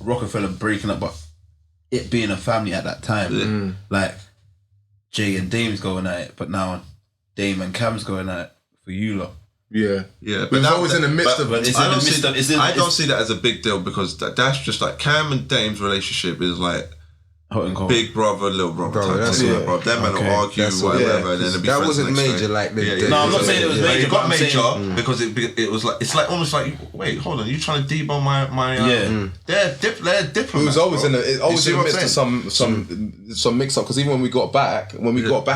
Rockefeller breaking up, but it being a family at that time. Like Jay and Dame's going at it, but now Dame and Cam's going at it for you lot. Yeah. But that was in the midst of it. I don't see that as a big deal because that's just like Cam and Dame's relationship is like big brother, little brother. That's it. Bro. Them men will argue, whatever, and then it'll be that wasn't major like the. No, I'm not saying it was major. It got major because it was like it's like almost like wait, hold on, you trying to debone my They're diplomats. It was always in the midst of some mix up because even when we got back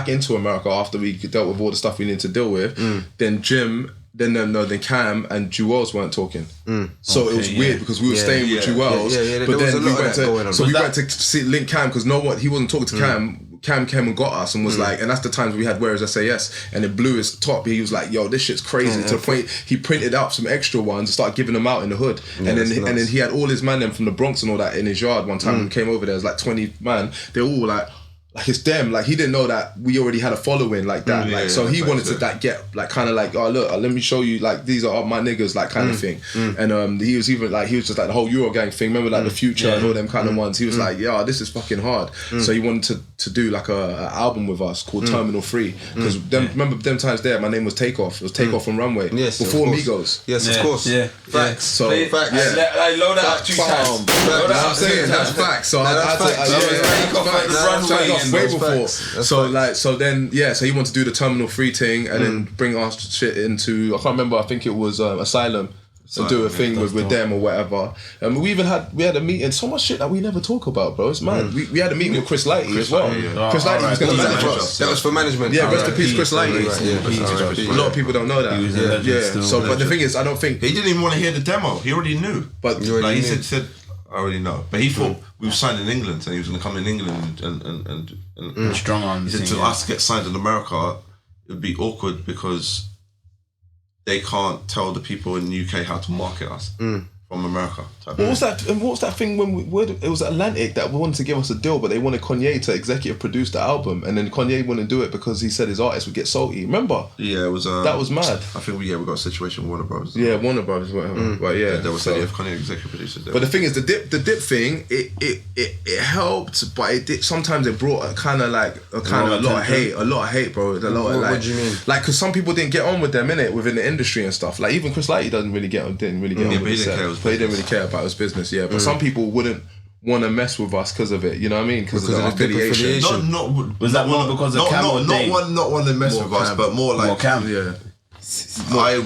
into America after we dealt with all the stuff we needed to deal with, then Jim. Then Cam and Jewels weren't talking, so it was weird because we were staying with Jewels. But then we went to see link Cam because he wasn't talking to Cam. Cam came and got us and was like, and that's the times we had Where Is SAS, and it blew his top. He was like, yo, this shit's crazy, to the point he printed out some extra ones and started giving them out in the hood. And then he had all his man them from the Bronx and all that in his yard. One time we came over there, it was like 20 man. They all like it's them. Like he didn't know that we already had a following like that. So he wanted to get like kind of like, oh look, let me show you like these are my niggas like kind of thing. And he was just like the whole Euro gang thing. Remember like the Future and all them kind of ones. He was like, yeah, this is fucking hard. So he wanted to do like a album with us called Terminal 3 because remember them times there. My name was Takeoff. It was Takeoff from Runway. Yes, before Migos. Yes, of course. Yeah, facts. So facts. I load out 2 times. I'm saying that's facts. So I had to. us way before. That's So facts. so then so he wanted to do the Terminal 3 thing and then bring our shit into, I can't remember, I think it was Asylum. So do a thing with them or whatever. We even had a meeting. So much shit that we never talk about, bro. It's mad. We had a meeting with Chris Lighty as well. Chris Lighty was going to manage us. That was for management. Yeah, rest in peace, Chris Lighty. Yeah, A lot of people don't know that. Yeah. So, but the thing is, I don't think He didn't even want to hear the demo. He already knew. But like he said, I already know. But he thought we were signed in England and he was going to come in England and strong on. He said to us get signed in America, it would be awkward because they can't tell the people in the UK how to market us from America. What was that? And what was that thing when it was Atlantic that wanted to give us a deal, but they wanted Kanye to executive produce the album, and then Kanye wouldn't do it because he said his artists would get salty. Remember? Yeah, it was. That was mad. I think we got a situation with Warner Brothers. Yeah, Warner Brothers, whatever. But There was if Kanye executive producers. But the thing is, the dip thing, it helped, but it did, sometimes it brought a lot of hate, bro. What do you mean? Like, because some people didn't get on with them within the industry and stuff. Like even Chris Lighty didn't really get on with it. But he didn't really care about his business. Yeah, but some people wouldn't want to mess with us because of it. You know what I mean? Because of the affiliation. Was that more because of Cam or Dame? Not one to mess with us, but more like Cam. Yeah. I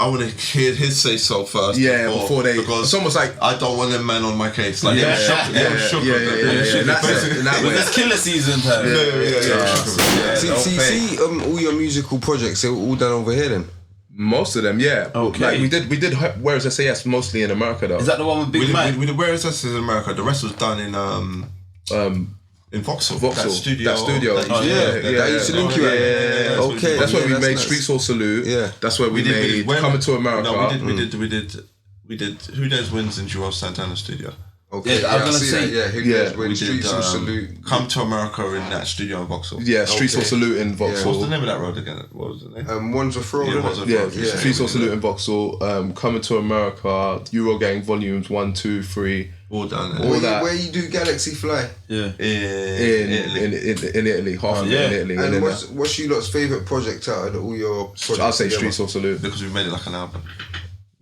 want to hear his say so first. Yeah, before they. Because it's almost like I don't want them man on my case. Like Yeah. This killer season time. See, all your musical projects, they're all done over here then? Most of them, yeah. Okay. Like we did Where's SAS mostly in America though. Is that the one with Big Mike? We did Where Is This in America. The rest was done in Vauxhall. That studio. That used to link you out. Okay. That's where we that's made nice. Streets All Salute. Yeah. That's where we made Coming to America. No, we did Who Dares Wins in Joel Santana's studio. Okay, I was gonna say, when Streets All Salute. Come to America in that studio in Vauxhall. Yeah, Streets All Salute in Vauxhall. What's the name of that road again? What was the name? One's a fraud. Yeah, Streets All Salute in Vauxhall. Coming to America. Euro Gang Volumes 1, 2, 3. All done there. Where you do Galaxy Fly? Yeah. In Italy, half of it in Italy. And what's you lot's favourite project out of all your projects? I'll say Streets All Salute. Because we made it like an album.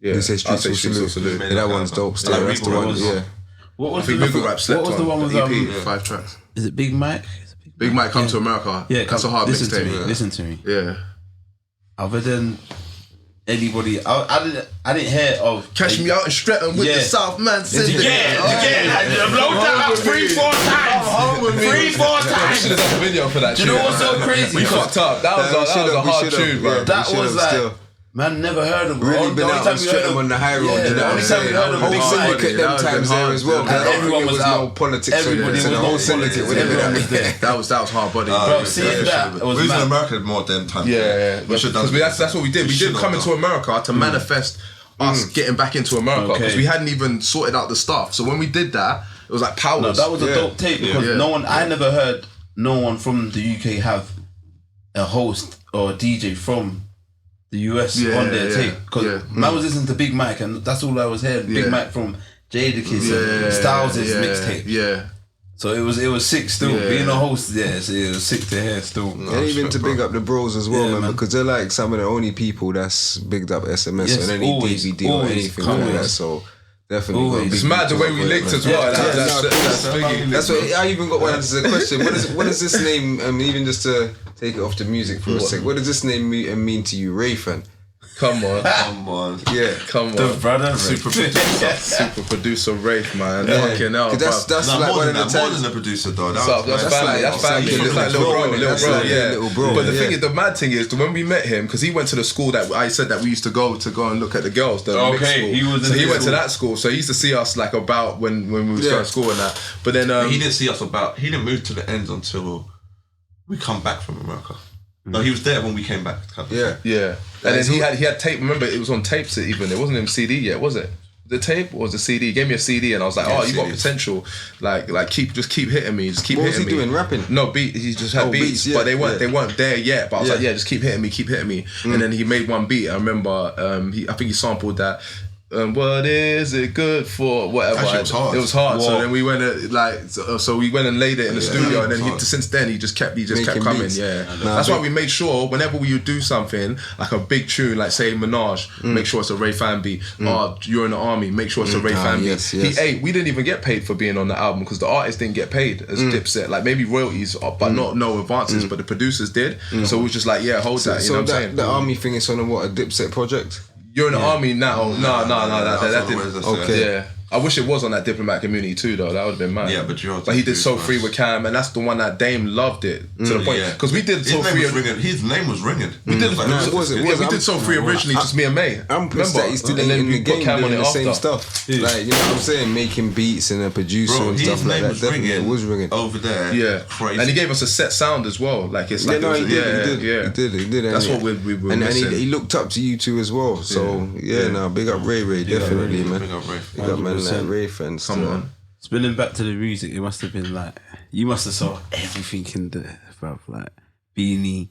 Yeah, You say Streets All Salute. Yeah, that one's dope. Still, that's the one. Yeah. What was the one with EP? 5 tracks. Is it Big Mike? Big Mike Come to America. Yeah, that's a hard mixtape. Listen to me. Yeah. Other than anybody, I didn't hear of Catch Me Out in Stretton with the South Man Syndicate. Blow down 3-4 times. 3-4 times. Should have done a video for that. Do you know what's so crazy? We fucked up. That was a hard tune, bro. That was like. Man, never heard of Really been out and straight on the high road. Yeah, you know the what I'm only time we saying? heard of Big syndicate them times there as well. And everyone was no out. politics. Everybody was the whole syndicate. Everyone was there. That was hard body. Bro, seeing that We was was in mad. America more damn time. Yeah. We should have done. That's what we did. We did come into America to manifest us getting back into America because we hadn't even sorted out the stuff. So when we did that, it was like powers. No, that was a dope tape because I never heard no one from the UK have a host or a DJ from the US on their tape. Because man was listening to Big Mike and that's all I was hearing. Big Mike from Jadakiss and Styles' mixtape. Yeah. So it was sick still. Being a host, so it was sick to hear still. And even to big up the bros as well, man, because they're like some of the only people that's bigged up SMS on any DVD or anything like that. So definitely. It's mad the way we linked as well. That's what I even got one as a question. What does this name, even just to take it off the music for a sec, what does this name mean to you, Rayfan? Come on. Yeah. Come on. The brother Super producer Rafe, man. Fucking hell. That's like one of the times. More than a producer, though. That's family. It's like little bro. But the thing is, the mad thing is, when we met him, because he went to the school that I said that we used to go and look at the girls. The mixed school. He went to that school, so he used to see us like about when we was going to school and that. But then he didn't see us about. He didn't move to the end until we come back from America. No, he was there when we came back. Yeah. And then he had tape. Remember, it was on tapes even. It wasn't in CD yet, was it? The tape or was the CD? He gave me a CD and I was like, you got potential. Like just keep hitting me. Just keep hitting me. What was he doing? Rapping? No, beat. He just had beats, but they weren't there yet. But I was like, just keep hitting me. And then he made one beat. I remember, I think he sampled that. what is it good for? Whatever. Actually, it was hard. So then we went so we went and laid it in the studio, and then since then he just kept coming. Beats. Yeah, that's why we made sure whenever we would do something like a big tune, like say Minaj, make sure it's a Ray Fan beat. You're in the army, make sure it's a Ray Fan beat. Yes. We didn't even get paid for being on the album because the artist didn't get paid as Dipset. Like maybe royalties, but no advances. But the producers did. So it was just like, yeah, hold that. You know what I'm saying? The army thing is on a Dipset project. You're in the army now. No, that didn't. Okay. Yeah. I wish it was on that Diplomat Community too, though. That would have been mad. Yeah, but he did So Free with Cam, and that's the one that Dame loved it to the point because we did So Free. His name was ringing. We did we did So Free originally, just me and May. I'm pissed that he's still in the game doing the same stuff. Yeah. Like, you know what I'm saying, making beats and a producer and stuff like that. Definitely, it was ringing over there. Yeah, crazy. And he gave us a set sound as well. Like it's like he did. That's what we were missing. And he looked up to you two as well. So big up Ray, definitely, man. Big up Ray. Big up man, like Ray fans. Come on. Spinning back to the music, it must have been like, you must have saw everything in there, bruv. Like Beanie,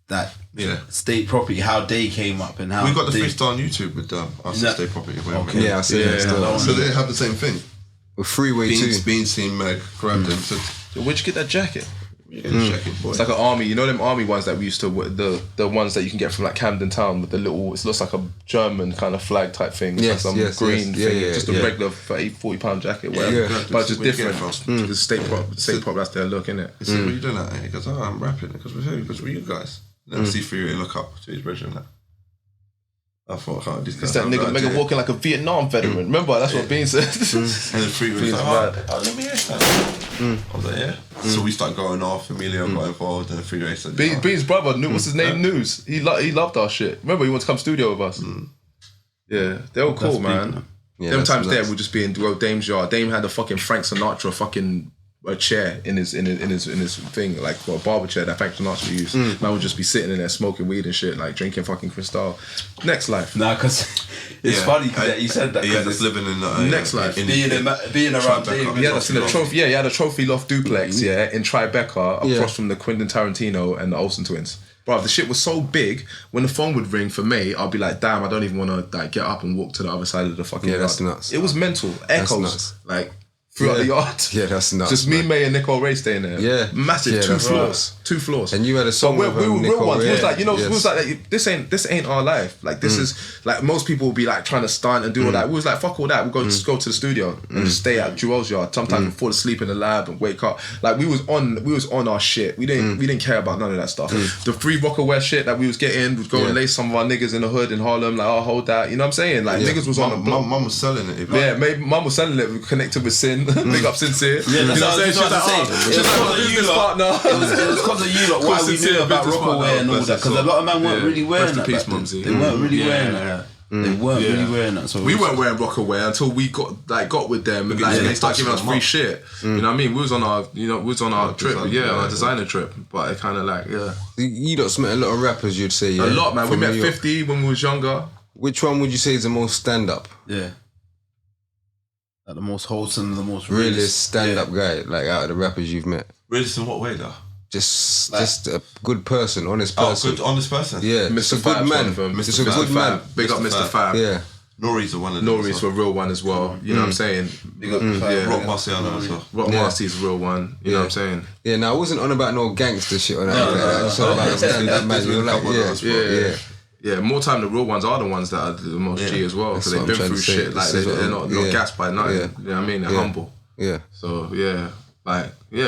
that State Property, how they came up and how we got the freestyle on YouTube with us at State Property. Okay. Yeah, I see that still. So they have the same thing. With Freeway too. Beans seen Meg, grabbed him. So where'd you get that jacket? Jacket, boy. It's like an army, you know them army ones that we used to, the ones that you can get from like Camden Town with the little, it looks like a German kind of flag type thing. It's like some green thing, just a regular £40 jacket, whatever. But just different. The state prop, that's their look, innit? He said, what are you doing that? And he goes, I'm rapping. Because we're who? Because we're you guys. Then see Fury look up to his brethren. Like, I thought, these guys. It's that nigga walking like a Vietnam veteran. Remember, that's what Bean said. And then Fury was like, let me hear that. I was like, yeah. So we started going off. Emilio got involved, and Fury said, Bean's brother, what's his name? News. He loved our shit. Remember, he wanted to come studio with us. Yeah, they were cool, man. Them times there would just be in Dame's yard. Dame had a fucking Frank Sinatra fucking a chair in his thing, like a barber chair that Frank Sinatra used. Man would just be sitting in there smoking weed and shit, like drinking fucking Cristal. Next life. Nah, because it's funny that you said that. Yeah, just living in the next life. Being around Dave. He had us in a trophy. Yeah, he had a trophy loft duplex. Yeah, in Tribeca, across from the Quentin Tarantino and the Olsen twins. Bro, the shit was so big. When the phone would ring for me, I'd be like, damn, I don't even want to like get up and walk to the other side of the fucking yard. That's nuts. It was mental. Echoes, nuts. like throughout the yard. Yeah, that's nuts. Just me, May, and Nicole Ray staying there. Yeah, massive. Two floors. Right. 2 floors. And you had a song with we were real ones. Ray. It was like, it was like this ain't our life. Like this is like most people will be like trying to stunt and do all that. We was like, fuck all that. We'll just go to the studio and just stay at Jewel's yard. Sometimes we fall asleep in the lab and wake up. Like we was on our shit. We didn't care about none of that stuff. The free Rockaware shit that we was getting, we'd go and lace some of our niggas in the hood in Harlem, like, hold that. You know what I'm saying? Like niggas was on the block. Mum was selling it. Maybe mum was selling it. We connected with Sin. Big up Sincere. Yeah, you know what I'm saying? She's like, business partner. It was because of you lot why we knew about Rockaware and all that. Because a lot of men weren't really wearing that. They weren't really wearing that. They weren't really wearing that. So we weren't wearing Rockaware until we got with them. Like they started giving us free shit. You know what I mean? We was on our trip, on our designer trip. But it kind of like You lot met a lot of rappers, you'd say. A lot, man. We met 50 when we was younger. Which one would you say is the most stand up? Yeah. Like the most wholesome, the most realist stand-up guy, like out of the rappers you've met. Realist in what way, though? Just a good person, honest person. Oh, good, honest person. Yeah, Mr. a good man. Just a good man. Big up Mr. Fab. Yeah. Nori's a one of them. Nori's a real one as well. You know what I'm saying? Big up Rock Marciano as well. Rock Marcy's a real one. You know what I'm saying? Yeah, now I wasn't on about no gangster shit or that. I was on about stand-up man. You're like, yeah, more time the real ones are the ones that are the most G as well, because they've been through shit. Like they're not gassed by nothing. You know what I mean? They're humble. Yeah. So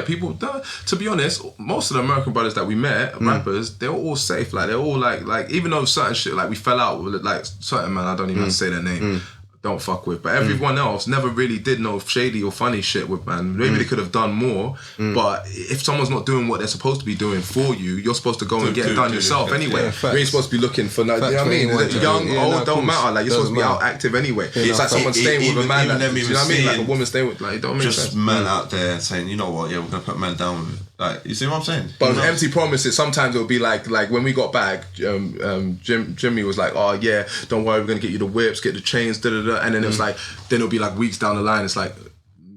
people. To be honest, most of the American brothers that we met, rappers, they were all safe. Like they're all like even though certain shit like we fell out with like certain man, I don't even have to say their name. Don't fuck with, but everyone else never really did no shady or funny shit with man. Maybe they could have done more, but if someone's not doing what they're supposed to be doing for you, you're supposed to go and get it done yourself anyway. You ain't supposed to be looking for, you know what I mean? Young, old, don't matter. Like you're supposed to be out active anyway. It's like someone staying with a man. You know what I mean? Like a woman staying with, like it don't make sense. Just man out there saying, you know what? Yeah, we're gonna put man down with it. Like, you see what I'm saying? But with empty promises, sometimes it'll be like when we got back, Jimmy was like, oh yeah, don't worry, we're gonna get you the whips, get the chains, and then it was like, then it'll be like weeks down the line, it's like,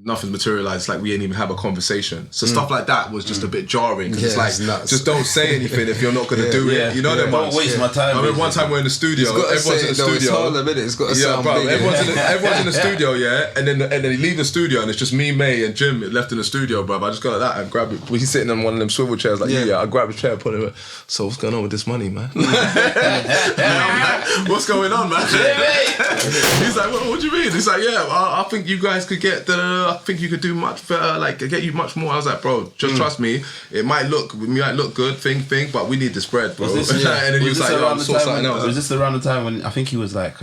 nothing's materialized. Like we ain't even have a conversation. So stuff like that was just a bit jarring. Cause it's like, nuts. just don't say anything if you're not gonna do it. You know them ones. Don't waste my time. I remember one time we're in the studio. Everyone's in the studio. It's hard a minute. It's got to sound big. Everyone's in the studio, yeah. And then he leave the studio, and it's just me, May, and Jim left in the studio, bro. I just go like that and grab it. He's sitting on one of them swivel chairs, like I grab his chair, and put it. So what's going on with this money, man? What's going on, man? He's like, what do you mean? He's like, I think you guys could get. I think you could do much better. Like get you much more. I was like, bro, just trust me. It might look good, thing, but we need the spread, bro. And then he was like, yo, sort something else. Was this around the time when I think he was like,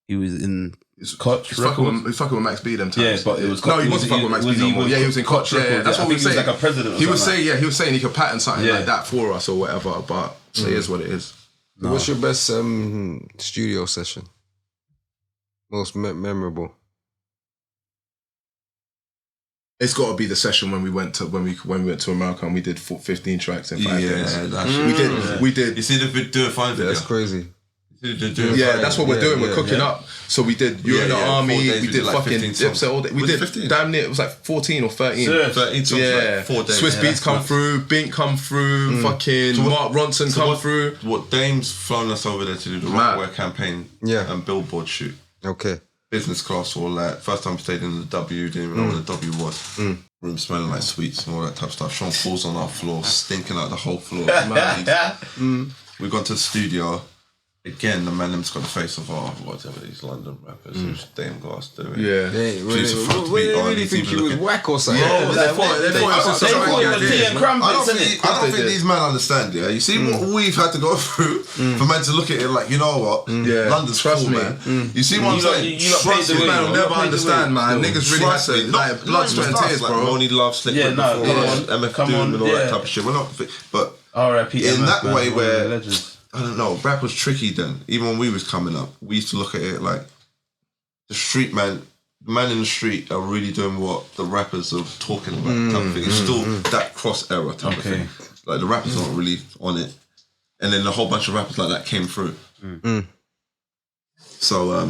he was in Koch He's fucking with Max B them times. Yeah, but it was no, he wasn't fucking with Max B no more. Yeah, he was in Koch. Yeah, that's what we say. He was like a president. He was saying he could patent something like that for us or whatever. But it is what it is. No. What's your best studio session? Most memorable? It's got to be the session when we went to America and we did 15 tracks in 5 days. We did. You see the video, find video. That's crazy. That's what we're doing. We're cooking up. So we did. You're in the army. We did like fucking Dipset all day. We did 15? Damn near. It was like 14 or 13. 13 songs, like 4 days. Swiss Beats come through. Bink come through. Fucking Mark Ronson come through. What Dame's flown us over there to do the Rockefeller campaign and billboard shoot. Okay. Business class, all that. First time we stayed in the W, didn't even know what the W was. Room smelling like sweets and all that type of stuff. Sean Paul's on our floor, stinking out the whole floor. We've gone to the studio. Again, the man them's got the face of whatever these London rappers who's Dame Glass doing. Yeah. They really think he was whack or something. They thought it was tea and crumpets, innit? I don't think these men understand, yeah. You see what we've had to go through for men to look at it like, you know what? London's cool, man. You see what I'm saying? Trust me, man. I'll never understand, man. Niggas really have to, like, blood, sweat and tears, bro. Only Love, Slick, MF Doom and all that type of shit. We're not, but in that way where, I don't know, rap was tricky then. Even when we was coming up, we used to look at it like the street man, the man in the street are really doing what the rappers are talking about type of thing. It's still that cross era type of thing. Like the rappers aren't really on it. And then a whole bunch of rappers like that came through. So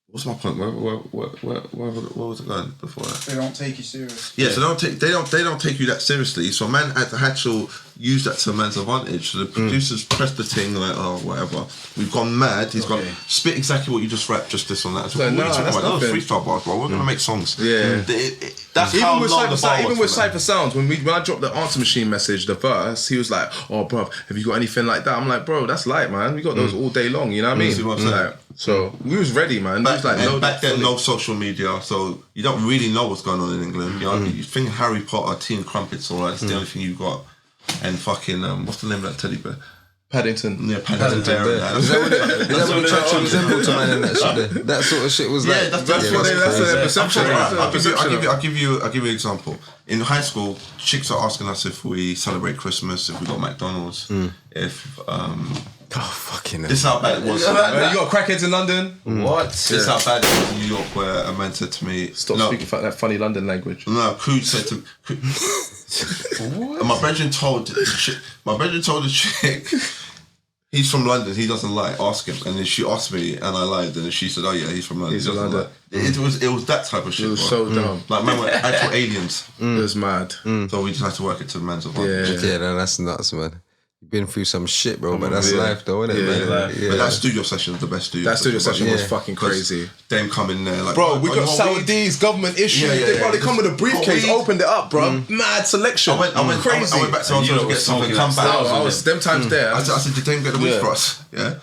what's my point? Where was it going before that? They don't take you serious. Yeah, so they don't take you that seriously. So man had to use that to a man's advantage. So the producers press the thing like, oh, whatever. We've gone mad. He's gone, spit exactly what you just rapped, just this on that. So what are you talking about? Those freestyle bars, bro. We're gonna make songs. Yeah. That's how long the bar was. Even with Cypher Sounds, when I dropped the Answer Machine message, the verse, he was like, oh, bro, have you got anything like that? I'm like, bro, that's light, man. We got those all day long, you know what I mean? See what I'm saying? So we was ready, man. Back then, no social media, so you don't really know what's going on in England. You know, you think Harry Potter, Tea and Crumpets, all that. That's the only thing you got. And fucking, what's the name of that teddy bear? Paddington. Yeah, Paddington Bear. Is that what Churchill resembled to, man, and that shit there? That sort of shit was like... That's their perception. I'll give you an example. In high school, chicks are asking us if we celebrate Christmas, if we got McDonald's, if... Oh, fucking hell. This is how bad it was. You got crackheads in London? What? This is how bad it was in New York, where a man said to me... Stop speaking that funny London language. No, Crude said to... My brethren told the chick, he's from London, he doesn't lie, ask him. And then she asked me, and I lied, and then she said, oh yeah, he's from London. He's from London. It was that type of shit. It was so dumb. Like, man, we're actual aliens. It was mad. So we just had to work it to the man's advantage. Yeah, no, that's nuts, man. You've been through some shit, bro, but that's life though, isn't it, man? But that studio session is the best studio. That studio session was fucking crazy. Dame come in there like, bro, we got Saudis, government issue. They come with a briefcase, opened it up, bro. Mad selection. I went crazy. I went back to Tours to get something. Come back. I was them times there. I said, did Dame get the weed for us? Yeah.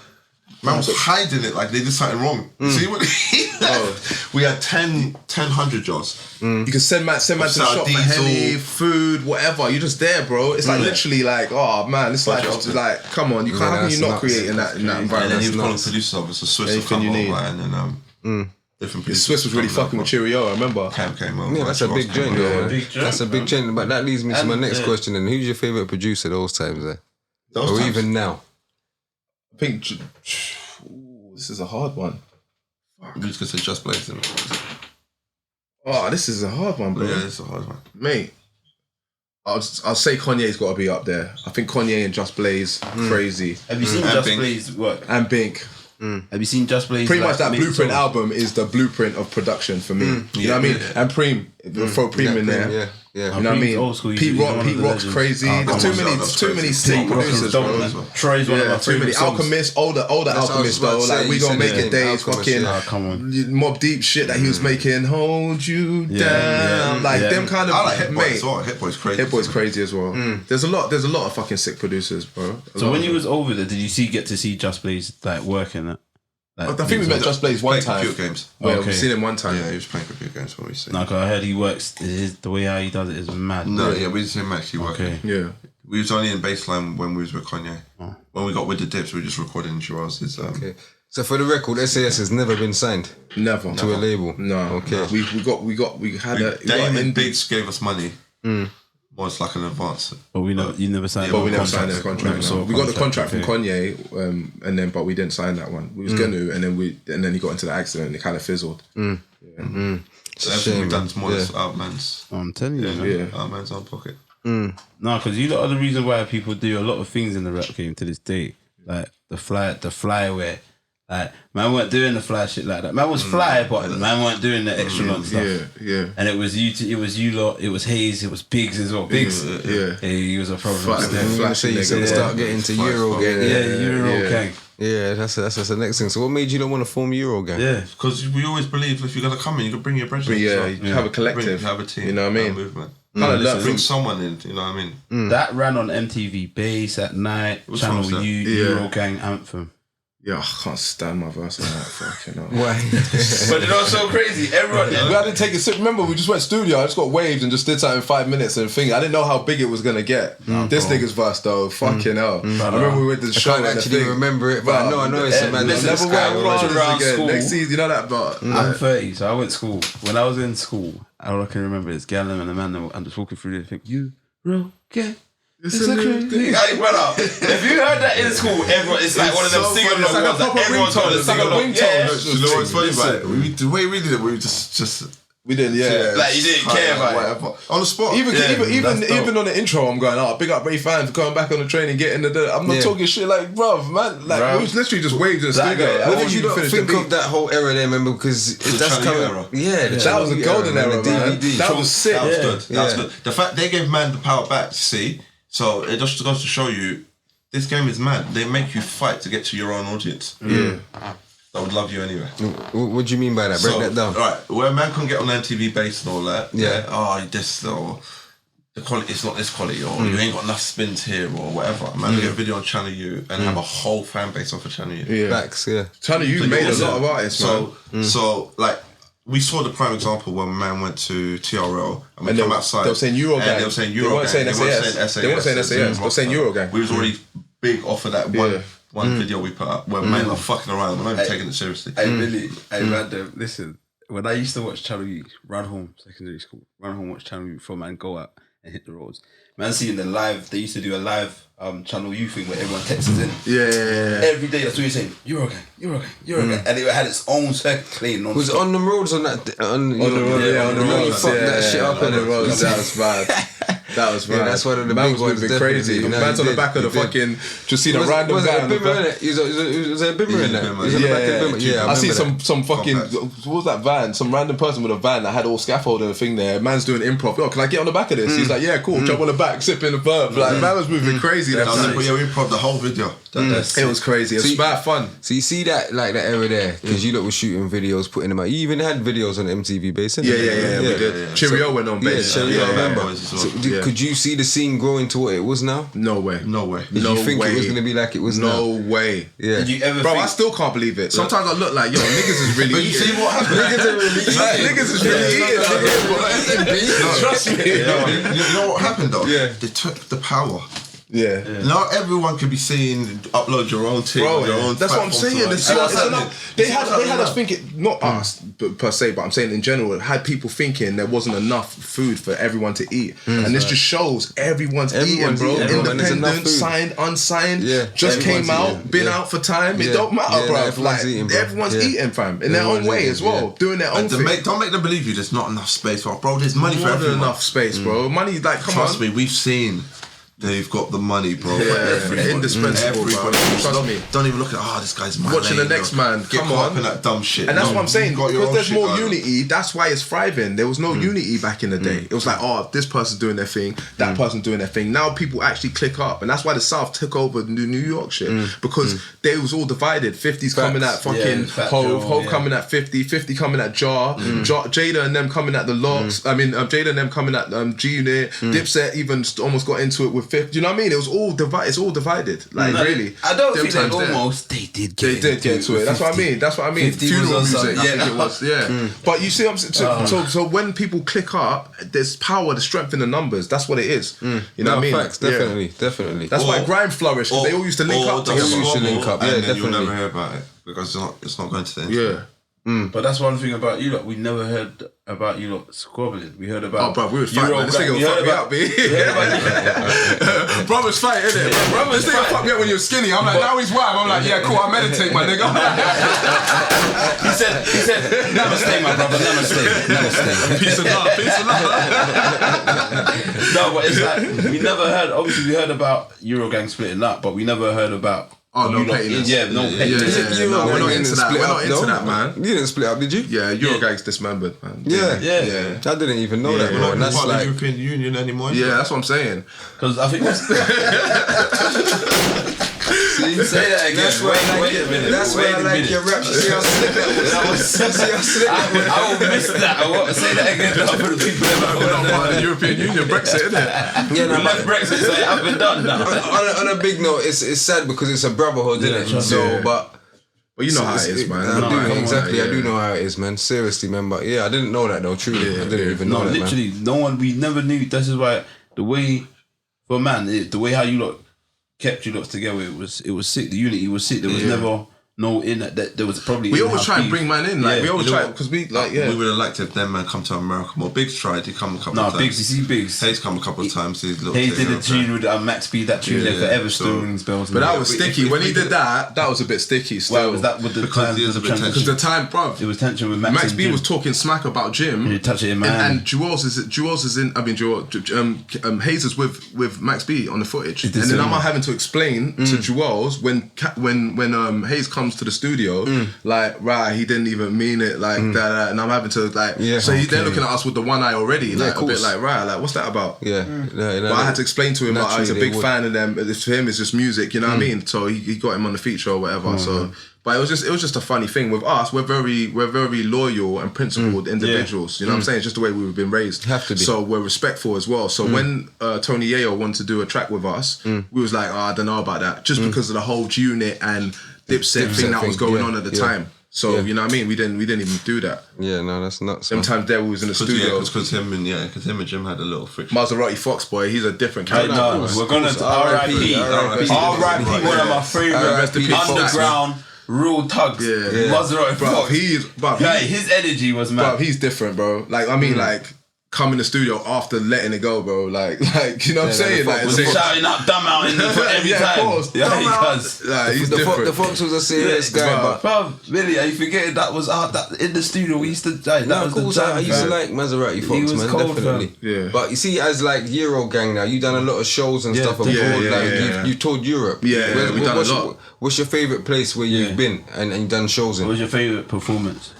Man was hiding it like they did something wrong. See what we had 100 jars. You can send man to the shop for Henny, food, whatever. You're just there, bro. It's like literally like, oh man, it's like just like, come on, you can't. How can you not create in that environment? And then he was calling producers of us. So Swiss would come over, and then different producers. Swiss was really fucking with Cheerio. I remember. Came over. Yeah, that's a big joint, though. That's a big joint. But that leads me to my next question. And who's your favorite producer those times, or even now? I think this is a hard one. I'm just gonna say Just Blaze. Oh, this is a hard one, bro. Yeah, it's a hard one, mate. I'll say Kanye's got to be up there. I think Kanye and Just Blaze, crazy. Have you seen Just Blaze work? And Bink. Have you seen Just Blaze? Pretty like, much that mix Blueprint songs? album is the blueprint of production for me. You know what I mean? And Preem, throw Preem in there. Yeah. You know what I mean? Old school, Pete he's one of the Rock's legends. crazy. There's too many sick Pete Rock is producers, dope, bro. man. Troy's one of my Too many favorite songs. Alchemist, older That's what I was Alchemist about though. to say. Like we You gonna said make it. it days, Alchemist, fucking yeah. Come on. Mob Deep shit that he was making. Hold you down, like them kind of. I like Hit Boy mate, as well. Hit Boy's crazy. Hit Boy's crazy as well. There's a lot of fucking sick producers, bro. So when you was over there, did you get to see Just Blaze like working that? I think we met Just Blaze one Playing time. computer games. Well, Okay. we've seen him one time. Yeah, he was playing computer games when we see. No, 'cause I heard he works. The way how he does it is mad. No, yeah, we didn't see him actually working. Okay. Yeah. We was only in baseline when we was with Kanye. When we got with the Dips, we were just recording Shiraz's. Okay. So for the record, SAS has never been signed Never. to a label. No. Okay. We had a Dame and Biggs gave us money. Was like an advance. But you never signed. But we never contract. signed the contract. Never saw No. a We got the contract from okay. Kanye, but we didn't sign that one. We was gonna, and then he got into the accident and it kind of fizzled. So everything we've done is more or less our man's. I'm telling you, man. Yeah. Our man's own pocket. No, because you lot are the reason why people do a lot of things in the rap game to this day. Like the flyaway. Like man weren't doing the fly shit like that. Man was fly, but man weren't doing the extra long stuff. Yeah. And it was you lot. It was Hayes. It was Biggs as well. Biggs. Yeah. He was a problem. Fuck still. them. I'm gonna say you Flashing gotta nigga. start getting to Euro gang. Yeah, Euro gang. Yeah, that's the next thing. So what made you not want to form Euro gang? Yeah. Because we always believe if you're gonna come in, you can bring your brethren. Yeah, So you have a collective. have a team. You know what I mean? have a movement. Kind of learn Bring from someone in. You know what I mean? That ran on MTV Base at night. Which Channel one was that? U, Yeah. Euro Gang Anthem. Yeah, I can't stand my verse on that. Fucking hell. Why? But you know what's so crazy? Everyone. We had to take it. Remember, we just went studio. I just got waved and just did something in 5 minutes and thing. I didn't know how big it was gonna get. This nigga's verse though, fucking hell. I remember we went to the I show. can't and the actually thing. remember it, but I know it's a man. Never This is wear Sky bras around again. school. Next season, you know that, but I'm 30, so I went to school. When I was in school, all I can remember is Gallum and Amanda. I'm just walking through this thing. Euro Gang. It's a crazy thing. Hey, brother, if you heard that in school, everyone, it's like one of them so sing funny. along. It's like a proper Everyone's got ringtone. a It's like sing a along. ringtone. Yeah. You know what's funny about it? The way we did it, we just we didn't. Yeah, Like you didn't care about it. whatever on the spot. Even on the intro, I'm going, big up Ray fans for coming back on the train and getting the. I'm not talking shit like, bruv, man. Like, Bruv. it was literally just waves in the That studio. guy, How What did did you not finish the think beat? of that whole era there, remember? Because that's Channel coming. U era. Yeah, That was a golden era, the man. DVD. That was sick. That was good. That was Yeah. good. The fact they gave man the power back, see, so it just goes to show you, this game is mad. They make you fight to get to your own audience. Yeah. That would love you anyway. What do you mean by that? Break that down. Right, where man can get on MTV base and all that. Yeah. This or the quality it's not this quality or you ain't got enough spins here or whatever. Man, get a video on Channel U and have a whole fan base off of Channel U. Yeah. Facts, yeah. Channel U made a lot of artists, man. So like we saw the prime example when man went to TRL and we And come they- outside. they were saying Euro and Gang. They were saying They Euro weren't Gang. saying SAS. They weren't saying SAS. They were saying Euro Gang. We was already big off of that Yeah. one video we put up where man are fucking around. We're not even taking it seriously. Hey, Billy, hey, random. Listen, when I used to watch Channel U, run home, secondary school, run home, watch Channel U before man go out and hit the roads. Man, seeing the live, they used to do a live Channel U thing where everyone texts in. Yeah. Every day, that's what you're saying. Euro Gang, Euro Gang, Euro Gang. And it had its own circuit playing on. Was it on the roads on that? On the road, Yeah, on the roads. Fuck that shit up on the innit? roads. That was bad. That was bad. Yeah, that's one of the man big was ones, moving crazy. definitely. No, Man's he on the did, back of the he did. fucking. Just seen a random was guy. it a on the bimmer back. in it? Was there a bimmer in that? bimmer. Was it on the back of the bimmer? Yeah, Yeah, I see remember some fucking what was that van? Some random person with a van that had all scaffold and a thing there. Man's doing improv. Oh, can I get on the back of this? He's like, yeah, cool. Jump on the back, sipping the verb. Like man was moving crazy. That Yeah, night. we improv the whole video. It was crazy. It was See- bad fun. So you see that like that era there because you lot were shooting videos, putting them out. You even had videos on MTV Base. Didn't you? Yeah, we did. Cheerio went on Yeah, base. Cheerio, I remember. boys as well. So Yeah. could you see the scene growing to what it was now? No way. No way. Did No you think way. it was going to be like it was now? No way. Yeah. Did you ever Bro, think... I still can't believe it. Sometimes I look like, yo, niggas is really But you eating. see what happened? Niggas are really eating. Niggas is really eating. Trust me. You know what happened though? Yeah. They took the power. Yeah. Now everyone can be seen, upload your own thing, Bro, your own that's what I'm platform saying. to It's like- not- See what's happening? they See had what's us happening thinking, not us per se, but I'm saying in general, it had people thinking there wasn't enough food for everyone to eat, and this just shows everyone's eating, bro. eating, everyone, and there's enough Independent, food. signed, unsigned, Yeah, just came everyone's out, eating. been Yeah. out for time. It Yeah. don't matter, Yeah, bro. everyone's eating, bro. Everyone's Yeah. eating, fam, in their own Everyone's way eating, as well, yeah. doing their own And thing. don't make them believe you. There's not enough space for bro. There's money for More than everyone. enough space, bro. Money, like, come Trust on. me, we've seen They've got the money, bro. They're indispensable, bro. Trust me. Don't even look at, this guy's my Watching lane, the next man, Get come caught on. up in that dumb shit. And that's what I'm saying. You got your Because own there's shit more going on. unity, that's why it's thriving. There was no unity back in the day. It was like, this person's doing their thing, that person's doing their thing. Now people actually click up. And that's why the South took over the New York shit. Because they was all divided. 50's coming at fucking Hove coming at 50, 50 coming at Jada and them coming at the Lox. I mean, Jada and them coming at G-Unit. Dipset even almost got into it with 50. Do you know what I mean? It was all divided. It's all divided. Like, really. I don't think Them they times there. almost... They did They did get to it. That's what I mean. That's what I mean. 50 Funeral was on music. some- I think it was. Yeah. But you see what I'm saying? So when people click up, there's power, the strength in the numbers. That's what it is. You know what I mean? Facts, definitely. That's why grime flourished. Because they all used to link up together. They all used to link up. Yeah, and then definitely. you'll never hear about it because it's not going to the internet. Yeah. But that's one thing about you lot. We never heard about you lot squabbling. We heard about... Oh, bro, we would fight, man. This nigga We will heard fuck me up, B. Brothers fight, innit? This nigga fuck me up when you're skinny. I'm like, now he's wild. I'm like, yeah, cool, I meditate, my nigga. He said, namaste, my brother, namaste. Peace and love, peace and love. No, but it's like, we never heard... Obviously, we heard about Eurogang splitting up, but we never heard about... Oh, no you lot- pettiness. Yeah, no pettiness. No, we're not into that. We're not into that, man. You didn't split up, did you? Yeah, Eurogang's dismembered, man. Yeah. Yeah. I didn't even know that, We're bro. not And that's part of like... the European Union anymore. Yeah, that's what I'm saying. Because I think... Say that again. That's why I like it. That's why I like your rap. You see how slick that was? See how slick that was? I will miss that. I won't say that again for the people that We're not part of the European Union, Brexit, innit? Yeah, no, we left Brexit, so it hasn't done now. on a big note, it's sad because it's a brotherhood, isn't it? So, but you know how it is, man. I do, Come exactly. on, I do know how it is, man. Seriously, man. But yeah, I didn't know that though. Truly, I didn't even know that, man. Literally, no one. We never knew. This is why the way for man, the way how you lot kept you lot together, it was sick. The unity was sick. There was never no in that. There was probably We always try and bring man in, like we always try because we like We would have liked if them man come to America more. Biggs tried. He come a couple of times. Biggs. You see, Biggs. Hayes come a couple of times. He did a tune with Max B. That tune there forever still rings bells. But that was sticky. if When we he did did- that was a bit sticky. Still, Why was that with the Because time? there's a bit because the time, bruv. It was tension with Max. Max and B Jim. was talking smack about Jim. You touch it in man. And Jewels is in. I mean, Hayes is with Max B on the footage, and then I'm having to explain to Jewels when Hayes comes to the studio, like, right, he didn't even mean it, like that, and I'm having to like. So they're looking at us with the one eye already, like a bit like, right, like, what's that about? Yeah. But I had to explain to him that I was a Naturally, big they would. fan of them. For him, it's just music, you know what I mean? So he got him on the feature or whatever. So, but it was just a funny thing with us. We're very loyal and principled individuals. You know what I'm saying? It's just the way we've been raised. Have to be. So we're respectful as well. So when Tony Yayo wanted to do a track with us, we was like, I don't know about that, just because of the whole G-Unit and Dipset thing that was going on at the time. So you know what I mean? We didn't even do that. Yeah, no, that's nuts. Man. Sometimes there we was in the studio. Because him and Jim had a little friction. Maserati Fox boy, he's a different Hey, character. no, we're gonna R.I.P. R.I.P. One of my favorite underground real tugs. Maserati Fox. Bro, his energy was mad. Bro, he's different, bro. Like, I mean, like, come in the studio after letting it go, bro. Like, you know what I'm saying? Like, was he shouting up dumb out in the every time? Of course. Yeah, Dumb he out. does. Like, he's The different. Fox was a serious guy, but Bro, really, are you forgetting that was that in the studio? We used to that no, was of course, the time, I used to fam. like Maserati Fox, was man, cold, definitely. fam. Yeah. But you see, as like Eurogang now, you done a lot of shows and stuff abroad. You toured Europe. Yeah, we done a what's lot. your- What's your favourite place where you've been and you done shows in? What was your favorite performance?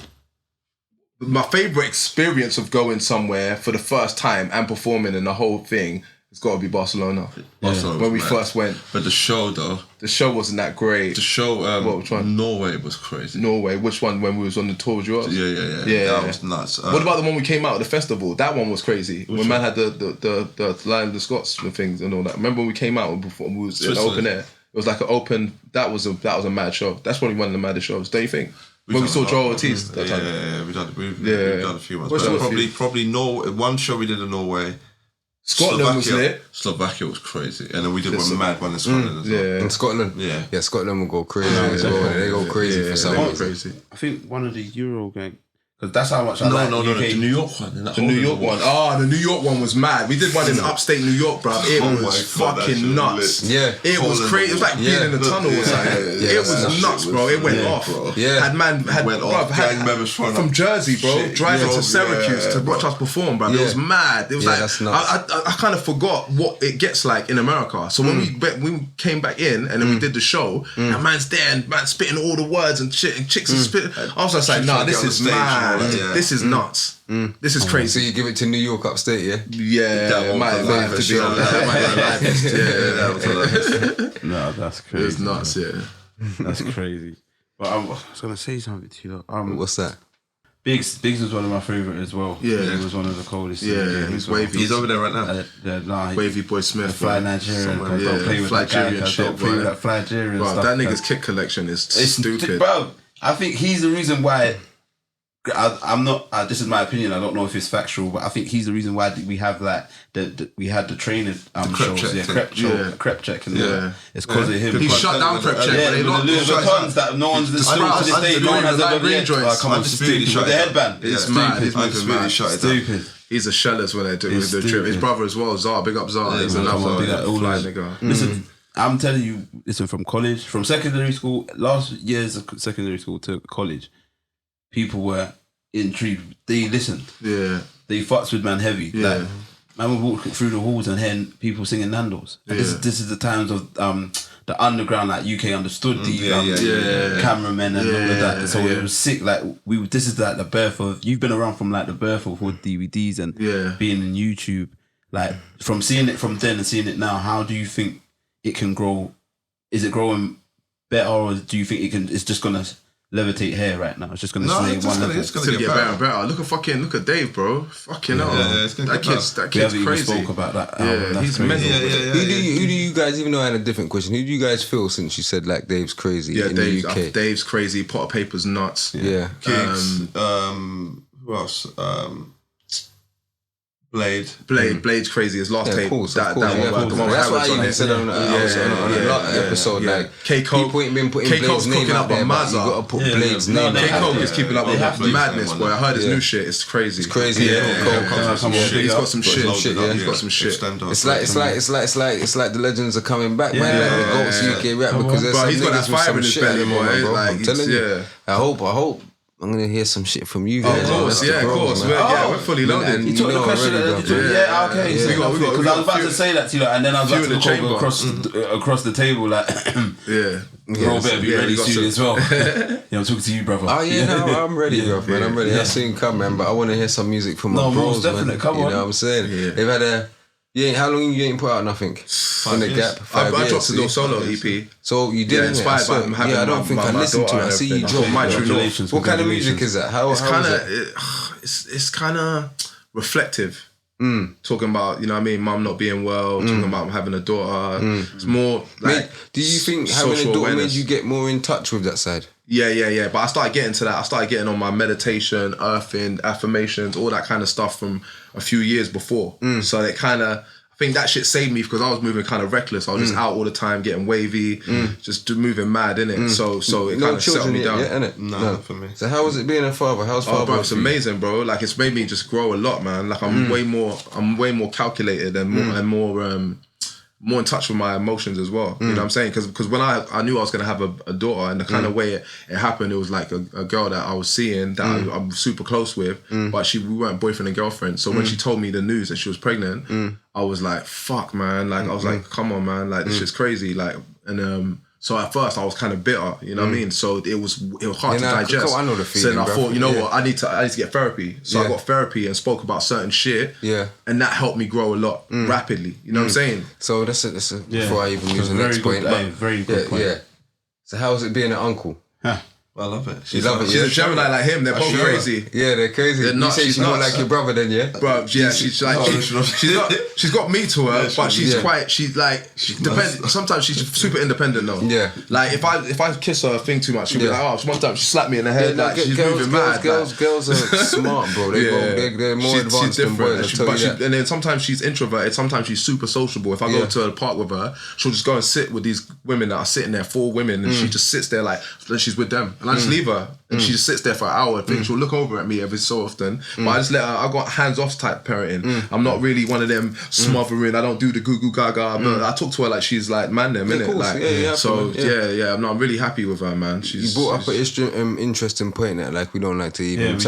My favourite experience of going somewhere for the first time and performing and the whole thing has got to be Barcelona. Barcelona When we was mad. first went. But the show though, The show wasn't that great. the show, which one? Norway was crazy. Norway, which one? When we was on the Tours Shows? Yeah. That was nuts. What about the one we came out of the festival? That one was crazy. When man had the Lion of the Scots and things and all that. Remember when we came out before we was in the open air? It was like an open. That was a mad show. That's probably one of the maddest shows. Don't you think? When we saw Joel Ortiz that time. Yeah, we've done a few ones. But probably Norway. One show we did in Norway. Scotland was lit. Slovakia was crazy, and then we did one mad one in Scotland as well. Yeah. In Scotland? Yeah. Yeah, Scotland will go crazy as well. They go crazy for some reason. Crazy. I think one of the Eurogang, Because that's how much I like No, UK. the New York one. The New York one. Oh, the New York one was mad. We did one in upstate New York, bro. It was my God, that fucking shit was nuts. lit. Yeah. It was crazy. It was like being in the tunnel or something. Yeah, It was that nuts, shit bro. was It went lit, off. bro. Yeah. Had Went off. Gang members throwing from up Jersey, bro, shit. driving Yeah. to Syracuse Yeah, to bro. watch us perform, bro. It was mad. It was Yeah, like that's nuts. I kind of forgot what it gets like in America. So when we came back in and then we did the show, and man's there and man's spitting all the words and shit, and chicks are spitting. I was just like, nah, this is mad. This is nuts. This is So crazy. you give it to New York upstate, yeah? Yeah, That one might was have live to be on show. that. Might have That was hilarious. No, that's crazy. It's nuts, yeah. That's crazy. But I was gonna say something to you. What's that? Biggs was one of my favourite as well. Yeah. He was one of the coldest. Yeah, in the game he's as well. wavy. He's over there right now. Nah, Wavy Boy Smith, Fly bro. Nigerian. Somewhere, Don't play with that guy. Flygerian shit, Don't play with bro. that Flygerian Bro, stuff. that nigga's kick collection is stupid. Bro, I think he's the reason why. I'm not. This is my opinion. I don't know if it's factual, but I think he's the reason why we have that. We had the training shows, Crep Check, and it's because of him. He shut down Crep Check. Yeah, but they with the Louis Vuittons that no one's still to this day. No one has ever green yet. joints. Come on, Undisputed stupid shut with the it headband. It's Stupid. mad. He's moving Undisputed mad. shut it down. Stupid. He's a shellers when they're doing It's the trip. His stupid. brother as well, Zara. Big up Zara. He's man, come on, another big up all fly those. nigga. Listen, I'm telling you, listen, from college, from secondary school, last years of secondary school to college, people were intrigued. They listened. Yeah. They fucks with man heavy. Yeah. Like, man would walk through the halls and hearing people singing Nando's. And this is the times of the underground, like UK understood the cameramen and all of that. So it was sick. Like this is like the birth of. You've been around from like the birth of all DVDs and being in YouTube. Like from seeing it from then and seeing it now, how do you think it can grow? Is it growing better, or do you think it's just gonna levitate here right now? It's just gonna stay one level. It's gonna get better and better. Look at Dave, bro. Fucking hell. it's gonna That get kid's We haven't even crazy. spoke about that. Yeah, That's he's crazy. mental. Who do you guys, even though I had a different question, who do you guys feel since you said like Dave's crazy Yeah, in the UK? Dave's crazy. Potter Paper's nuts. Yeah. Gigs. Who else? Blade's crazy. His last tape. Of course, That of course. one. Yeah, The one with that's why I Harrods on even it. said on the episode, like, K-Cole, people ain't been putting K-Cole's Blade's name cooking out up there, on but you Mazza. gotta put Blade's name they out have K-Cole there. is keeping up with have the to. madness, boy. I heard his Yeah. new shit. It's crazy. It's crazy, Yeah, yeah. Cole. He's got some shit. He's got some shit. It's like the legends are coming back, man. Like the GOAT's UK rap, because there's Bro, some he's got that niggas with fire some in his shit belly, anymore, boy. bro. Like, I'm telling you. yeah. I hope I'm gonna hear some shit from you guys. Of course, man. That's the of bros, course. man. We're fully loaded. And You took the know question. already, bro. Okay. Yeah. So We got because I was about few- to say that to you, and then I was few about in to the go chamber. across the table, like, Yeah. bro, better be Yeah, ready we got soon some- as well. Yeah, I'm talking to you, brother. Oh yeah, no, I'm ready, bro, man. I'm ready. Yeah. I've seen come, man, but I want to hear some music from my No, bros, most definitely. man. Come You on. know what I'm saying? Yeah. They've had a. How long you ain't put out nothing? In the years. gap, 5 I years. dropped a little see? solo EP. So you did, Yeah, innit? inspired I saw by it. having Yeah, I don't my- think I my listened to it. daughter I see you and drop. everything. What Congratulations, kind of music congratulations. is that? How It's is kind it? of it's kind of reflective. Talking about, you know what I mean, mum not being well, talking about having a daughter. It's more like, Do you think having a social daughter awareness. made you get more in touch with that side? Yeah. But I started getting to that. I started getting on my meditation, earthing, affirmations, all that kind of stuff from a few years before. So it kind of, I think that shit saved me because I was moving kind of reckless. I was just out all the time, getting wavy, just moving mad, innit? So it No kind of settled children me yet, down. yeah, innit? No, not for me. So how was it being a father? How's Oh, father? bro, it's amazing, bro. Like, it's made me just grow a lot, man. Like, I'm way more calculated and more in touch with my emotions as well. You know what I'm saying? Because when I knew I was gonna have a daughter, and the kind of way it happened, it was like a girl that I was seeing that I'm super close with, but we weren't boyfriend and girlfriend. So when she told me the news that she was pregnant, I was like, fuck, man. Like, I was like, come on, man. Like, this shit's crazy. Like, and so at first I was kind of bitter, you know what I mean? So it was hard to digest. I know the So then feeling, I bro. thought, you know Yeah. what, I need to get therapy. So I Yeah. got therapy and spoke about certain shit. Yeah. And that helped me grow a lot rapidly. You know what I'm saying? So that's a before I even use the Very next good, point. but- very good point. Yeah. So how was it being an uncle? I love it. You love it, She's yeah? a Gemini like him. They're both sure. crazy. Yeah, they're crazy. They're You nuts, say she's she's more nuts. like your brother then, yeah? Bro, yeah, she's like she's got me to her, but she's Yeah. quite depends. Sometimes she's super independent though. Yeah. Like if I kiss her thing too much, she'll be Yeah. like, oh, one time she slapped me in the head, Yeah, like no, she's girls, moving mad. girls are smart, bro. They're more advanced than boys. I'll tell you that. And then sometimes she's introverted, sometimes she's super sociable. If I go to a park with her, she'll just go and sit with these women that are sitting there, 4 women, and she just sits there like she's with them, and I just leave her. And she just sits there for an hour. I think she'll look over at me every so often. But I just let her, I got hands-off type parenting. I'm not really one of them smothering. I don't do the goo-goo gaga. But I talk to her like she's like man them, innit? Like, so I'm really happy with her, man. You brought up an interesting point that like we don't like to even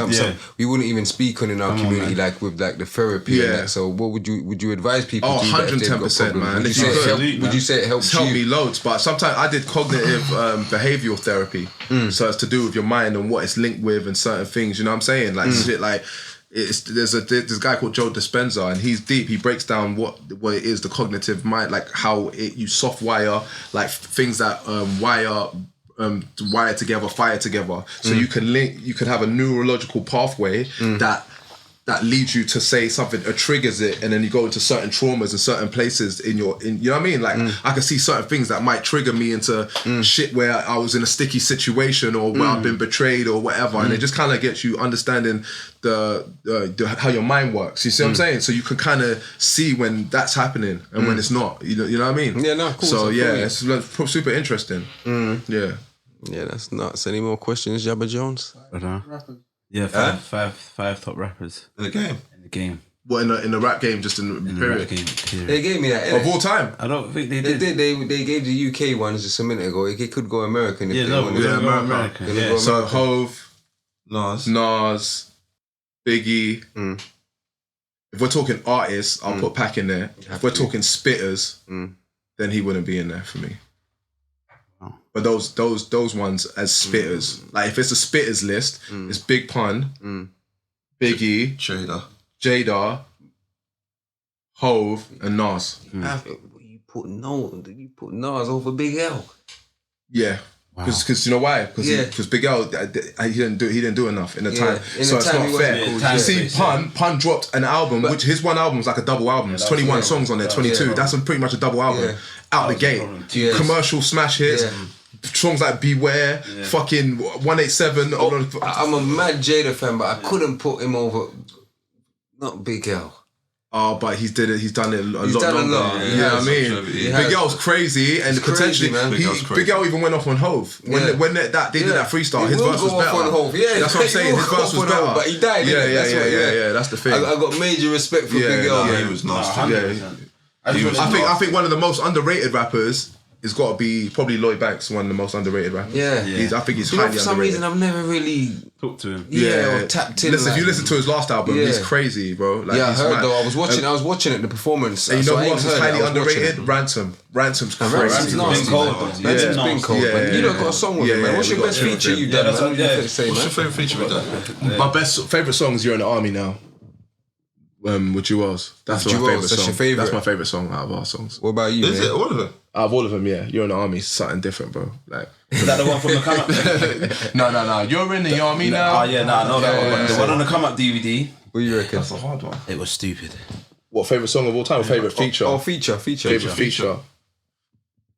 we wouldn't even speak on in our community, like with like the therapy and that. So what would you advise people to do? 110%, man. Would you say it helps you? Helped me loads, but sometimes I did cognitive behavioural therapy. So it's to do with your mind and what it's linked with and certain things, you know what I'm saying? Like shit like there's a guy called Joe Dispenza, and he's deep. He breaks down what it is, the cognitive mind, like how you soft wire, like things that wire together, fire together. So you can have a neurological pathway that leads you to say something or triggers it, and then you go into certain traumas and certain places in you know what I mean? Like I can see certain things that might trigger me into shit where I was in a sticky situation or where I've been betrayed or whatever, and it just kind of gets you understanding the how your mind works. You see what I'm saying? So you can kind of see when that's happening and when it's not. You know what I mean? Yeah, no, of course. So it's super interesting. Yeah, that's nuts. Any more questions, Jabba Jones? Yeah, five top rappers in the game. What in the rap game? Just in the period. Rap game, period. They gave me that of all time. I don't think they did. did. They gave the UK ones just a minute ago. It could go American. If American. Yeah. So Hove, Nas, Biggie. If we're talking artists, I'll put Pac in there. If we're talking spitters, then he wouldn't be in there for me. But those ones as spitters, like if it's a spitters list, it's Big Pun, Biggie, Jada, Hove, and Nas. You put Nas over Big L. Yeah. Because you know why? Because Big L, he didn't do enough in the time, so it's not fair. You see, Pun dropped an album, which his one album was like a double album. It's 21 songs on there, 22. That's pretty much a double album out the gate. Commercial smash hits. Songs like Beware, fucking 187. I'm a mad Jada fan, but I couldn't put him over. Not Big L. Oh, but he's done it a lot longer. Yeah, you know what I mean? Big L's crazy, and potentially Big L even went off on Hove when they did that freestyle. His verse was better. On Hove. Yeah, that's what I'm saying. His verse was better, but he died. Yeah. That's the thing. I got major respect for Big L. Yeah, he was nasty. I think one of the most underrated rappers it's got to be probably Lloyd Banks, one of the most underrated rappers. I think he's highly underrated. For some reason, I've never really talked to him. Or tapped in. Listen, if you listen to his last album, he's crazy, bro. Like, I heard though. I was watching it, the performance. And you know who else is highly underrated? Ransom. Ransom's crazy. Ransom's nasty. Ransom's been cold. You don't got a song with him, man. What's your best feature you've done? What's your favourite feature we've done? My favourite song is "You're in the Army Now." With Jewels. That's my favourite song. Your favourite? That's my favourite song out of our songs. What about you? Is it all of them? Out of all of them, yeah. You're in the Army, something different, bro. Like, is that the one from the come up? No. You're in the Army now. Oh yeah, I know that one. The one on the come up DVD. What do you reckon? That's a hard one. It was stupid. What favourite song of all time? Or favourite feature? Feature. Favourite feature.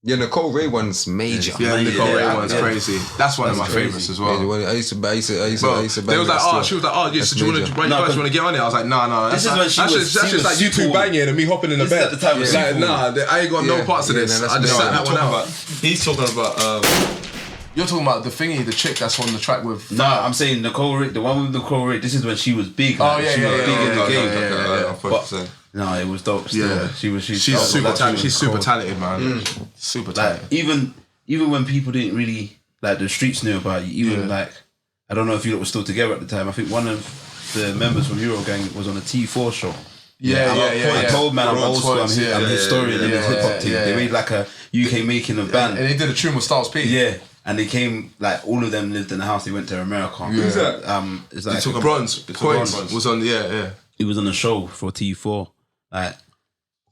Yeah, Nicole Ray one's major. Yeah, Nicole Ray one's crazy. That's one of my favourites as well. I used to They was like, she was like, so do you want to get on it? I was like, nah. This is when she was just like you two banging and me hopping in the bed. This is at the time. Like, I ain't got no parts of this. I just sat that one out. He's talking about. You're talking about the thingy, the chick that's on the track with. No, I'm saying Nicole Ray, the one with Nicole Ray. This is when she was big. Oh yeah, she was big in the game. Yeah. No, it was dope. Still. Yeah, she's super talented. She's super talented, man. Super talented. Like, even when people didn't really like the streets knew about you. Even like, I don't know if you lot were still together at the time. I think one of the members from Euro Gang was on a T4 show. I told man I'm old school. I'm a historian in the hip hop team. They made like a UK making of band, and they did a tune with Styles P. Yeah. And they came, like, all of them lived in the house. They went to America. Who's that? It's like Bronze. Points was on, He was on a show for T4. Like, it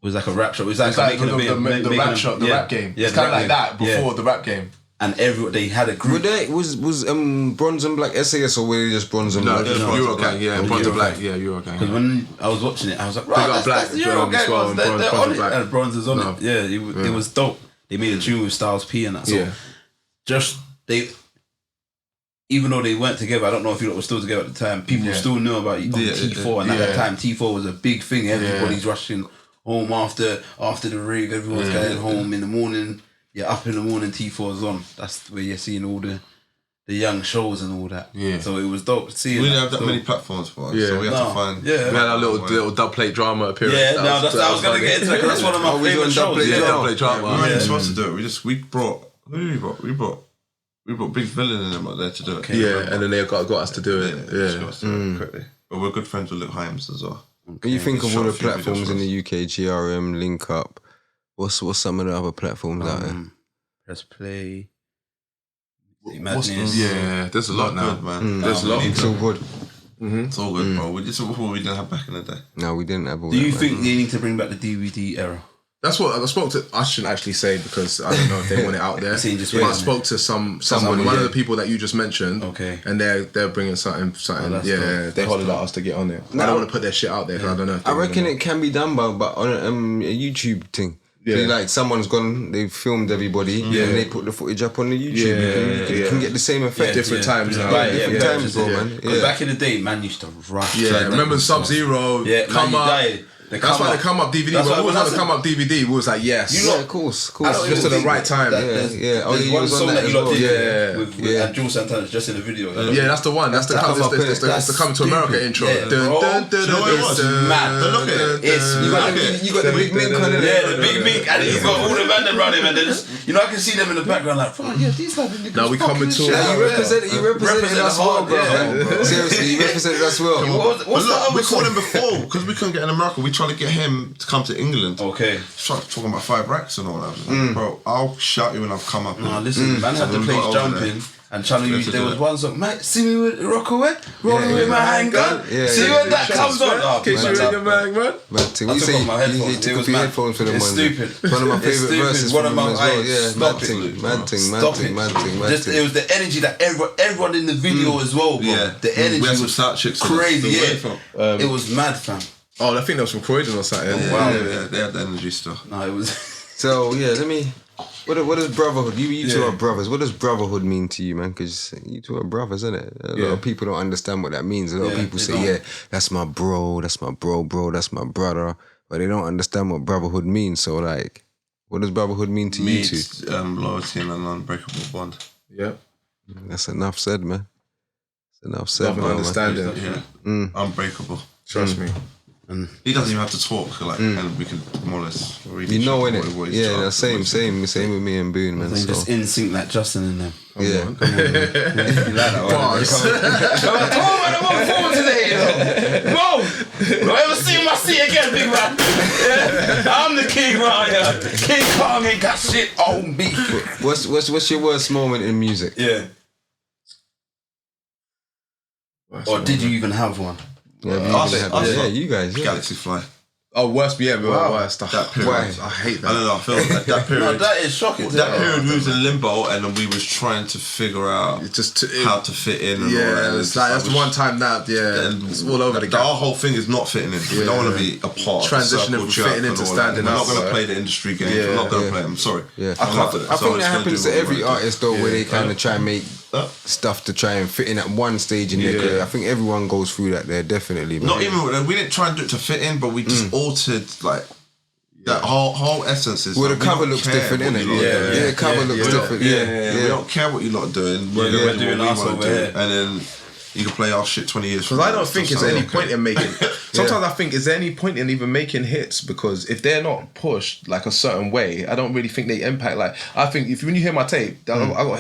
was like a rap show. It was like the rap show, the rap game. Yeah, it's kind of like that before the rap game. And they had a group. Was Bronze and Black SAS or were they just Bronze and Black? No, Euro Gang, Bronze and Black, Euro Gang. Because when I was watching it, I was like, right, that's the Euro Gang ones. They're on it. And Bronze is on it. Yeah, it was dope. They made a tune with Styles P and that. So even though they weren't together, I don't know if you lot were still together at the time, people still knew about you on T4, and at that time T4 was a big thing. Everybody's rushing home after the rig, everyone's going home in the morning. Up in the morning, T4's on. That's where you're seeing all the the young shows and all that. Yeah. So it was dope seeing. We didn't have that many platforms for us, so we had to find. We had our little dub plate drama appearance. Yeah, I was gonna get into that because that's one of my favorite shows. Dub plate drama. We weren't supposed to do it. We brought. Who did we brought? We brought Big Villain and them up there to do it. Yeah, and then they got us to do it. Yeah. Got us to do it quickly. But we're good friends with Luke Hyams as well. When you think of all the platforms in the UK, GRM, Link Up, what's some of the other platforms out there? Press Play. Yeah, there's a lot now, man. There's a lot. It's all good. It's all good, bro. This is what we didn't have back in the day. No, we didn't have all Do that. you think they need to bring back the DVD era? That's what I spoke to. I shouldn't actually say because I don't know if they want it out there. But I spoke to someone, one of the people that you just mentioned. Okay. And they're bringing something. Dope. They hollered at us to get on it. I don't want to put their shit out there because I don't know. If I reckon it can be done, but on a YouTube thing. Yeah. Like someone's gone, they've filmed everybody, and they put the footage up on the YouTube. You can get the same effect. Different times now. Different times, bro, man. Because back in the day, man used to rush. Yeah, remember Sub-Zero? Come up. That's why the come up DVD. When we was on the come up DVD, we was like, yes. Of course. Just at the right time. Yeah. Oh, you was on that you lot did with Yeah. Jules Santana just in the video. Yeah, that's the one. That's the Come to America intro. It's mad. Look at it. You got the big mink on it. Yeah, the big mink, and he's got all the men around him, and they just, I can see them in the background like, these like niggas. Now we coming to. You represented us well, bro. Seriously, you represented us well. What's that? We called him before because we couldn't get in America. We tried to get him to come to England. Okay. Start talking about 5 racks and all that. Like, bro, I'll shout you when I've come up. Nah, listen, man had the place jumping. And Charlie, there was one song, mate, see me with Rockaway, rolling with my handgun. See when that comes on. Kiss you in your bag, man. Man, I took off my headphones. You took off your headphones for them It's ones. stupid. One of my favourite verses. One of my Mad thing. It was the energy that everyone in the video as well, bro. Yeah. The energy we had some was start chicks crazy. Yeah. It was mad, fam. Oh, I think that was from Croydon or something. Wow. Yeah, they had the energy still. No, it was. So yeah, let me. What does brotherhood? You two are brothers. What does brotherhood mean to you, man? Because you two are brothers, isn't it? A lot of people don't understand what that means. A lot of people say, that's my bro, that's my bro, that's my brother, but they don't understand what brotherhood means. So like, what does brotherhood mean to you two? It's loyalty and an unbreakable bond. Yeah, that's enough said, man. That's enough said. Love and understanding. Yeah, unbreakable. Trust me. And he doesn't even have to talk, like, and we can more or less read you know, innit? Same with me and Boone, man. So. Just in sync like Justin and them. Yeah. Come on. You like that one? Come on, man, I'm on forward today, you know. Whoa! Don't ever see my seat again, big man. Yeah. I'm the king right here. King Kong ain't got shit on me. What's your worst moment in music? Yeah. Or did you even have one? Yeah, you guys. Yeah. Galaxy Fly. Oh, worst, worst. That period. I hate that. I don't know, I feel like that period. No, that is shocking. That period we was in limbo and then we was trying to figure out how to fit in and all that. It's like, that's the one time that, it's all over the gap. Our whole thing is not fitting in. We don't want to be a part transitioning from fitting into standing up. We're not going to play the industry games. We're not going to play them. Sorry. Yeah. I think that happens to every artist though, where they kind of try and make stuff to try and fit in at one stage in their career. I think everyone goes through that there, definitely. Not even, we didn't try and do it to fit in, but we just altered, like, that whole essence is. Well, the cover looks different, innit? Yeah, the cover looks different. Yeah. We don't care what you lot are doing. We're doing us over here. And then you can play our shit 20 years from now. Because I don't think there's any point in making. Sometimes I think, is there any point in even making hits? Because if they're not pushed like a certain way, I don't really think they impact. Like, I think when you hear my tape, I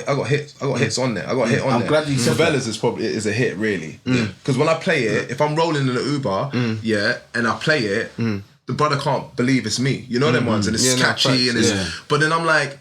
got hits. I got hits on there. I got a hit on there. I'm glad you said Favelas is a hit, really. Because when I play it, if I'm rolling in an Uber, and I play it, the brother can't believe it's me. You know them ones, and it's catchy and it's. But then I'm like,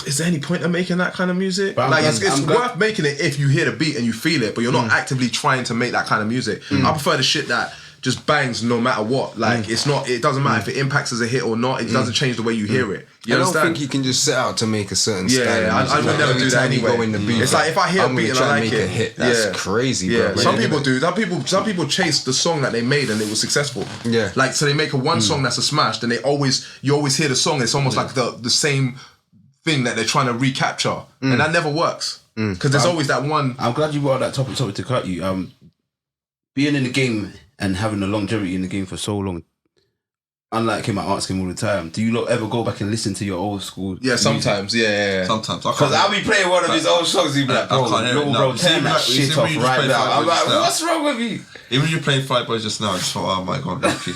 is there any point in making that kind of music? But like, it's worth making it if you hear the beat and you feel it, but you're not actively trying to make that kind of music. I prefer the shit that just bangs no matter what. Like, it's not. It doesn't matter if it impacts as a hit or not. It doesn't change the way you hear it. You understand? I don't think you can just set out to make a certain style. I would never do that anyway. Go in the beat, it's like if I hear a beat and I like it, a hit. That's crazy, bro. Some people do. Some people chase the song that they made and it was successful. Yeah. Like, so they make one song that's a smash, then you always hear the song. It's almost like the same thing that they're trying to recapture, and that never works because there's always that one. I'm glad you brought that topic to cut you. Being in the game and having a longevity in the game for so long, unlike him, I ask him all the time, do you lot ever go back and listen to your old school Yeah, sometimes. Yeah. Sometimes. Because I'll be playing one of his old songs, he'll be like, bro, turn that shit off right now. I'm like, what's wrong with you? Even if you played Fight Boys just now, I just thought, oh my god, Rookie.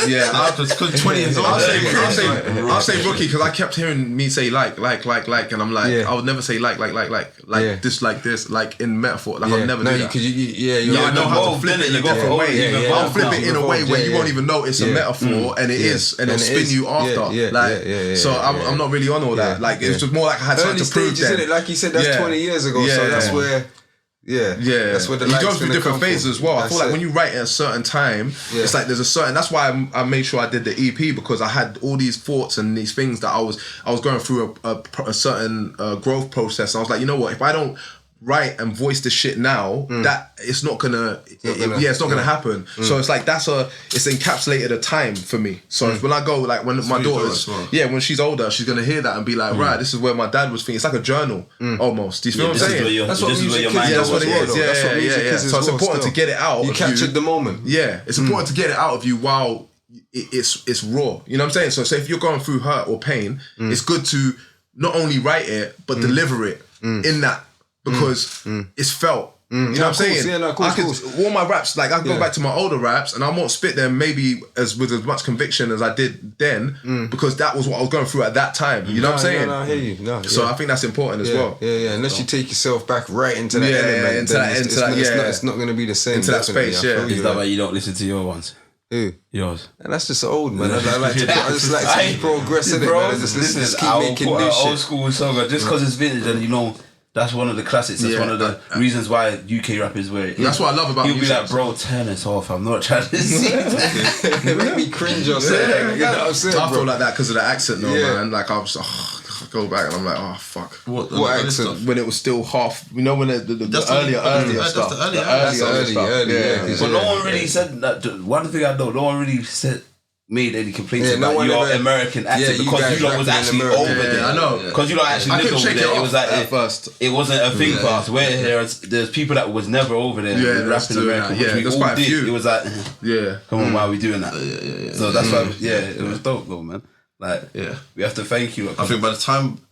Yeah, because 20 years old. I'll say Rookie because I kept hearing me say like, and I'm like, I would never say like this, like in metaphor. Like I'll never do that. Because I know how to flip it in a different way. I'll flip it in a way where you won't even know it's a metaphor, and it is, and it'll spin you after. So I'm not really on all that. Like it's just more like I had something to prove. Then, like you said, that's 20 years ago. So that's where. That's where the you go through different phases as well. I feel like when you write at a certain time, it's like there's a certain. That's why I made sure I did the EP, because I had all these thoughts and these things that I was going through a certain growth process. And I was like, you know what? If I don't write and voice this shit now, that it's not gonna happen. So it's like it's encapsulated a time for me. So when I go, like when my daughter's when she's older, she's gonna hear that and be like, right, this is where my dad was thinking. It's like a journal almost. Do you feel what I'm saying? That's what music is. That's what it is. So it's important to get it out. You captured the moment. Yeah, it's important to get it out of you while it's raw. You know what I'm saying? So say if you're going through hurt or pain, it's good to not only write it but deliver it in that. Because it's felt. You know what I'm saying? All my raps, like I can go back to my older raps and I won't spit them maybe with as much conviction as I did then, because that was what I was going through at that time. You know what I'm saying? I hear you. So I think that's important as well. Yeah. Unless you take yourself back right into that element, it's not going to be the same. Into that space, Is that why you don't listen to your ones? Who? Yours. And that's just old, man. I just like to keep progressing it, man. Just keep making new shit. Old school song, just because it's vintage and you know. That's one of the classics. That's one of the reasons why UK rap is where it is. That's what I love about He'll music. be like, bro, turn this off. I'm not trying to see that. It make me cringe or something. You know what I'm saying, I feel like that because of the accent though, man. Like I was I go back and I'm like, oh fuck. What accent? When it was still half, you know, when the earlier stuff. But no one really said that. One thing I know, no one really made any complaints about your American accent because you lot was actually over there. I know. Because you lot actually lived over there. It was like at first. It wasn't a thing for us. Where there's people that was never over there rapping American, which we all did. It was like, come on, why are we doing that? So that's why, it was dope though, man. Like, we have to thank you. I think by the time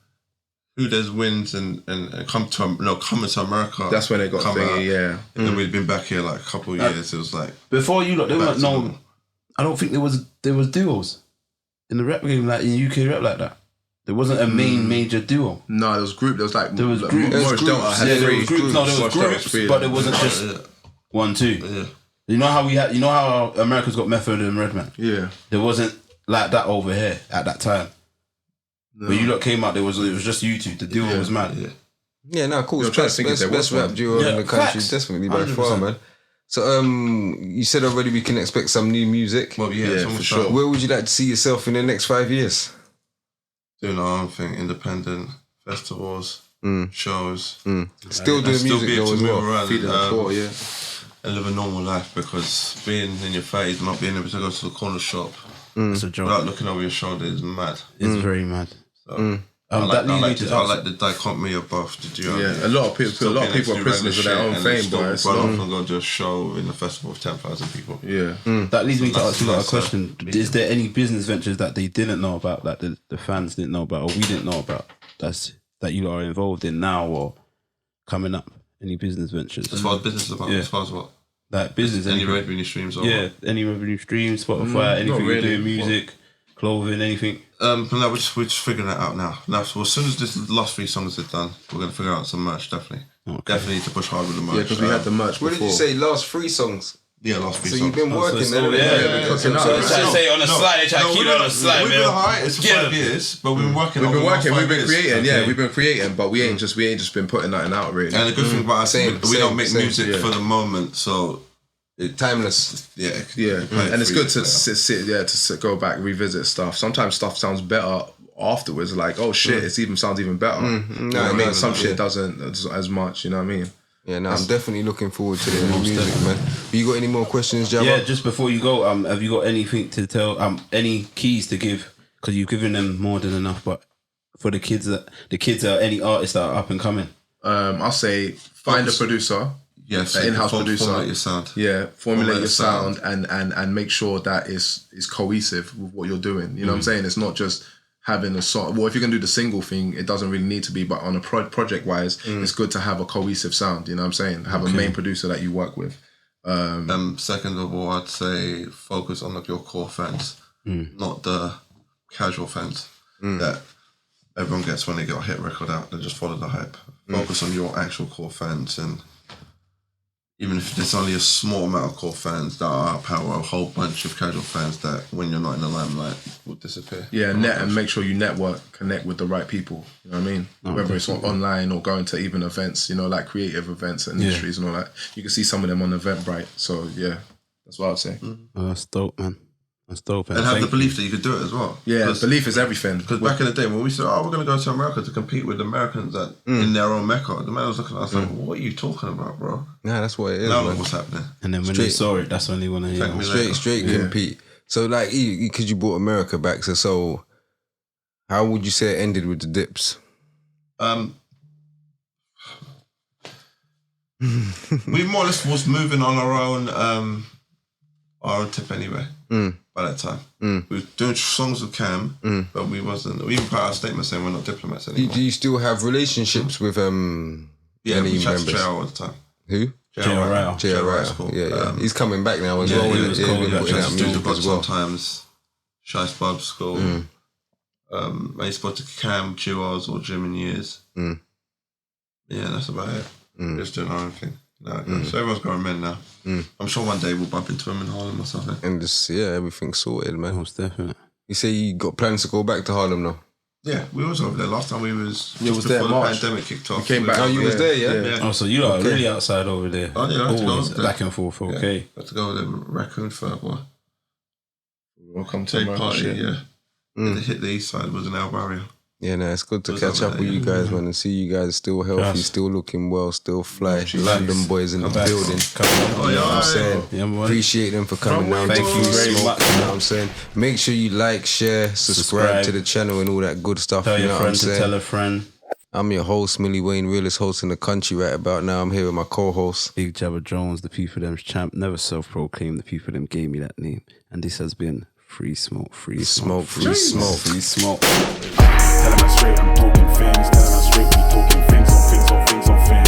Who There's wins and coming to America, that's when they got thingy, and then we'd been back here like a couple of years. It was like before you lot, there weren't no. I don't think there was duos in the rap game, like in UK rap like that. There wasn't a major duo. No, there was group. There was groups. Morris Delta had there was groups. No, there was groups, but it wasn't just 1, 2. Yeah. You know how America's got Method and Redman. Yeah, there wasn't like that over here at that time. No. When you lot came out, it was just you two. The duo was mad. Cool. Best rap duo in the country, definitely by far, man. So you said already we can expect some new music. Well, for sure. Where would you like to see yourself in the next 5 years? Doing our own thing, independent festivals, shows. Still doing music though as well. Feeding the poor, and live a normal life, because being in your 30s, not being able to go to the corner shop without looking over your shoulder is mad. It's very mad. So, I like the dichotomy of both. A lot of people are prisoners of their own fame, but it's not often go to a show in a festival of 10,000 people. That leads me to ask you a question. Is there any business ventures that they didn't know about, that the fans didn't know about, or we didn't know about, that you are involved in now or coming up? Any business ventures? As far as business about, as far as what? Like business. Any revenue streams? Or any revenue streams, Spotify, anything really. You do, music, clothing, anything. But no, we're just figuring that out now. So as soon as this last 3 songs are done, we're going to figure out some merch, definitely. Definitely need to push hard with the merch. Yeah, because we had the merch before. What did you say, last 3 songs? Yeah, last 3 songs. So you've been working So trying to say on the slide, they're trying to keep it on the slide, man. We've been high, it's 5 years, but we've been working. We've been creating, we've been creating, but we ain't just been putting nothing out really. And the good thing about us, we don't make music for the moment, so timeless. And it's good to go back, revisit stuff. Sometimes stuff sounds better afterwards, like, oh shit, it sounds even better. You know what I mean? Some shit doesn't as much, you know what I mean? Yeah, no, I'm definitely looking forward to the new music, man. You got any more questions, Jabba? Yeah, just before you go, have you got anything to tell, any keys to give? Because you've given them more than enough, but for the kids are any artists that are up and coming? I'll say find a producer. an in-house producer. Formulate your sound. Yeah, formulate your sound and make sure that it's cohesive with what you're doing. You know what I'm saying? It's not just having a song. Well, if you're gonna do the single thing, it doesn't really need to be. But on a project wise, it's good to have a cohesive sound. You know what I'm saying? Have a main producer that you work with. Second of all, I'd say focus on like your core fans, not the casual fans that everyone gets when they get a hit record out. They just follow the hype. Focus on your actual core fans, and even if there's only a small amount of core fans that are outpower a whole bunch of casual fans that when you're not in the limelight will disappear. Yeah, and make sure you connect with the right people. You know what I mean? Whether it's online or going to even events, you know, like creative events and industries and all that. You can see some of them on Eventbrite. So yeah, that's what I'd say. Oh, that's dope, man. That's dope. And have the belief that you could do it as well. Yeah, belief is everything. Because back in the day when we said, we're going to go to America to compete with Americans that in their own mecca, the man was looking at us like, what are you talking about, bro? Nah, that's what it is, Now man. look what's happening. And then when they saw it, that's when they want to hear Straight compete. So like, because you brought America back, so how would you say it ended with the Dips? We more or less was moving on our own tip anyway. By that time, we were doing songs with Cam, but we even put out a statement saying we're not diplomats anymore. Do you still have relationships with Yeah, any we chat to members? JR all the time. Who? JR Wright's cool. Yeah. He's coming back now as Yeah, well. he He's was been cool. putting out Do the music blog as well. sometimes. Shice Bub's cool. I used to to Cam, Chiwaz, or Jim in years. Yeah, that's about it. Just doing our own thing. So everyone's got a men now. I'm sure one day we'll bump into him in Harlem or something. And just, everything's sorted, man. Most definitely. You say you got plans to go back to Harlem now? Yeah, we was over there last time. We was Yeah, just was there before in the March. pandemic kicked off. We came back. Oh, you was there, yeah? Oh, so you are really outside over there. Oh, yeah, I have to go Always over there. back and forth, okay. Yeah, have to go with the raccoon fur, boy. Welcome to Day America. party, Shit. yeah. To hit the east side was in El Barrio. Yeah, it's good to Was catch over up with there, you guys, man, and see you guys still healthy, still looking well, still fly. London boys in the building. Oh, You know what I'm saying? Yeah, man. Appreciate them for coming down to Thank you very 3Smoke, much. you know what I'm saying? Make sure you like, share, subscribe to the channel and all that good stuff, Tell you your know what I'm friend to saying? tell a friend. I'm your host, Millie Wayne, realest host in the country right about now. I'm here with my co-host. Big Jabba Jones, the people them's champ, never self-proclaimed, the people them gave me that name. And this has been Free Smoke, Free Smoke, Free Smoke. Free Smoke. Tell him I'm straight, I'm talking things. Tell him I'm straight, we talking things on things on things on things.